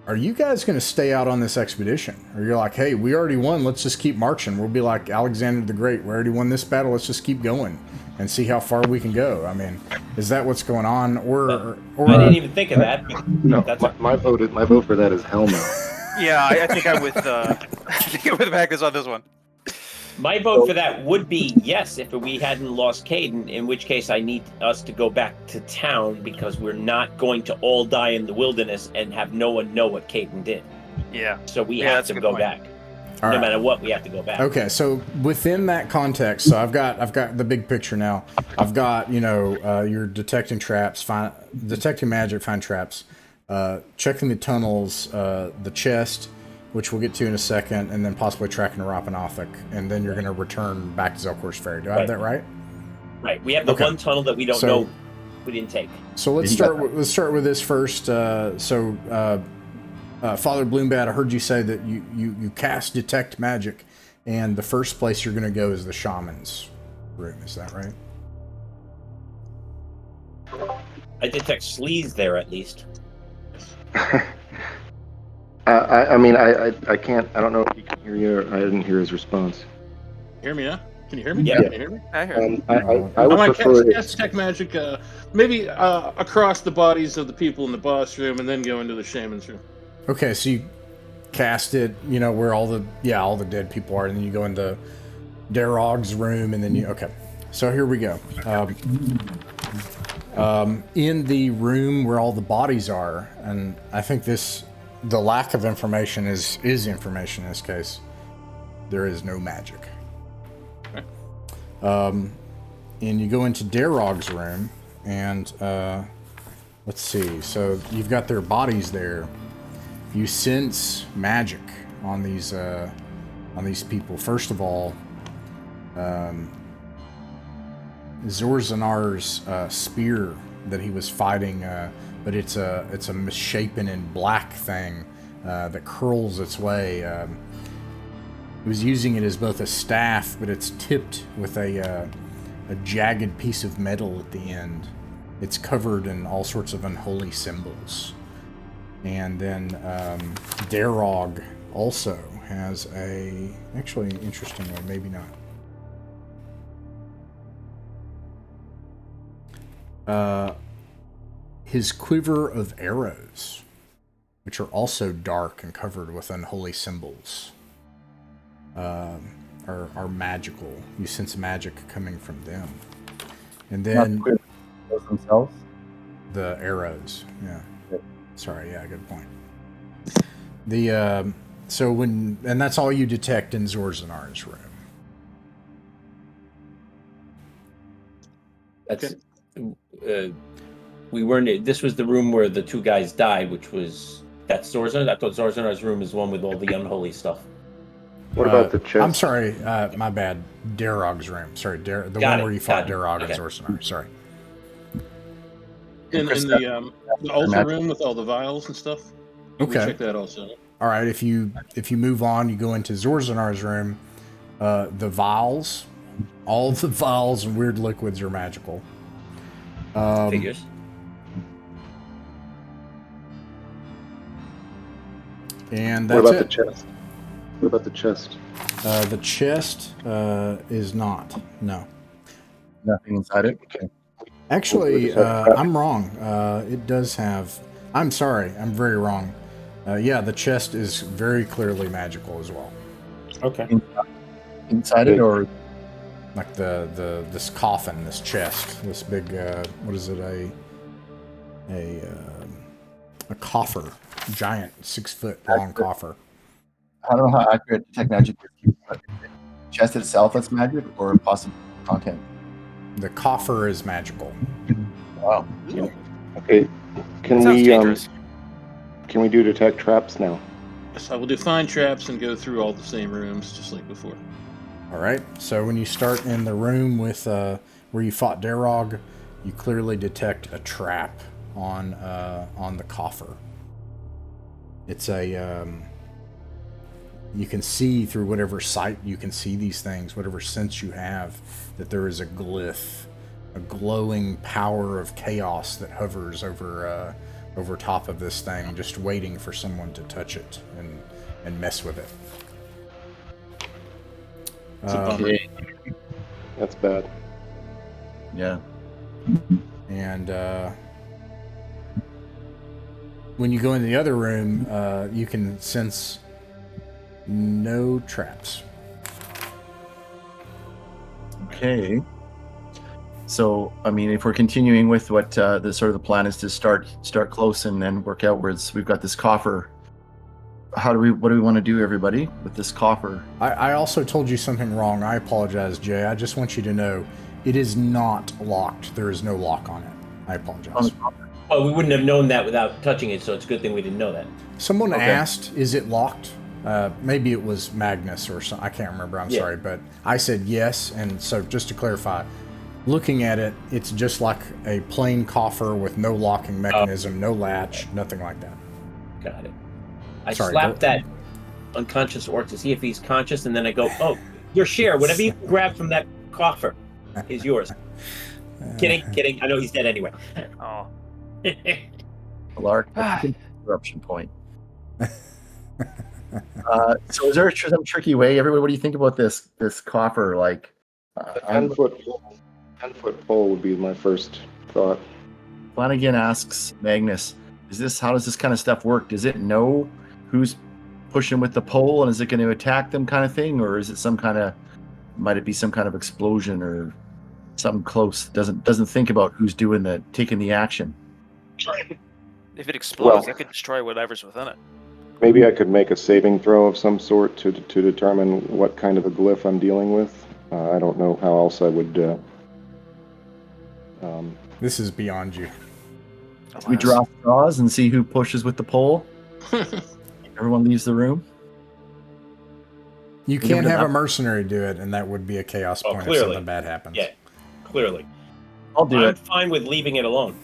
[SPEAKER 1] are you guys going to stay out on this expedition? Or you're like, hey, we already won, let's just keep marching. We'll be like Alexander the Great. We already won this battle, let's just keep going and see how far we can go. I mean, is that what's going on? Or
[SPEAKER 7] I didn't even think of that.
[SPEAKER 4] No, my vote for that is hell no.
[SPEAKER 3] Yeah, I think I'm with Magnus on this one.
[SPEAKER 7] My vote for that would be yes if we hadn't lost Kayden, in which case I need us to go back to town because we're not going to all die in the wilderness and have no one know what Kayden did.
[SPEAKER 3] Yeah.
[SPEAKER 7] So we have to go back.
[SPEAKER 1] All
[SPEAKER 7] no
[SPEAKER 1] right.
[SPEAKER 7] matter what, we have to go back.
[SPEAKER 1] Okay, so within that context, so I've got the big picture now. I've got, you know, you're detecting traps, detecting magic, find traps, checking the tunnels, the chest, which we'll get to in a second, and then possibly tracking a Rappan Athuk, and then you're going to return back to Zelkor's Ferry. Do I have that right?
[SPEAKER 7] Right. We have the one tunnel that we don't know we didn't take.
[SPEAKER 1] So let's start with this first. Father Bloombat, I heard you say that you cast detect magic, and the first place you're going to go is the shaman's room. Is that right?
[SPEAKER 7] I detect sleaze there at least.
[SPEAKER 4] I mean, I can't. I don't know if he can hear you. Or I didn't hear his response.
[SPEAKER 6] Hear me now? Can you hear me?
[SPEAKER 5] Yeah.
[SPEAKER 6] Can you hear me?
[SPEAKER 3] I hear.
[SPEAKER 4] I
[SPEAKER 6] I
[SPEAKER 4] would
[SPEAKER 6] might
[SPEAKER 4] prefer
[SPEAKER 6] cast detect magic, maybe across the bodies of the people in the boss room, and then go into the shaman's room.
[SPEAKER 1] Okay, so you cast it, where all the dead people are, and then you go into Darog's room, and then okay. So here we go. In the room where all the bodies are, and I think the lack of information is information in this case. There is no magic. And you go into Darog's room, and let's see. So you've got their bodies there. You sense magic on these people. First of all, Zorzanar's spear that he was fighting, but it's a misshapen and black thing that curls its way. He was using it as both a staff, but it's tipped with a jagged piece of metal at the end. It's covered in all sorts of unholy symbols. And then Darog also has actually interestingly, maybe not. His quiver of arrows, which are also dark and covered with unholy symbols, are magical. You sense magic coming from them. And then
[SPEAKER 2] themselves.
[SPEAKER 1] the arrows, yeah. Sorry, yeah, good point. And that's all you detect in Zorzanar's room.
[SPEAKER 5] That's we weren't. This was the room where the two guys died, that's Zorzanar. I thought Zorzanar's room is the one with all the unholy stuff.
[SPEAKER 4] What about the chest?
[SPEAKER 1] I'm sorry, my bad. Darog's room. Sorry, the one where you fought Darog and Zorzanar. Sorry.
[SPEAKER 6] In the altar room with all the vials and stuff.
[SPEAKER 1] Okay.
[SPEAKER 6] We check that also.
[SPEAKER 1] All right. If you move on, you go into Zorzanar's room. The vials, all the vials and weird liquids are magical.
[SPEAKER 5] Figures.
[SPEAKER 1] And
[SPEAKER 4] What
[SPEAKER 1] that's
[SPEAKER 4] about
[SPEAKER 1] it.
[SPEAKER 4] the chest? What about the chest?
[SPEAKER 1] The chest is not. No.
[SPEAKER 2] Nothing inside it. Okay.
[SPEAKER 1] Actually, I'm wrong. It does have. I'm sorry. I'm very wrong. Yeah, the chest is very clearly magical as well.
[SPEAKER 5] Okay.
[SPEAKER 2] Inside it, or
[SPEAKER 1] Like this coffin, this chest, this big. What is it? A coffer, giant 6 foot long coffer.
[SPEAKER 2] I don't know how accurate detect magic is, but the chest itself that's magic, or possible content.
[SPEAKER 1] The coffer is magical.
[SPEAKER 2] Wow.
[SPEAKER 4] Okay, can
[SPEAKER 3] Sounds
[SPEAKER 4] we
[SPEAKER 3] dangerous.
[SPEAKER 4] can we do detect traps now?
[SPEAKER 6] So I will define traps and go through all the same rooms just like before.
[SPEAKER 1] All right. So when you start in the room with where you fought Darog, you clearly detect a trap on the coffer. It's you can see through whatever sight you can see these things, whatever sense you have, that there is a glyph, a glowing power of chaos that hovers over top of this thing, just waiting for someone to touch it and mess with it.
[SPEAKER 6] It's a bummer.
[SPEAKER 4] That's bad.
[SPEAKER 2] Yeah.
[SPEAKER 1] And when you go in the other room, you can sense no traps.
[SPEAKER 2] Okay. So, I mean, if we're continuing with what the sort of the plan is to start close and then work outwards, we've got this coffer. What do we want to do, everybody, with this coffer?
[SPEAKER 1] I also told you something wrong. I apologize, Jay. I just want you to know it is not locked. There is no lock on it. I apologize.
[SPEAKER 5] Well, we wouldn't have known that without touching it, so it's a good thing we didn't know that.
[SPEAKER 1] Someone asked, is it locked? Maybe it was Magnus or something. I can't remember. I'm sorry. But I said yes. And so just to clarify, looking at it, it's just like a plain coffer with no locking mechanism, no latch, nothing like that.
[SPEAKER 5] Got it. I
[SPEAKER 1] Sorry,
[SPEAKER 5] slapped that unconscious orc to see if he's conscious, and then I go, "Oh, your share. Whatever you grab from that coffer is yours." Kidding. I know he's dead anyway.
[SPEAKER 3] Oh.
[SPEAKER 2] Lark, interruption point. So is there some tricky way? Everybody, what do you think about this coffer? Like,
[SPEAKER 4] A 10-foot pole would be my first thought.
[SPEAKER 2] Flanagan asks Magnus, how does this kind of stuff work? Does it know who's pushing with the pole, and is it going to attack them kind of thing? Or is it might it be some kind of explosion or something close? Doesn't think about who's taking the action.
[SPEAKER 3] If it explodes, that could destroy whatever's within it.
[SPEAKER 4] Maybe I could make a saving throw of some sort to determine what kind of a glyph I'm dealing with. I don't know how else I would...
[SPEAKER 1] This is beyond you.
[SPEAKER 2] We draw straws and see who pushes with the pole. Everyone leaves the room.
[SPEAKER 1] You can't have a mercenary do it, and that would be a chaos point if something bad happens.
[SPEAKER 7] Yeah, clearly.
[SPEAKER 2] I'll do
[SPEAKER 7] I'm
[SPEAKER 2] it.
[SPEAKER 7] fine with leaving it alone.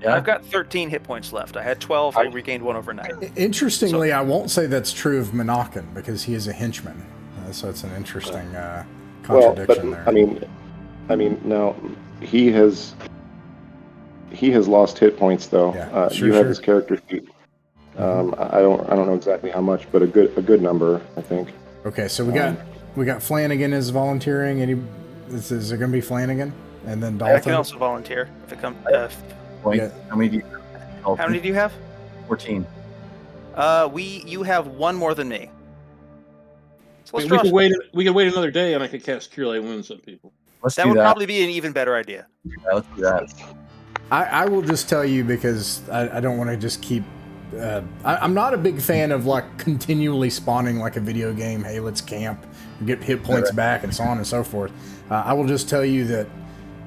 [SPEAKER 2] Yeah.
[SPEAKER 3] I've got 13 hit points left. I had 12. I regained 1 overnight.
[SPEAKER 1] Interestingly, I won't say that's true of Monacan because he is a henchman. So it's an interesting contradiction there.
[SPEAKER 4] I mean, now he has lost hit points though.
[SPEAKER 1] Yeah,
[SPEAKER 4] you have his character sheet. I don't know exactly how much, but a good number, I think.
[SPEAKER 1] Okay, so we got Flanagan is volunteering. Is there going to be Flanagan and then Dalton?
[SPEAKER 3] I can also volunteer if it comes.
[SPEAKER 2] Yeah. How many do you
[SPEAKER 3] How many do you have?
[SPEAKER 2] 14.
[SPEAKER 3] You have 1 more than me. So
[SPEAKER 6] We could wait another day, and I could cast Cure Light Wounds on people.
[SPEAKER 3] That would probably be an even better idea.
[SPEAKER 2] Yeah, let's do that.
[SPEAKER 1] I will just tell you because I don't want to just keep. I'm not a big fan of like continually spawning like a video game. Hey, let's camp, get hit points back, and so on and so forth. I will just tell you that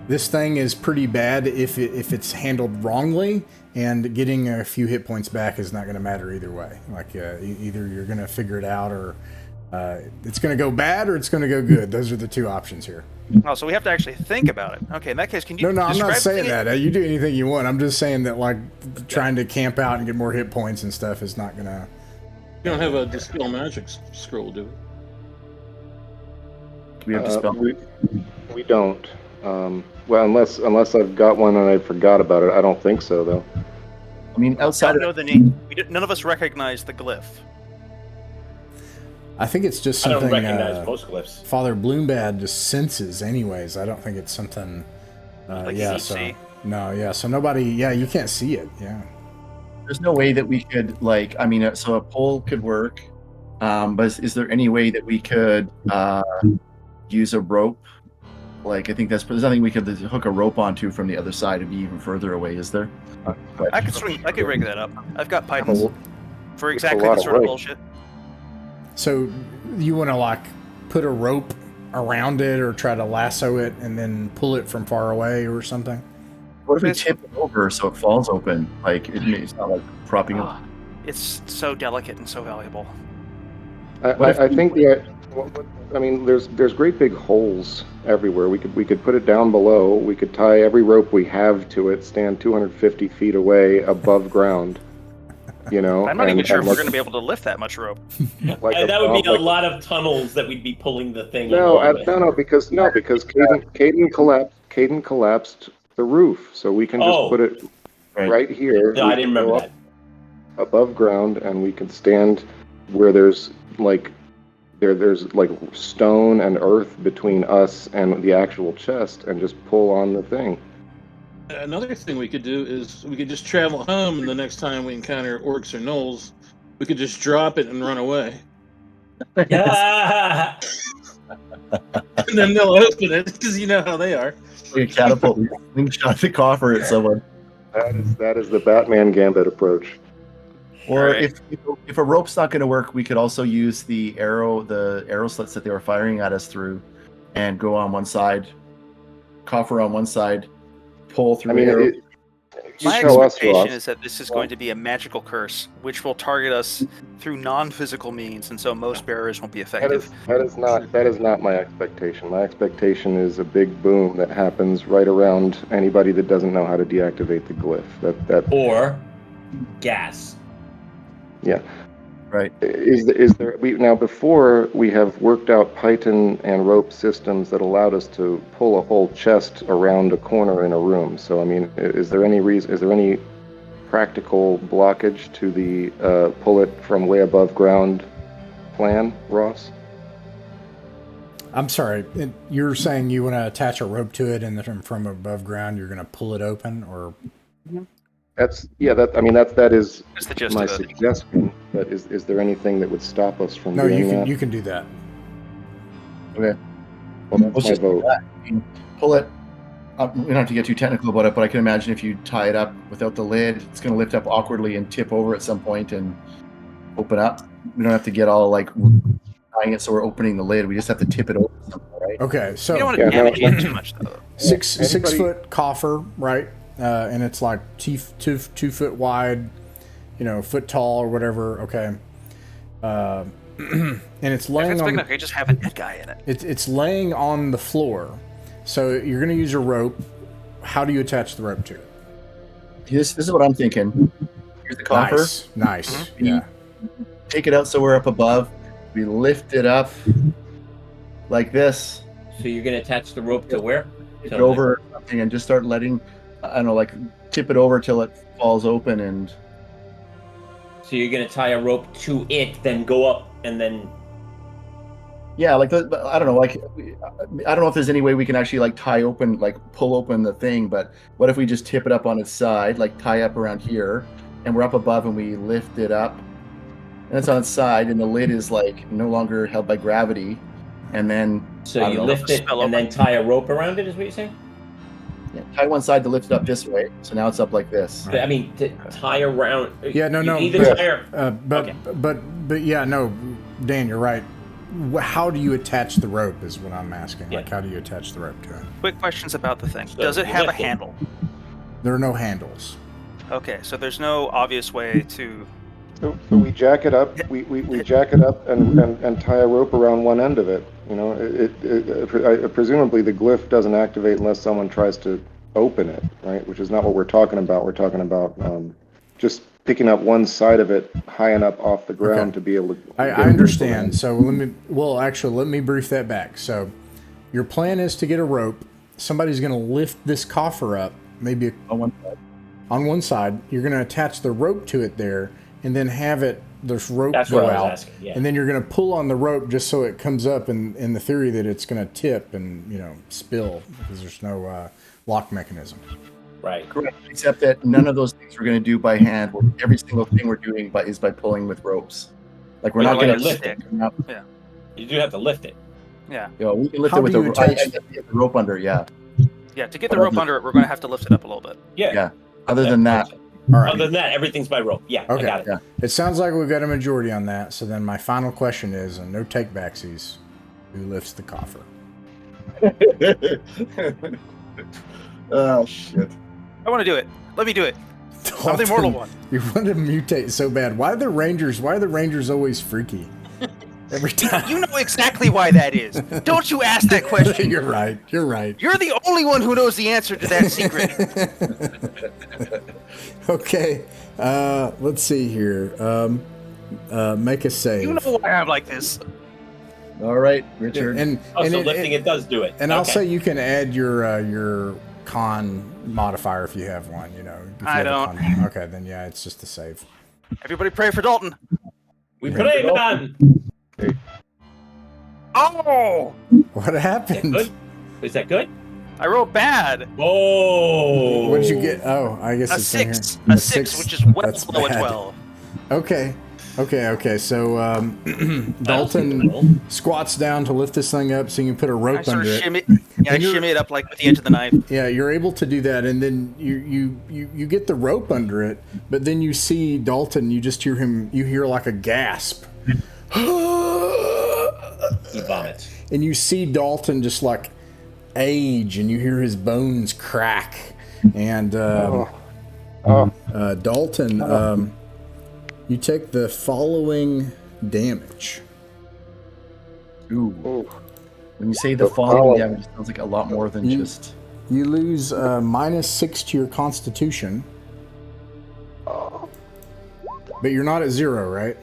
[SPEAKER 1] this thing is pretty bad if it's handled wrongly, and getting a few hit points back is not going to matter either way. Like either you're going to figure it out, or it's going to go bad, or it's going to go good. Those are the 2 options here.
[SPEAKER 3] Oh, so we have to actually think about it. Okay, in that case, can you?
[SPEAKER 1] No, I'm not saying
[SPEAKER 3] describe
[SPEAKER 1] that. You do anything you want. I'm just saying that like trying to camp out and get more hit points and stuff is not gonna.
[SPEAKER 6] You don't have a Dispel Magic scroll, do we?
[SPEAKER 2] Do we have Dispel?
[SPEAKER 4] We don't. Well, unless I've got one and I forgot about it. I don't think so, though.
[SPEAKER 2] I mean, outside
[SPEAKER 3] know
[SPEAKER 2] of
[SPEAKER 3] the name. None of us recognize the glyph.
[SPEAKER 1] I think it's just
[SPEAKER 7] I
[SPEAKER 1] something
[SPEAKER 7] don't recognize most glyphs.
[SPEAKER 1] Father Bloombad just senses anyways. I don't think it's something
[SPEAKER 3] Like
[SPEAKER 1] yeah,
[SPEAKER 3] CC?
[SPEAKER 1] so nobody you can't see it. Yeah.
[SPEAKER 2] there's no way that we could so a pole could work, but is there any way that we could use a rope? Like, I think there's nothing we could hook a rope onto from the other side to be even further away, is there?
[SPEAKER 3] I could rig that up. I've got pythons for exactly
[SPEAKER 4] lot
[SPEAKER 3] this
[SPEAKER 4] of
[SPEAKER 3] sort of
[SPEAKER 4] work.
[SPEAKER 3] bullshit.
[SPEAKER 1] So you want to like put a rope around it or try to lasso it and then pull it from far away or something?
[SPEAKER 2] What if we tip it over so it falls open? Like, it's not like propping up.
[SPEAKER 3] It's so delicate and so valuable.
[SPEAKER 4] I think there's great big holes everywhere. We could put it down below. We could tie every rope we have to it, stand 250 feet away above ground. You know,
[SPEAKER 3] I'm not even sure if we're going to be able to lift that much rope.
[SPEAKER 7] And that would be a lot of tunnels that we'd be pulling the thing.
[SPEAKER 4] Because Kayden collapsed the roof, so we can just put it right here.
[SPEAKER 7] No, I didn't remember that.
[SPEAKER 4] Above ground, and we can stand where there's like stone and earth between us and the actual chest, and just pull on the thing.
[SPEAKER 6] Another thing we could do is we could just travel home, and the next time we encounter orcs or gnolls, we could just drop it and run away.
[SPEAKER 7] Yeah.
[SPEAKER 6] And then they'll open it, because you know how they are.
[SPEAKER 2] We catapult, shot the coffer at someone.
[SPEAKER 4] That is the Batman Gambit approach.
[SPEAKER 2] Or
[SPEAKER 3] Right.
[SPEAKER 2] if a rope's not going to work, we could also use the arrow slits that they were firing at us through, and go on one side, coffer on one side, pull through the arrow.
[SPEAKER 3] My expectation is that this is going to be a magical curse, which will target us through non-physical means, and so most bearers won't be effective.
[SPEAKER 4] That is not my expectation. My expectation is a big boom that happens right around anybody that doesn't know how to deactivate the glyph.
[SPEAKER 7] Or gas.
[SPEAKER 4] Yeah.
[SPEAKER 2] Right.
[SPEAKER 4] Is there now, before we have worked out python and rope systems that allowed us to pull a whole chest around a corner in a room. So I mean, is there any practical blockage to the pull it from way above ground plan, Ross?
[SPEAKER 1] I'm sorry. You're saying you want to attach a rope to it, and then from above ground, you're going to pull it open, or?
[SPEAKER 4] That is
[SPEAKER 3] That's the gist
[SPEAKER 4] my
[SPEAKER 3] of it.
[SPEAKER 4] suggestion. But is there anything that would stop us from
[SPEAKER 1] No,
[SPEAKER 4] doing that?
[SPEAKER 1] you can do that.
[SPEAKER 2] Okay.
[SPEAKER 4] Well, that's
[SPEAKER 2] Let's
[SPEAKER 4] my
[SPEAKER 2] just do
[SPEAKER 4] vote.
[SPEAKER 2] that. I mean, pull it. We don't have to get too technical about it, but I can imagine if you tie it up without the lid, it's going to lift up awkwardly and tip over at some point and open up. We don't have to get all like tying it so we're opening the lid. We just have to tip it over somewhere, right?
[SPEAKER 1] Okay, so
[SPEAKER 3] You don't want to damage it too much, though.
[SPEAKER 1] six
[SPEAKER 4] Anybody-
[SPEAKER 1] foot coffer, right? And it's like two foot wide, foot tall or whatever. Okay, and it's
[SPEAKER 3] If
[SPEAKER 1] laying
[SPEAKER 3] it's big
[SPEAKER 1] on.
[SPEAKER 3] enough, you just have a dead guy in it.
[SPEAKER 1] It's laying on the floor, so you're going to use a rope. How do you attach the rope to it?
[SPEAKER 2] This is what I'm thinking. Here's the coffer.
[SPEAKER 1] Nice. Yeah.
[SPEAKER 2] Take it out so we're up above. We lift it up like this.
[SPEAKER 5] So you're going to attach the rope to where?
[SPEAKER 2] Tip it over or something and just start letting, I don't know, like tip it over till it falls open and.
[SPEAKER 5] So you're going to tie a rope to it, then go up, and then.
[SPEAKER 2] Yeah, like I don't know, like I don't know if there's any way we can actually like tie open, like pull open the thing. But what if we just tip it up on its side, like tie up around here, and we're up above and we lift it up, and it's on its side, and the lid is like no longer held by gravity, and then
[SPEAKER 5] So
[SPEAKER 2] I don't
[SPEAKER 5] you
[SPEAKER 2] know,
[SPEAKER 5] lift it
[SPEAKER 3] spell
[SPEAKER 5] and
[SPEAKER 3] over.
[SPEAKER 5] then tie a rope around it, is what you're saying?
[SPEAKER 2] tie one side to lift it up this way. So now it's up like this.
[SPEAKER 5] I mean, to tie around.
[SPEAKER 1] Yeah, no.
[SPEAKER 5] You either tie or,
[SPEAKER 1] But
[SPEAKER 5] Okay.
[SPEAKER 1] but yeah, no, Dan, you're right. How do you attach the rope is what I'm asking. Like, how do you attach the rope to it?
[SPEAKER 3] Quick questions about the thing.
[SPEAKER 5] So
[SPEAKER 3] Does it have a
[SPEAKER 5] lift it.
[SPEAKER 3] handle?
[SPEAKER 1] There are no handles.
[SPEAKER 3] Okay, so there's no obvious way to.
[SPEAKER 4] So we jack it up. We jack it up and tie a rope around one end of it. Presumably the glyph doesn't activate unless someone tries to open it, right? Which is not what we're talking about. We're talking about just picking up one side of it high enough off the ground
[SPEAKER 1] Okay.
[SPEAKER 4] to be able to.
[SPEAKER 1] I understand. So let me brief that back. So your plan is to get a rope. Somebody's going to lift this coffer up, maybe
[SPEAKER 2] On one side.
[SPEAKER 1] on one side. You're going to attach the rope to it there, and then have this rope
[SPEAKER 5] That's
[SPEAKER 1] go
[SPEAKER 5] what I was
[SPEAKER 1] out.
[SPEAKER 5] asking, yeah.
[SPEAKER 1] And then you're going to pull on the rope just so it comes up, in the theory that it's going to tip and spill because there's no lock mechanism.
[SPEAKER 5] right.
[SPEAKER 2] Correct. Except that none of those things we're going to do by hand. Every single thing we're doing is by pulling with ropes. Like we're
[SPEAKER 5] Well,
[SPEAKER 2] not
[SPEAKER 5] you
[SPEAKER 2] going to
[SPEAKER 5] lift
[SPEAKER 2] lift
[SPEAKER 5] it.
[SPEAKER 2] it.
[SPEAKER 5] You do have to lift it.
[SPEAKER 3] Yeah,
[SPEAKER 2] We can lift
[SPEAKER 1] How
[SPEAKER 2] it with
[SPEAKER 1] do
[SPEAKER 2] the
[SPEAKER 1] you
[SPEAKER 2] rope.
[SPEAKER 1] attach-
[SPEAKER 2] The rope under. Yeah.
[SPEAKER 3] yeah. To get the rope under it, we're going to have to lift it up a little bit.
[SPEAKER 5] Yeah.
[SPEAKER 2] Yeah. Other than that,
[SPEAKER 1] All right.
[SPEAKER 5] Other than that, everything's by rope. Yeah,
[SPEAKER 1] Okay.
[SPEAKER 5] I got it.
[SPEAKER 2] Yeah.
[SPEAKER 1] It sounds like we've got a majority on that. So then my final question is, and no take backsies, who lifts the coffer?
[SPEAKER 2] oh shit.
[SPEAKER 3] I want to do it. Let me do it. I'm the immortal one.
[SPEAKER 1] You want to mutate so bad. Why are the Rangers always freaky? Every time.
[SPEAKER 3] You know exactly why that is. Don't you ask that question.
[SPEAKER 1] You're right. You're right.
[SPEAKER 3] You're the only one who knows the answer to that secret.
[SPEAKER 1] Okay. Let's see here. Make a save.
[SPEAKER 3] You know why I'm like this.
[SPEAKER 2] All right, Richard.
[SPEAKER 1] And
[SPEAKER 5] Oh,
[SPEAKER 1] and
[SPEAKER 5] so
[SPEAKER 1] it-
[SPEAKER 5] lifting it does do it.
[SPEAKER 1] And I'll
[SPEAKER 5] Okay.
[SPEAKER 1] say you can add your con modifier if you have one. If you
[SPEAKER 3] I
[SPEAKER 1] have a
[SPEAKER 3] don't.
[SPEAKER 1] con- okay, then yeah, it's just a save.
[SPEAKER 3] Everybody pray for Dalton.
[SPEAKER 5] We pray, man.
[SPEAKER 3] Oh!
[SPEAKER 1] What happened?
[SPEAKER 5] Good. Is that good?
[SPEAKER 3] I rolled bad.
[SPEAKER 5] Oh.
[SPEAKER 1] What did you get? Oh, I guess
[SPEAKER 3] A
[SPEAKER 1] it's in here.
[SPEAKER 3] 6. A 6, which is well
[SPEAKER 1] That's
[SPEAKER 3] below a
[SPEAKER 1] bad.
[SPEAKER 3] 12.
[SPEAKER 1] Okay. So Dalton
[SPEAKER 5] Dalton.
[SPEAKER 1] squats down to lift this thing up so you can put a
[SPEAKER 3] I
[SPEAKER 1] rope
[SPEAKER 3] sort
[SPEAKER 1] under
[SPEAKER 3] of
[SPEAKER 1] it.
[SPEAKER 3] shimmy. Yeah, I
[SPEAKER 1] And you're-
[SPEAKER 3] shimmy it up like with the edge of the knife.
[SPEAKER 1] Yeah, you're able to do that, and then you get the rope under it, but then you see Dalton. You just hear him. You hear like a gasp,
[SPEAKER 5] He vomits.
[SPEAKER 1] and you see Dalton just like age, and you hear his bones crack, and Dalton, you take the following damage.
[SPEAKER 2] Ooh.
[SPEAKER 4] Oh,
[SPEAKER 2] When you say the following damage, it sounds like a lot more than just.
[SPEAKER 1] You lose -6 to your Constitution, but you're not at 0, right?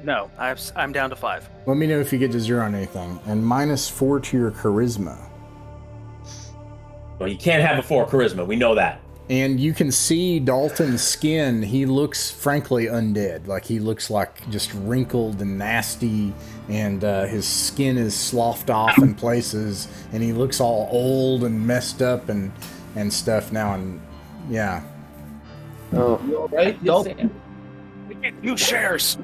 [SPEAKER 3] No, I'm down to 5.
[SPEAKER 1] Let me know if you get to 0 on anything. And -4 to your charisma.
[SPEAKER 5] Well, you can't have a 4 charisma. We know that.
[SPEAKER 1] And you can see Dalton's skin. He looks frankly undead. Like he looks like just wrinkled and nasty, and his skin is sloughed off in places, and he looks all old and messed up and stuff now. And yeah.
[SPEAKER 4] Oh,
[SPEAKER 2] You all right, Dalton?
[SPEAKER 3] You shares.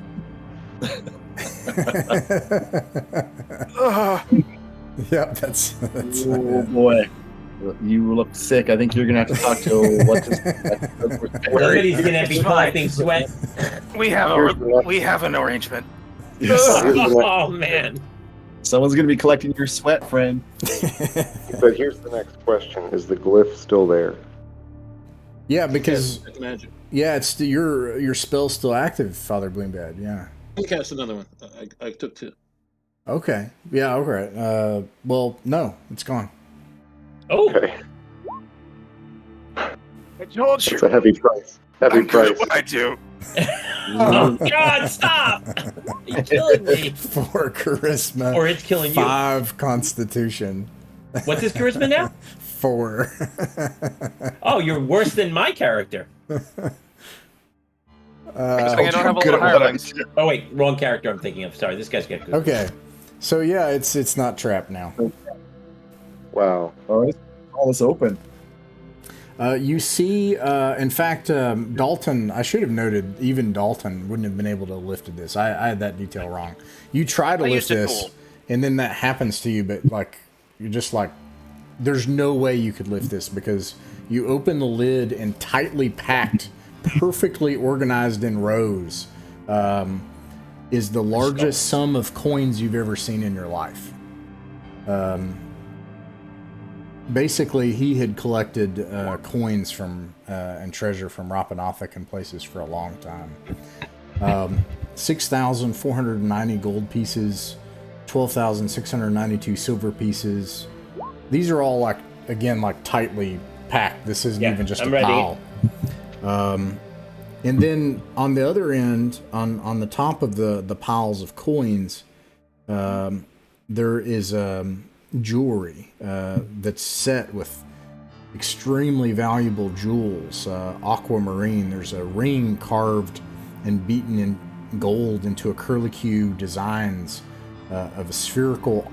[SPEAKER 1] Yep, that's
[SPEAKER 2] Oh boy, you look sick. I think you're gonna have to talk to what's his.
[SPEAKER 7] Somebody's gonna be collecting sweat.
[SPEAKER 3] We have an arrangement.
[SPEAKER 7] Oh man.
[SPEAKER 2] Someone's gonna be collecting your sweat, friend.
[SPEAKER 4] but here's the next question: is the glyph still there?
[SPEAKER 1] yeah, because
[SPEAKER 6] It's magic.
[SPEAKER 1] yeah, it's your spell's still active, Father Bloombad. Yeah.
[SPEAKER 6] I cast another one. I took 2.
[SPEAKER 1] Okay. Yeah. Okay. Well, no, it's gone.
[SPEAKER 7] Oh,
[SPEAKER 4] Okay,
[SPEAKER 3] I told you.
[SPEAKER 4] it's a heavy price. Heavy
[SPEAKER 3] I'm good
[SPEAKER 4] price.
[SPEAKER 3] at what I do.
[SPEAKER 7] oh God, stop! You're killing me.
[SPEAKER 1] 4 charisma.
[SPEAKER 7] Or it's killing you.
[SPEAKER 1] 5 constitution.
[SPEAKER 7] What's his charisma now?
[SPEAKER 1] 4.
[SPEAKER 7] Oh, you're worse than my character.
[SPEAKER 3] I don't have a lot of hirelings.
[SPEAKER 7] Oh wait, wrong character I'm thinking of. Sorry, this guy's got good.
[SPEAKER 1] Okay. So yeah, it's not trapped now.
[SPEAKER 4] Wow.
[SPEAKER 2] All right, all is open.
[SPEAKER 1] You see, in fact, Dalton, I should have noted, even Dalton wouldn't have been able to have lifted this. I had that detail wrong. You try to
[SPEAKER 3] I
[SPEAKER 1] lift
[SPEAKER 3] used a
[SPEAKER 1] this,
[SPEAKER 3] tool.
[SPEAKER 1] and then that happens to you, but like, you're just like, there's no way you could lift this because you open the lid and tightly packed, perfectly organized in rows, is the largest sum of coins you've ever seen in your life. Basically, he had collected coins from and treasure from Rappan Athuk and places for a long time. 6,490 gold pieces, 12,692 silver pieces. These are all like, again, like tightly packed. This isn't even just
[SPEAKER 7] I'm
[SPEAKER 1] a
[SPEAKER 7] ready.
[SPEAKER 1] pile. And then on the other end, on the top of the piles of coins, there is jewelry that's set with extremely valuable jewels, aquamarine. There's a ring carved and beaten in gold into a curlicue designs of a spherical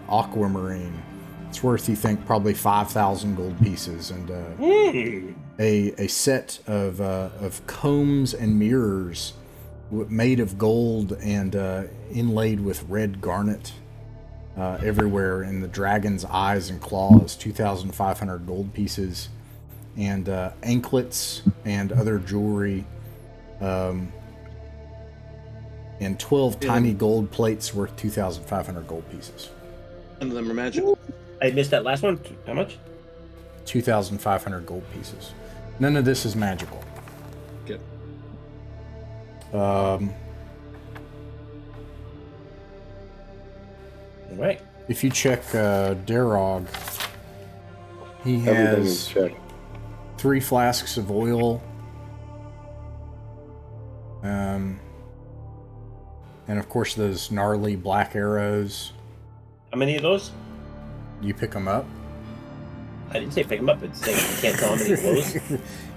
[SPEAKER 1] aquamarine. It's worth, you think, probably 5,000 gold pieces, and a set of combs and mirrors made of gold and inlaid with red garnet everywhere in the dragon's eyes and claws, 2,500 gold pieces, and anklets and other jewelry, and 12 tiny gold plates worth 2,500 gold pieces.
[SPEAKER 6] None of them are magical.
[SPEAKER 7] I missed that last one. How much?
[SPEAKER 1] 2,500 gold pieces. None of this is magical.
[SPEAKER 6] Okay.
[SPEAKER 7] All right.
[SPEAKER 1] If you check Darog, he
[SPEAKER 4] Everything is
[SPEAKER 1] has
[SPEAKER 4] checked.
[SPEAKER 1] 3 flasks of oil, and of course those gnarly black arrows.
[SPEAKER 7] How many of those?
[SPEAKER 1] You pick them up.
[SPEAKER 7] I didn't say pick them up. It's saying you can't tell how many of those.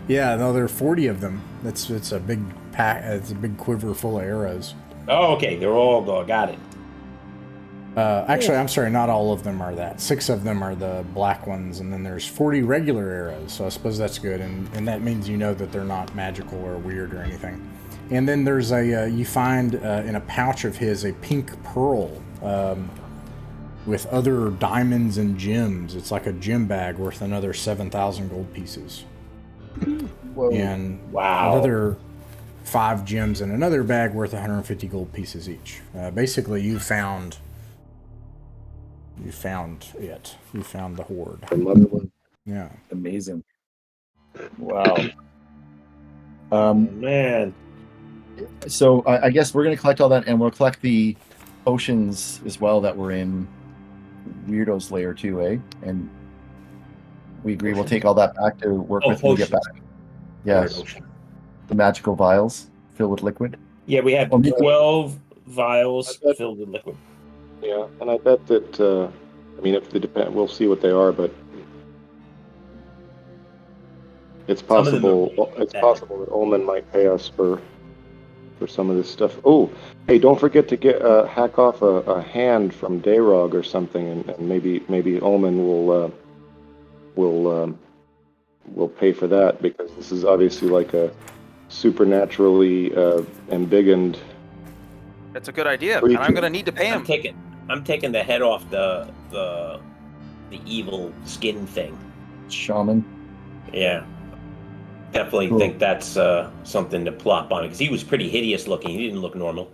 [SPEAKER 1] Yeah, no, there are 40 of them. It's a big pack. It's a big quiver full of arrows.
[SPEAKER 7] Oh, okay. They're all gone. Got it.
[SPEAKER 1] Actually, I'm sorry, not all of them are that. 6 of them are the black ones, and then there's 40 regular arrows, so I suppose that's good, and that means you know that they're not magical or weird or anything. And then there's you find in a pouch of his a pink pearl with other diamonds and gems. It's like a gem bag worth another 7,000 gold pieces.
[SPEAKER 2] Whoa.
[SPEAKER 1] And
[SPEAKER 7] Wow.
[SPEAKER 1] another 5 gems in another bag worth 150 gold pieces each. Basically, you found it. You found the hoard.
[SPEAKER 4] The mother one.
[SPEAKER 1] Yeah.
[SPEAKER 2] Amazing. Wow.
[SPEAKER 7] Man.
[SPEAKER 2] So I guess we're gonna collect all that, and we'll collect the potions as well that were in Weirdo's lair too, eh? And we agree we'll take all that back to work with when we get back. Yes, the magical vials filled with liquid.
[SPEAKER 7] Yeah, we have
[SPEAKER 2] Well,
[SPEAKER 7] 12 vials filled with liquid.
[SPEAKER 4] Yeah, and I bet that. I mean, if they depend, we'll see what they are. But It's
[SPEAKER 7] Some of them are
[SPEAKER 4] possible. It's
[SPEAKER 7] bad.
[SPEAKER 4] possible that Ullman might pay us for some of this stuff. Oh, hey, don't forget to get hack off a hand from Dayrog or something, and maybe Ullman will pay for that, because this is obviously like a supernaturally embiggened.
[SPEAKER 3] That's a good idea,
[SPEAKER 4] Creature.
[SPEAKER 3] and I'm gonna need to pay him.
[SPEAKER 7] I'm taking the head off the evil skin thing.
[SPEAKER 2] Shaman.
[SPEAKER 7] Yeah. Definitely
[SPEAKER 2] Cool.
[SPEAKER 7] think that's something to plop on, because he was pretty hideous looking. He didn't look normal.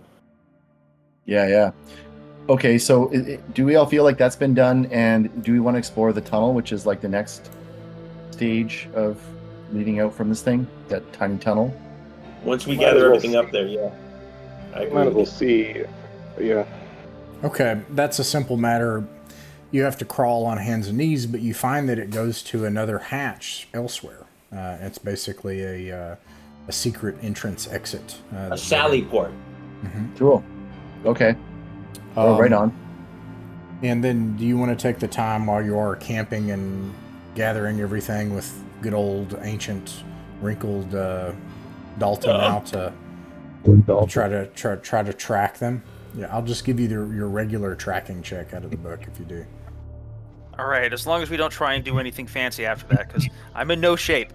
[SPEAKER 2] Yeah. Okay, so do we all feel like that's been done, and do we want to explore the tunnel, which is like the next stage of leading out from this thing, that tiny tunnel?
[SPEAKER 7] Once we
[SPEAKER 4] Might as
[SPEAKER 7] gather
[SPEAKER 4] well
[SPEAKER 7] everything up there, yeah. I agree
[SPEAKER 4] Might as
[SPEAKER 7] with
[SPEAKER 4] well
[SPEAKER 7] you.
[SPEAKER 4] see. Yeah.
[SPEAKER 1] Okay, that's a simple matter. You have to crawl on hands and knees, but you find that it goes to another hatch elsewhere. It's basically a secret entrance exit.
[SPEAKER 7] A sally port.
[SPEAKER 2] Cool. Okay. Right on.
[SPEAKER 1] And then, do you want to take the time while you are camping and gathering everything with good old ancient wrinkled Dalton out to try to track them? Yeah, I'll just give you your regular tracking check out of the book if you do.
[SPEAKER 3] All right, as long as we don't try and do anything fancy after that, because I'm in no shape.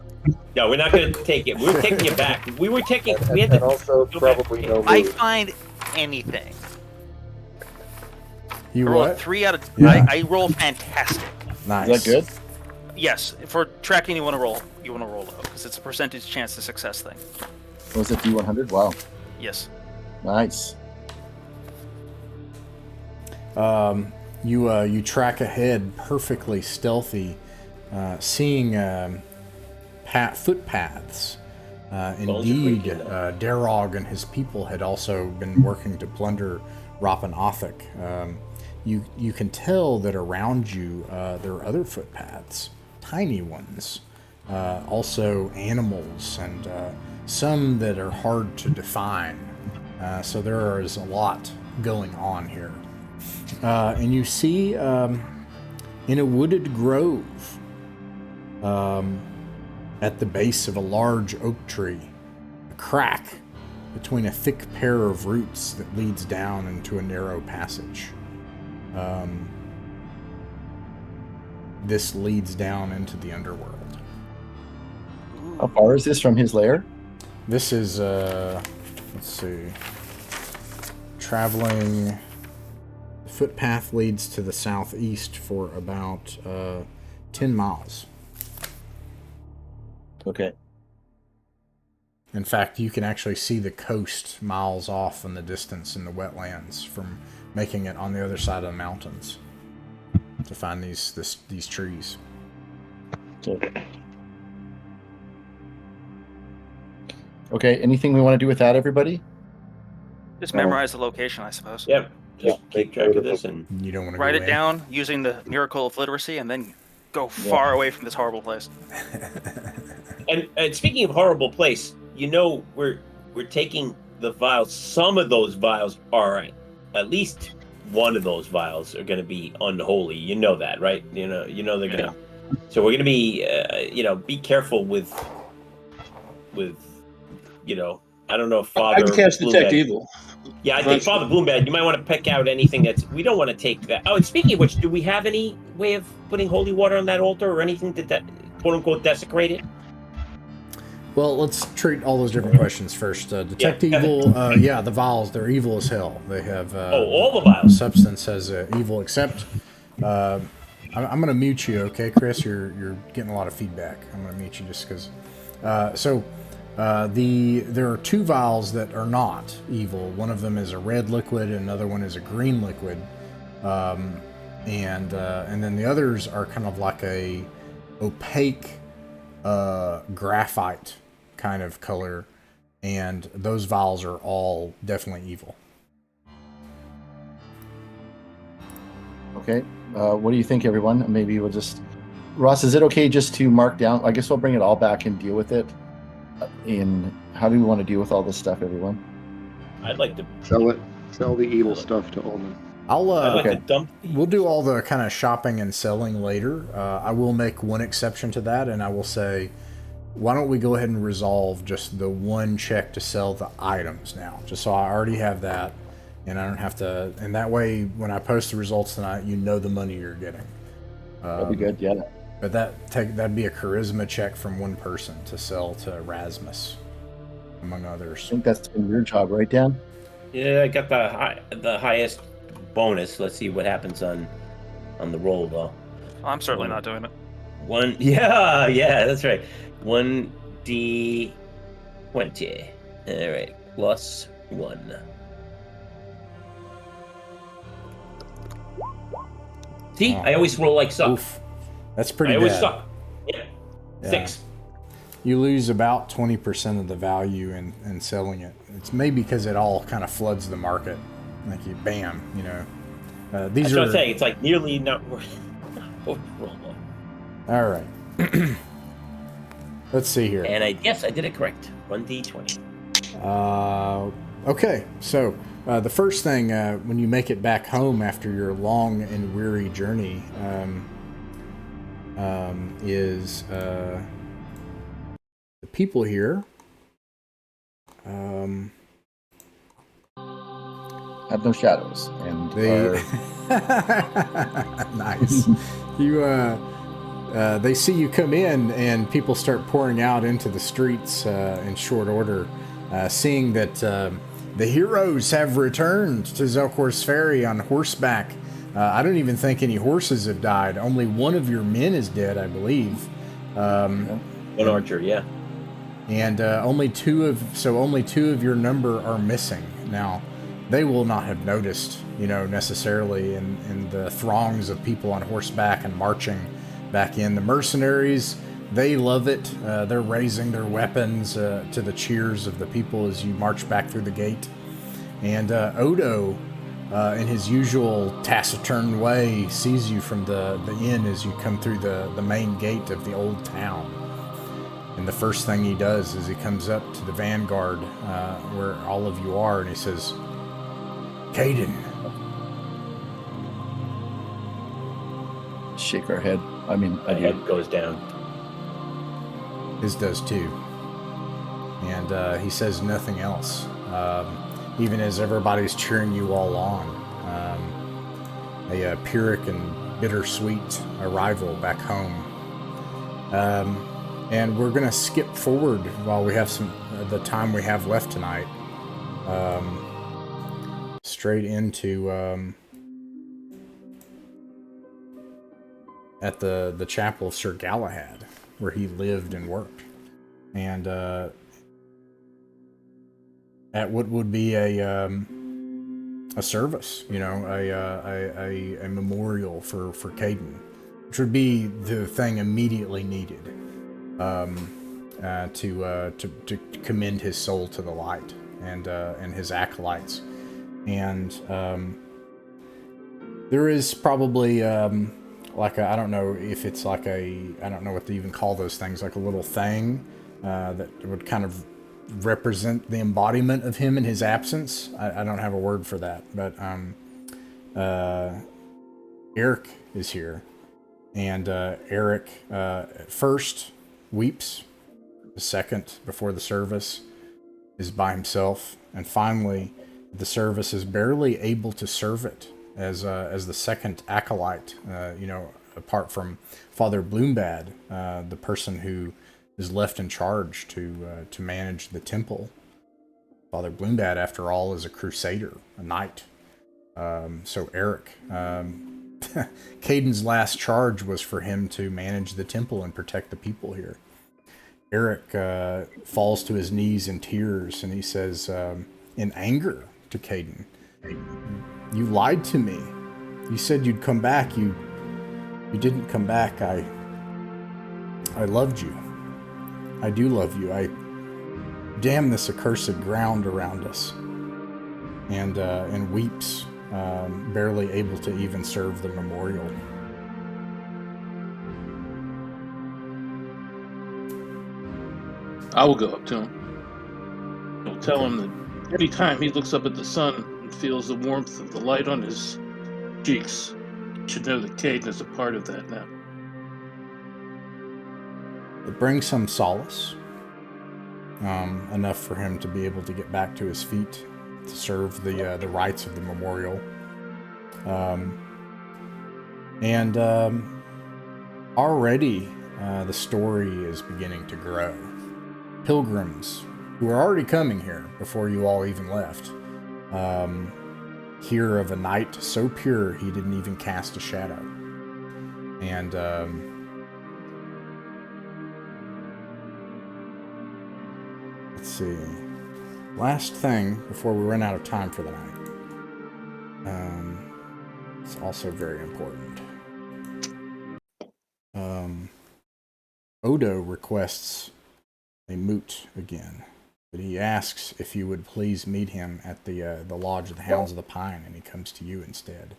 [SPEAKER 7] No, we're not going to take it. We're taking you back. We had
[SPEAKER 4] And
[SPEAKER 7] to.
[SPEAKER 4] also probably no
[SPEAKER 3] I
[SPEAKER 4] move.
[SPEAKER 3] find anything.
[SPEAKER 1] You
[SPEAKER 3] I roll a
[SPEAKER 1] what?
[SPEAKER 3] 3 out of.
[SPEAKER 1] Yeah.
[SPEAKER 3] I roll fantastic.
[SPEAKER 1] Nice.
[SPEAKER 2] Is that good?
[SPEAKER 3] Yes, for tracking you want to roll low because it's a percentage chance to success thing.
[SPEAKER 2] Was it D100? Wow.
[SPEAKER 3] Yes.
[SPEAKER 2] Nice.
[SPEAKER 1] You track ahead, perfectly stealthy, seeing footpaths. Indeed, Dayrog and his people had also been working to plunder Rappan Athuk. You can tell that around you there are other footpaths, tiny ones, also animals, and some that are hard to define. So there is a lot going on here. And you see in a wooded grove at the base of a large oak tree, a crack between a thick pair of roots that leads down into a narrow passage. This leads down into the underworld.
[SPEAKER 2] How far is this from his lair?
[SPEAKER 1] This is, let's see, traveling. The footpath leads to the southeast for about 10 miles.
[SPEAKER 2] Okay.
[SPEAKER 1] In fact, you can actually see the coast miles off in the distance in the wetlands from making it on the other side of the mountains to find these trees.
[SPEAKER 2] Okay, anything we want to do with that, everybody?
[SPEAKER 3] Just memorize the location, I suppose.
[SPEAKER 7] Yep. Just
[SPEAKER 4] Yeah.
[SPEAKER 7] keep track of this and
[SPEAKER 1] You don't want to
[SPEAKER 3] Write
[SPEAKER 1] go
[SPEAKER 3] it
[SPEAKER 1] in.
[SPEAKER 3] down using the miracle of literacy, and then go far away from this horrible place.
[SPEAKER 7] And speaking of horrible place, we're taking the vials. Some of those vials are at least one of those vials are going to be unholy. You know that, right? You know they're going to. So we're going to be be careful with I don't know if Father.
[SPEAKER 6] I can cast Detect
[SPEAKER 7] Bloomhead-
[SPEAKER 6] Evil.
[SPEAKER 7] Yeah, I think Father Bloomhead, you might want to pick out anything we don't want to take that. Oh, and speaking of which, do we have any way of putting holy water on that altar or anything that quote unquote desecrate it?
[SPEAKER 1] Well, let's treat all those different questions first. Detect
[SPEAKER 7] Yeah.
[SPEAKER 1] evil, the vials, they're evil as hell. They have
[SPEAKER 7] All the vials.
[SPEAKER 1] substance as evil, except I'm going to mute you, okay, Chris? You're getting a lot of feedback. I'm going to mute you just because. There are two vials that are not evil. One of them is a red liquid, and another one is a green liquid, and then the others are kind of like a opaque graphite kind of color, and those vials are all definitely evil.
[SPEAKER 2] Okay. What do you think, everyone? Maybe we'll just... Ross, is it okay just to mark down? I guess we'll bring it all back and deal with it. How do we want to deal with all this stuff, everyone?
[SPEAKER 7] I'd like to.
[SPEAKER 4] Sell the evil stuff to Ullman.
[SPEAKER 7] I'd like
[SPEAKER 2] Okay.
[SPEAKER 7] to dump.
[SPEAKER 1] We'll do all the kind of shopping and selling later. I will make one exception to that, and I will say why don't we go ahead and resolve just the one check to sell the items now? Just so I already have that, and I don't have to. And that way, when I post the results tonight, you know the money you're getting.
[SPEAKER 2] That'd be good, yeah.
[SPEAKER 1] But that'd be a charisma check from one person to sell to Erasmus, among others.
[SPEAKER 2] I think that's been your job, right, Dan?
[SPEAKER 7] Yeah, I got the highest bonus. Let's see what happens on the roll though.
[SPEAKER 3] I'm certainly not doing it.
[SPEAKER 7] Yeah, that's right. 1d20. All right, +1. See, I always roll like suck.
[SPEAKER 1] Oof. That's pretty
[SPEAKER 7] I always
[SPEAKER 1] bad.
[SPEAKER 7] suck. Yeah.
[SPEAKER 1] Yeah.
[SPEAKER 7] 6.
[SPEAKER 1] You lose about 20% of the value in selling it. It's maybe because it all kind of floods the market. Like you, bam, you know. These
[SPEAKER 7] That's
[SPEAKER 1] are.
[SPEAKER 7] what I'm saying. It's like nearly not worth roll.
[SPEAKER 1] All right. Let's see here.
[SPEAKER 7] And I guess I did it correct. 1d20.
[SPEAKER 1] Okay, so the first thing when you make it back home after your long and weary journey is the people here.
[SPEAKER 2] Have no shadows, and
[SPEAKER 1] They nice. They see you come in, and people start pouring out into the streets in short order, seeing that the heroes have returned to Zelkor's Ferry on horseback. I don't even think any horses have died. Only one of your men is dead, I believe.
[SPEAKER 7] One archer, yeah.
[SPEAKER 1] And only two of your number are missing. Now, they will not have noticed, necessarily in the throngs of people on horseback and marching back in. The mercenaries, they love it. They're raising their weapons to the cheers of the people as you march back through the gate. And Odo, in his usual taciturn way, sees you from the inn as you come through the main gate of the old town. And the first thing he does is he comes up to the vanguard where all of you are, and he says, Kayden.
[SPEAKER 2] shake our head. I mean,
[SPEAKER 7] My head goes down.
[SPEAKER 1] His does too. And he says nothing else, even as everybody's cheering you all on. A Pyrrhic and bittersweet arrival back home. And we're going to skip forward while we have the time we have left tonight. Straight into at the chapel of Sir Galahad, where he lived and worked, and at what would be a service, a memorial for Kayden, which would be the thing immediately needed to commend his soul to the light and his acolytes. And there is probably I don't know if it's I don't know what to even call those things, like a little thing that would kind of represent the embodiment of him in his absence. I don't have a word for that, but Eric is here, and Eric at first weeps, the second before the service is by himself, and finally the service is barely able to serve it as the second acolyte, apart from Father Bloombad, the person who is left in charge to manage the temple. Father Bloombad, after all, is a crusader, a knight. So Eric, Kayden's last charge was for him to manage the temple and protect the people here. Eric falls to his knees in tears, and he says, in anger to Kayden, "You lied to me. You said you'd come back. You didn't come back. I loved you. I do love you. I damn this accursed ground around us." And weeps, barely able to even serve the memorial.
[SPEAKER 6] I will go up to him. I'll tell him that anytime he looks up at the sun and feels the warmth of the light on his cheeks, he should know that Kayden is a part of that now.
[SPEAKER 1] It brings some solace, enough for him to be able to get back to his feet to serve the rites of the memorial. And already the story is beginning to grow. Pilgrims who are already coming here before you all even left hear of a knight so pure he didn't even cast a shadow. And let's see. Last thing before we run out of time for the night. It's also very important. Odo requests a moot again, but he asks if you would please meet him at the Lodge of the Hounds of the Pine, and he comes to you instead.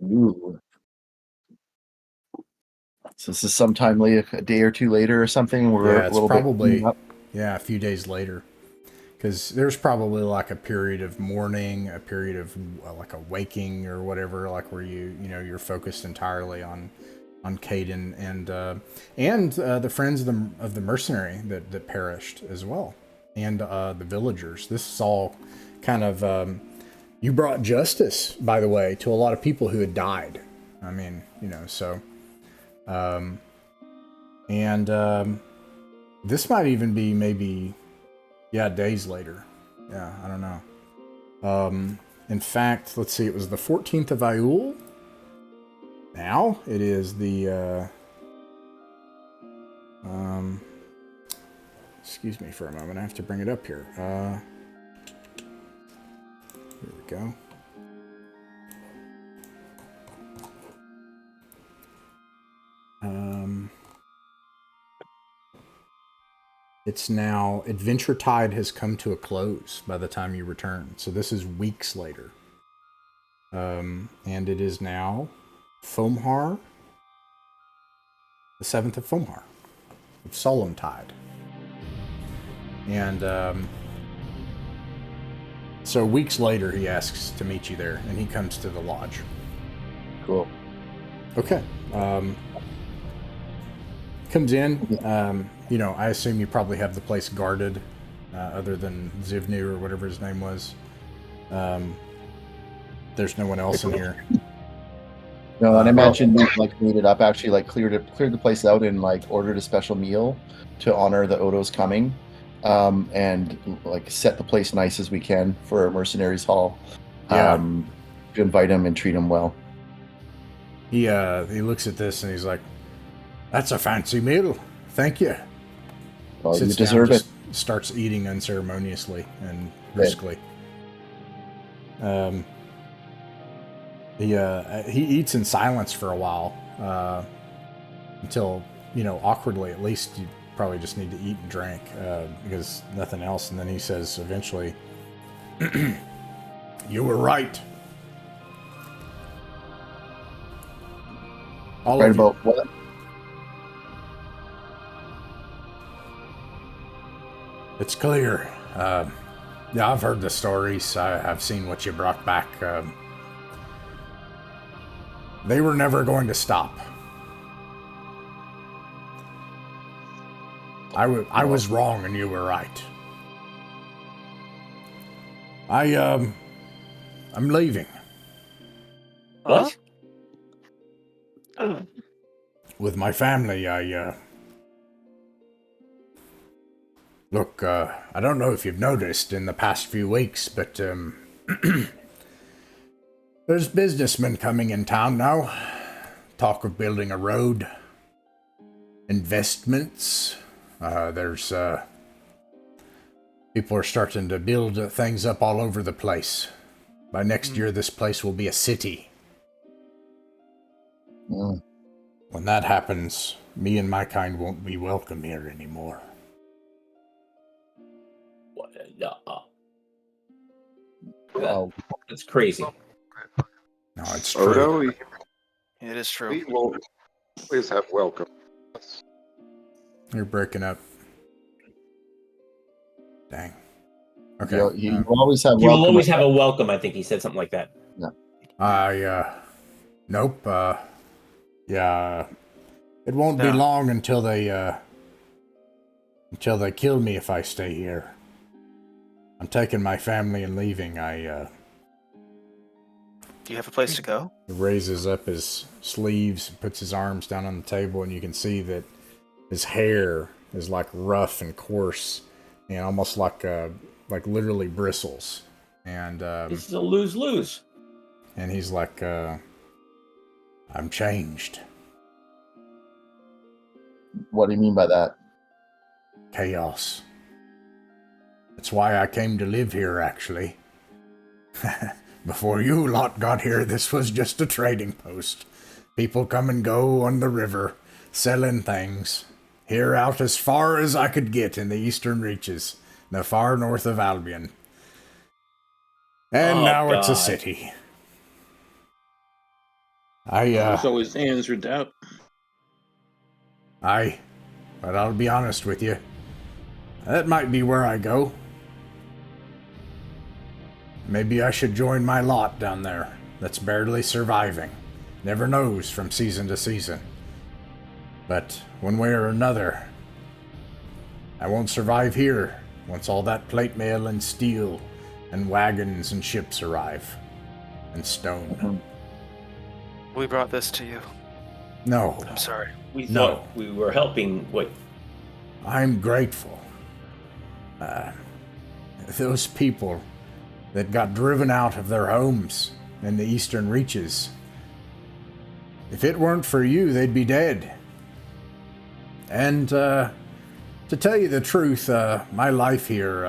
[SPEAKER 2] Ooh. So this is sometime a day or two later or something. We're
[SPEAKER 1] Yeah,
[SPEAKER 2] a
[SPEAKER 1] it's
[SPEAKER 2] little
[SPEAKER 1] probably
[SPEAKER 2] bit up.
[SPEAKER 1] a few days later, because there's probably like a period of mourning, a period of like a waking or whatever, like where you're focused entirely on Kayden and the friends of the mercenary that perished as well, and the villagers. This is all kind of you brought justice, by the way, to a lot of people who had died. I mean, so this might even be maybe days later. Yeah, I don't know. In fact, let's see, it was the 14th of Ayul. Now it is the excuse me for a moment, I have to bring it up here. Here we go. It's now, Adventure Tide has come to a close by the time you return. So this is weeks later. And it is now Fomhar, the 7th of Fomhar, of Solemn Tide. And so weeks later, he asks to meet you there, and he comes to the lodge.
[SPEAKER 2] Cool.
[SPEAKER 1] Okay. Comes in. I assume you probably have the place guarded, other than Zivnu or whatever his name was. There's no one else in here.
[SPEAKER 2] No, and I imagine we made it up, actually cleared the place out and ordered a special meal to honor the Odo's coming, and set the place nice as we can for Mercenaries Hall.
[SPEAKER 1] Yeah.
[SPEAKER 2] To invite him and treat him well.
[SPEAKER 1] He looks at this and he's like, "That's a fancy meal. Thank you."
[SPEAKER 2] Well, you
[SPEAKER 1] Sits down,
[SPEAKER 2] deserve it.
[SPEAKER 1] just starts eating unceremoniously and briskly. He eats in silence for a while, until, awkwardly, at least you probably just need to eat and drink, because nothing else. And then he says eventually, "You were right. All
[SPEAKER 2] Right
[SPEAKER 1] of you."
[SPEAKER 2] about what?
[SPEAKER 1] It's clear. I've heard the stories. I've seen what you brought back. They were never going to stop. I was wrong and you were right. I'm leaving.
[SPEAKER 7] What?
[SPEAKER 1] With my family. Look, I don't know if you've noticed in the past few weeks, but there's businessmen coming in town now. Talk of building a road. Investments. There's people are starting to build things up all over the place. By next year, this place will be a city.
[SPEAKER 2] Mm.
[SPEAKER 1] When that happens, me and my kind won't be welcome here anymore.
[SPEAKER 2] Wow.
[SPEAKER 5] That's crazy.
[SPEAKER 1] No, it's true.
[SPEAKER 4] Odo,
[SPEAKER 3] It is true.
[SPEAKER 4] we will always have welcome.
[SPEAKER 1] You're breaking up. Dang. Okay.
[SPEAKER 2] You always have
[SPEAKER 5] You will
[SPEAKER 2] welcome.
[SPEAKER 5] always have a welcome. I think he said something like that.
[SPEAKER 1] Nope. Yeah. It won't be
[SPEAKER 3] No.
[SPEAKER 1] long until they Until they kill me if I stay here. I'm taking my family and leaving.
[SPEAKER 3] Do you have a place to go?
[SPEAKER 1] He raises up his sleeves, puts his arms down on the table, and you can see that his hair is like rough and coarse, and almost like literally bristles. And
[SPEAKER 5] This is a lose-lose.
[SPEAKER 1] and he's like, I'm changed.
[SPEAKER 2] What do you mean by that?
[SPEAKER 1] Chaos. That's why I came to live here, actually. Before you lot got here, this was just a trading post. People come and go on the river, selling things. Here out as far as I could get in the eastern reaches, the far north of Albion. And now it's a city.
[SPEAKER 6] There's always answered doubt.
[SPEAKER 1] Aye, but I'll be honest with you. That might be where I go. Maybe I should join my lot down there that's barely surviving. Never knows from season to season. But one way or another, I won't survive here once all that plate mail and steel and wagons and ships arrive. And stone.
[SPEAKER 3] We brought this to you.
[SPEAKER 1] No,
[SPEAKER 3] I'm sorry.
[SPEAKER 5] We
[SPEAKER 1] No.
[SPEAKER 5] thought we were helping. What?
[SPEAKER 1] I'm grateful. Those people that got driven out of their homes in the eastern reaches, if it weren't for you, they'd be dead. And to tell you the truth, my life here,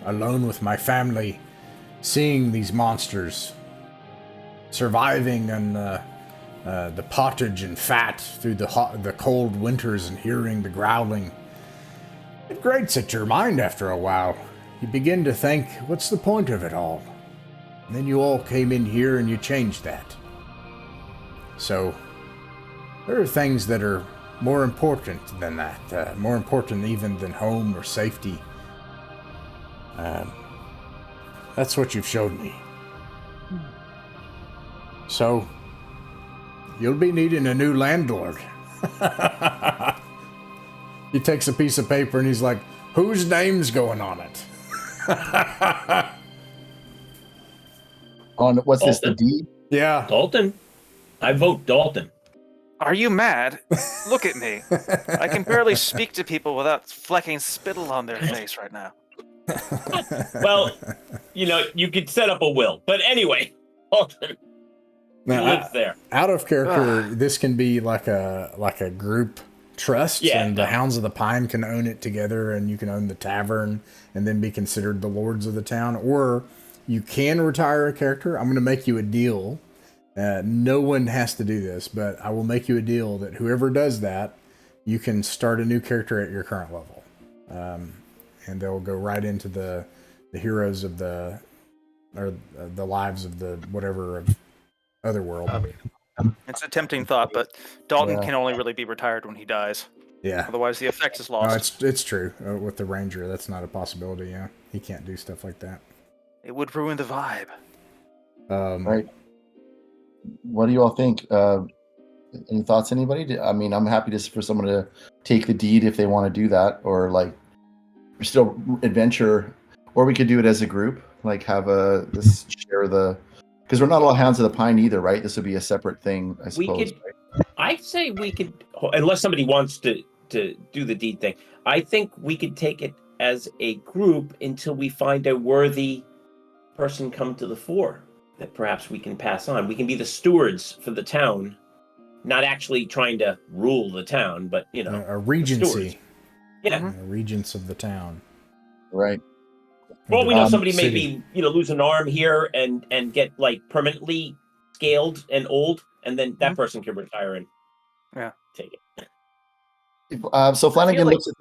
[SPEAKER 1] alone with my family, seeing these monsters surviving on the pottage and fat through the cold winters and hearing the growling, it grates at your mind after a while. You begin to think, what's the point of it all? And then you all came in here and you changed that. So, there are things that are more important than that. More important even than home or safety. That's what you've showed me. So, you'll be needing a new landlord. He takes a piece of paper and he's like, whose name's going on it?
[SPEAKER 2] On what's this, the
[SPEAKER 5] Dalton.
[SPEAKER 2] deed?
[SPEAKER 1] Yeah.
[SPEAKER 5] Dalton? I vote Dalton.
[SPEAKER 3] Are you mad? Look at me. I can barely speak to people without flecking spittle on their face right now.
[SPEAKER 5] Well, you could set up a will. But anyway, Dalton. He
[SPEAKER 1] Now,
[SPEAKER 5] lives there.
[SPEAKER 1] out of character, this can be like a group trust,
[SPEAKER 5] Yeah.
[SPEAKER 1] and the Hounds of the Pine can own it together, and you can own the tavern and then be considered the lords of the town. Or you can retire a character. I'm going to make you a deal. No one has to do this, but I will make you a deal that whoever does that, you can start a new character at your current level, and they'll go right into the heroes of the lives of the whatever of Otherworld.
[SPEAKER 3] It's a tempting thought, but Dalton
[SPEAKER 1] Yeah.
[SPEAKER 3] can only really be retired when he dies.
[SPEAKER 1] Yeah.
[SPEAKER 3] Otherwise, the effect is
[SPEAKER 1] No,
[SPEAKER 3] lost.
[SPEAKER 1] it's true. With the Ranger, that's not a possibility. Yeah, he can't do stuff like that.
[SPEAKER 3] It would ruin the vibe.
[SPEAKER 2] Right. What do you all think? Any thoughts, anybody? I mean, I'm happy for someone to take the deed if they want to do that, or like still adventure, or we could do it as a group, like have this share the, because we're not all Hounds of the Pine either, right? This would be a separate thing, I
[SPEAKER 5] We
[SPEAKER 2] suppose.
[SPEAKER 5] could. I'd say we could, unless somebody wants to do the deed thing. I think we could take it as a group until we find a worthy person come to the fore that perhaps we can pass on. We can be the stewards for the town, not actually trying to rule the town, but
[SPEAKER 1] a regency.
[SPEAKER 5] stewards. Yeah.
[SPEAKER 1] A regents of the town.
[SPEAKER 2] Right.
[SPEAKER 5] Well, we know somebody may
[SPEAKER 1] City.
[SPEAKER 5] be, lose an arm here and get like permanently scaled and old, and then that person can retire and take it.
[SPEAKER 2] So Flanagan
[SPEAKER 5] like-
[SPEAKER 2] looks at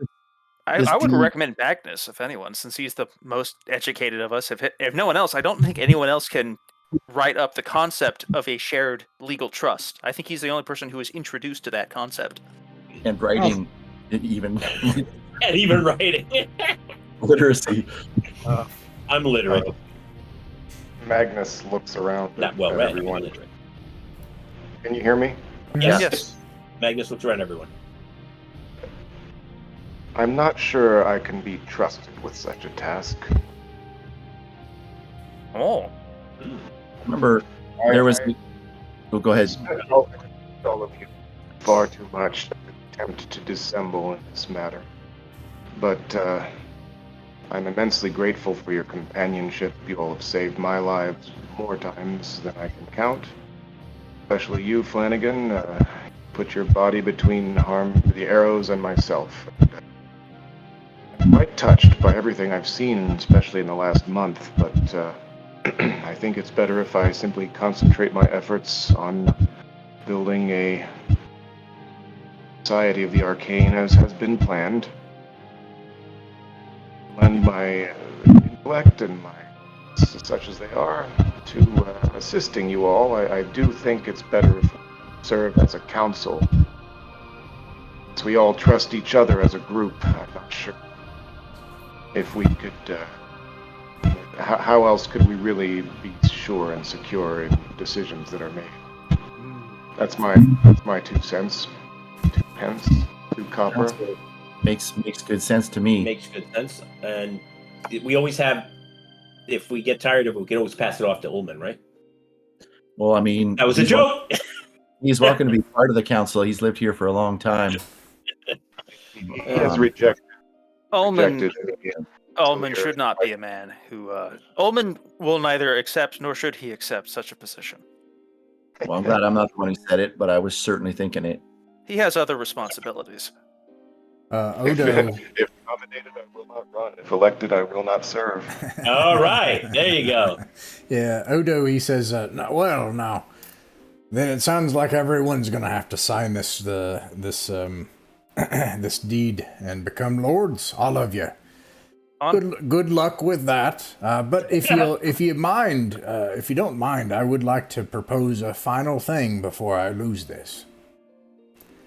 [SPEAKER 2] this
[SPEAKER 3] I would
[SPEAKER 2] deed.
[SPEAKER 3] recommend Magnus, if anyone, since he's the most educated of us. If no one else, I don't think anyone else can write up the concept of a shared legal trust. I think he's the only person who is introduced to that concept.
[SPEAKER 2] and writing, even
[SPEAKER 5] And even writing.
[SPEAKER 2] literacy.
[SPEAKER 5] I'm literate.
[SPEAKER 4] Magnus looks around
[SPEAKER 5] Not well
[SPEAKER 4] at
[SPEAKER 5] read. I'm
[SPEAKER 4] everyone.
[SPEAKER 5] illiterate.
[SPEAKER 4] Can you hear me?
[SPEAKER 5] Yes.
[SPEAKER 3] Yes.
[SPEAKER 5] Magnus looks around everyone.
[SPEAKER 4] I'm not sure I can be trusted with such a task.
[SPEAKER 3] Oh.
[SPEAKER 8] Remember, there was. Oh, go ahead.
[SPEAKER 4] All of you far too much to attempt to dissemble in this matter. But I'm immensely grateful for your companionship. You all have saved my lives more times than I can count. Especially you, Flanagan. Put your body between the arrows and myself. I'm quite touched by everything I've seen, especially in the last month, but I think it's better if I simply concentrate my efforts on building a Society of the Arcane as has been planned. Lend my intellect and my such as they are to assisting you all. I do think it's better if we serve as a council. So we all trust each other as a group. I'm not sure if we could. How else could we really be sure and secure in decisions that are made? That's my 2 cents. 2 pence. 2 copper.
[SPEAKER 8] Makes good sense to me.
[SPEAKER 7] Makes good sense. And we always have, if we get tired of it, we can always pass it off to Ullman, right?
[SPEAKER 8] Well, I mean,
[SPEAKER 7] That was a joke.
[SPEAKER 8] He's welcome to be part of the council. He's lived here for a long time.
[SPEAKER 4] He has rejected.
[SPEAKER 3] Ullman should not be a man who. Ullman will neither accept nor should he accept such a position.
[SPEAKER 8] Well, I'm glad I'm not the one who said it, but I was certainly thinking it.
[SPEAKER 3] He has other responsibilities.
[SPEAKER 1] Odo.
[SPEAKER 4] If nominated, I will not run. If elected, I will not serve.
[SPEAKER 7] All right, there you go.
[SPEAKER 1] Yeah, Odo, he says, now, then it sounds like everyone's going to have to sign this this deed and become lords, all of you. Good luck with that. But if you don't mind, I would like to propose a final thing before I lose this.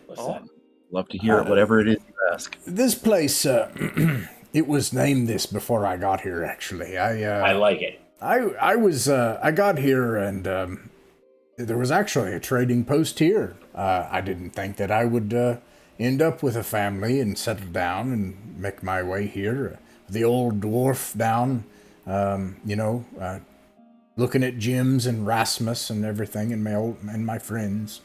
[SPEAKER 7] What's that?
[SPEAKER 8] Love to hear it, whatever it is you ask.
[SPEAKER 1] This place, it was named this before I got here. Actually,
[SPEAKER 7] I like it.
[SPEAKER 1] I got here and there was actually a trading post here. I didn't think that I would end up with a family and settle down and make my way here. The old dwarf down, looking at Jim's and Rasmus and everything, and my friends.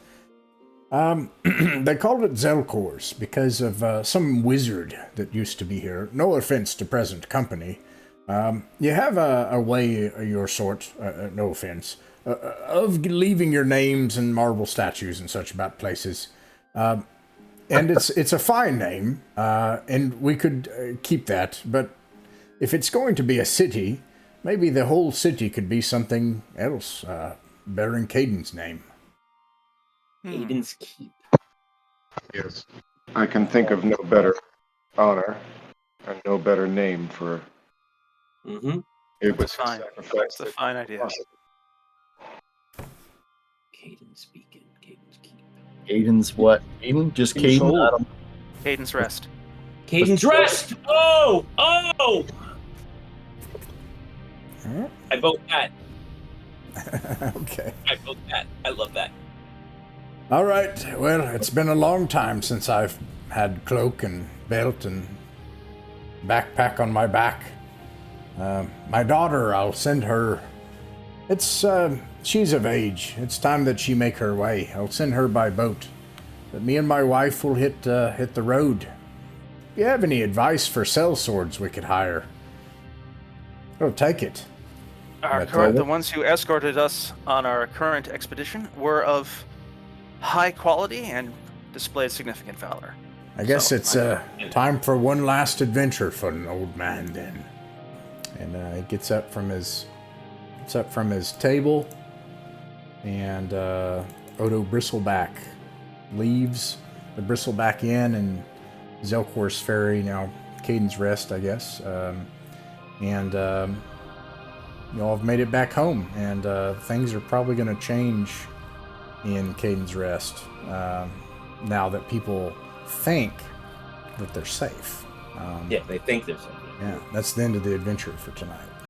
[SPEAKER 1] They called it Zelkor's because of some wizard that used to be here. No offense to present company. You have a way of your sort, no offense, of leaving your names and marble statues and such about places. And it's a fine name, and we could keep that, but if it's going to be a city, maybe the whole city could be something else, bearing Kayden's name.
[SPEAKER 7] Kayden's Keep.
[SPEAKER 4] Yes. I can think of no better honor and no better name for it was
[SPEAKER 3] fine. That's a fine idea.
[SPEAKER 7] Kayden's Beacon. Kayden's Keep.
[SPEAKER 8] Kayden's what? Kayden? Just Kayden?
[SPEAKER 3] Kayden's Rest.
[SPEAKER 7] Kayden's Rest! Oh! I vote that.
[SPEAKER 1] Okay.
[SPEAKER 7] I vote that. I love that.
[SPEAKER 1] All right. Well, it's been a long time since I've had cloak and belt and backpack on my back. My daughter, I'll send her. She's of age. It's time that she make her way. I'll send her by boat. But me and my wife will hit the road. If you have any advice for sellswords we could hire, I'll take it.
[SPEAKER 3] The ones who escorted us on our current expedition were of high quality and displayed significant valor.
[SPEAKER 1] I guess it's time for one last adventure for an old man then. And he gets up from his table, and Odo Bristleback leaves the Bristleback Inn and Zelkor's Ferry, now Kayden's Rest, I guess. You all have made it back home, and things are probably going to change in Kayden's Rest now that people think that they're safe.
[SPEAKER 7] Yeah, they think they're safe.
[SPEAKER 1] Yeah, that's the end of the adventure for tonight.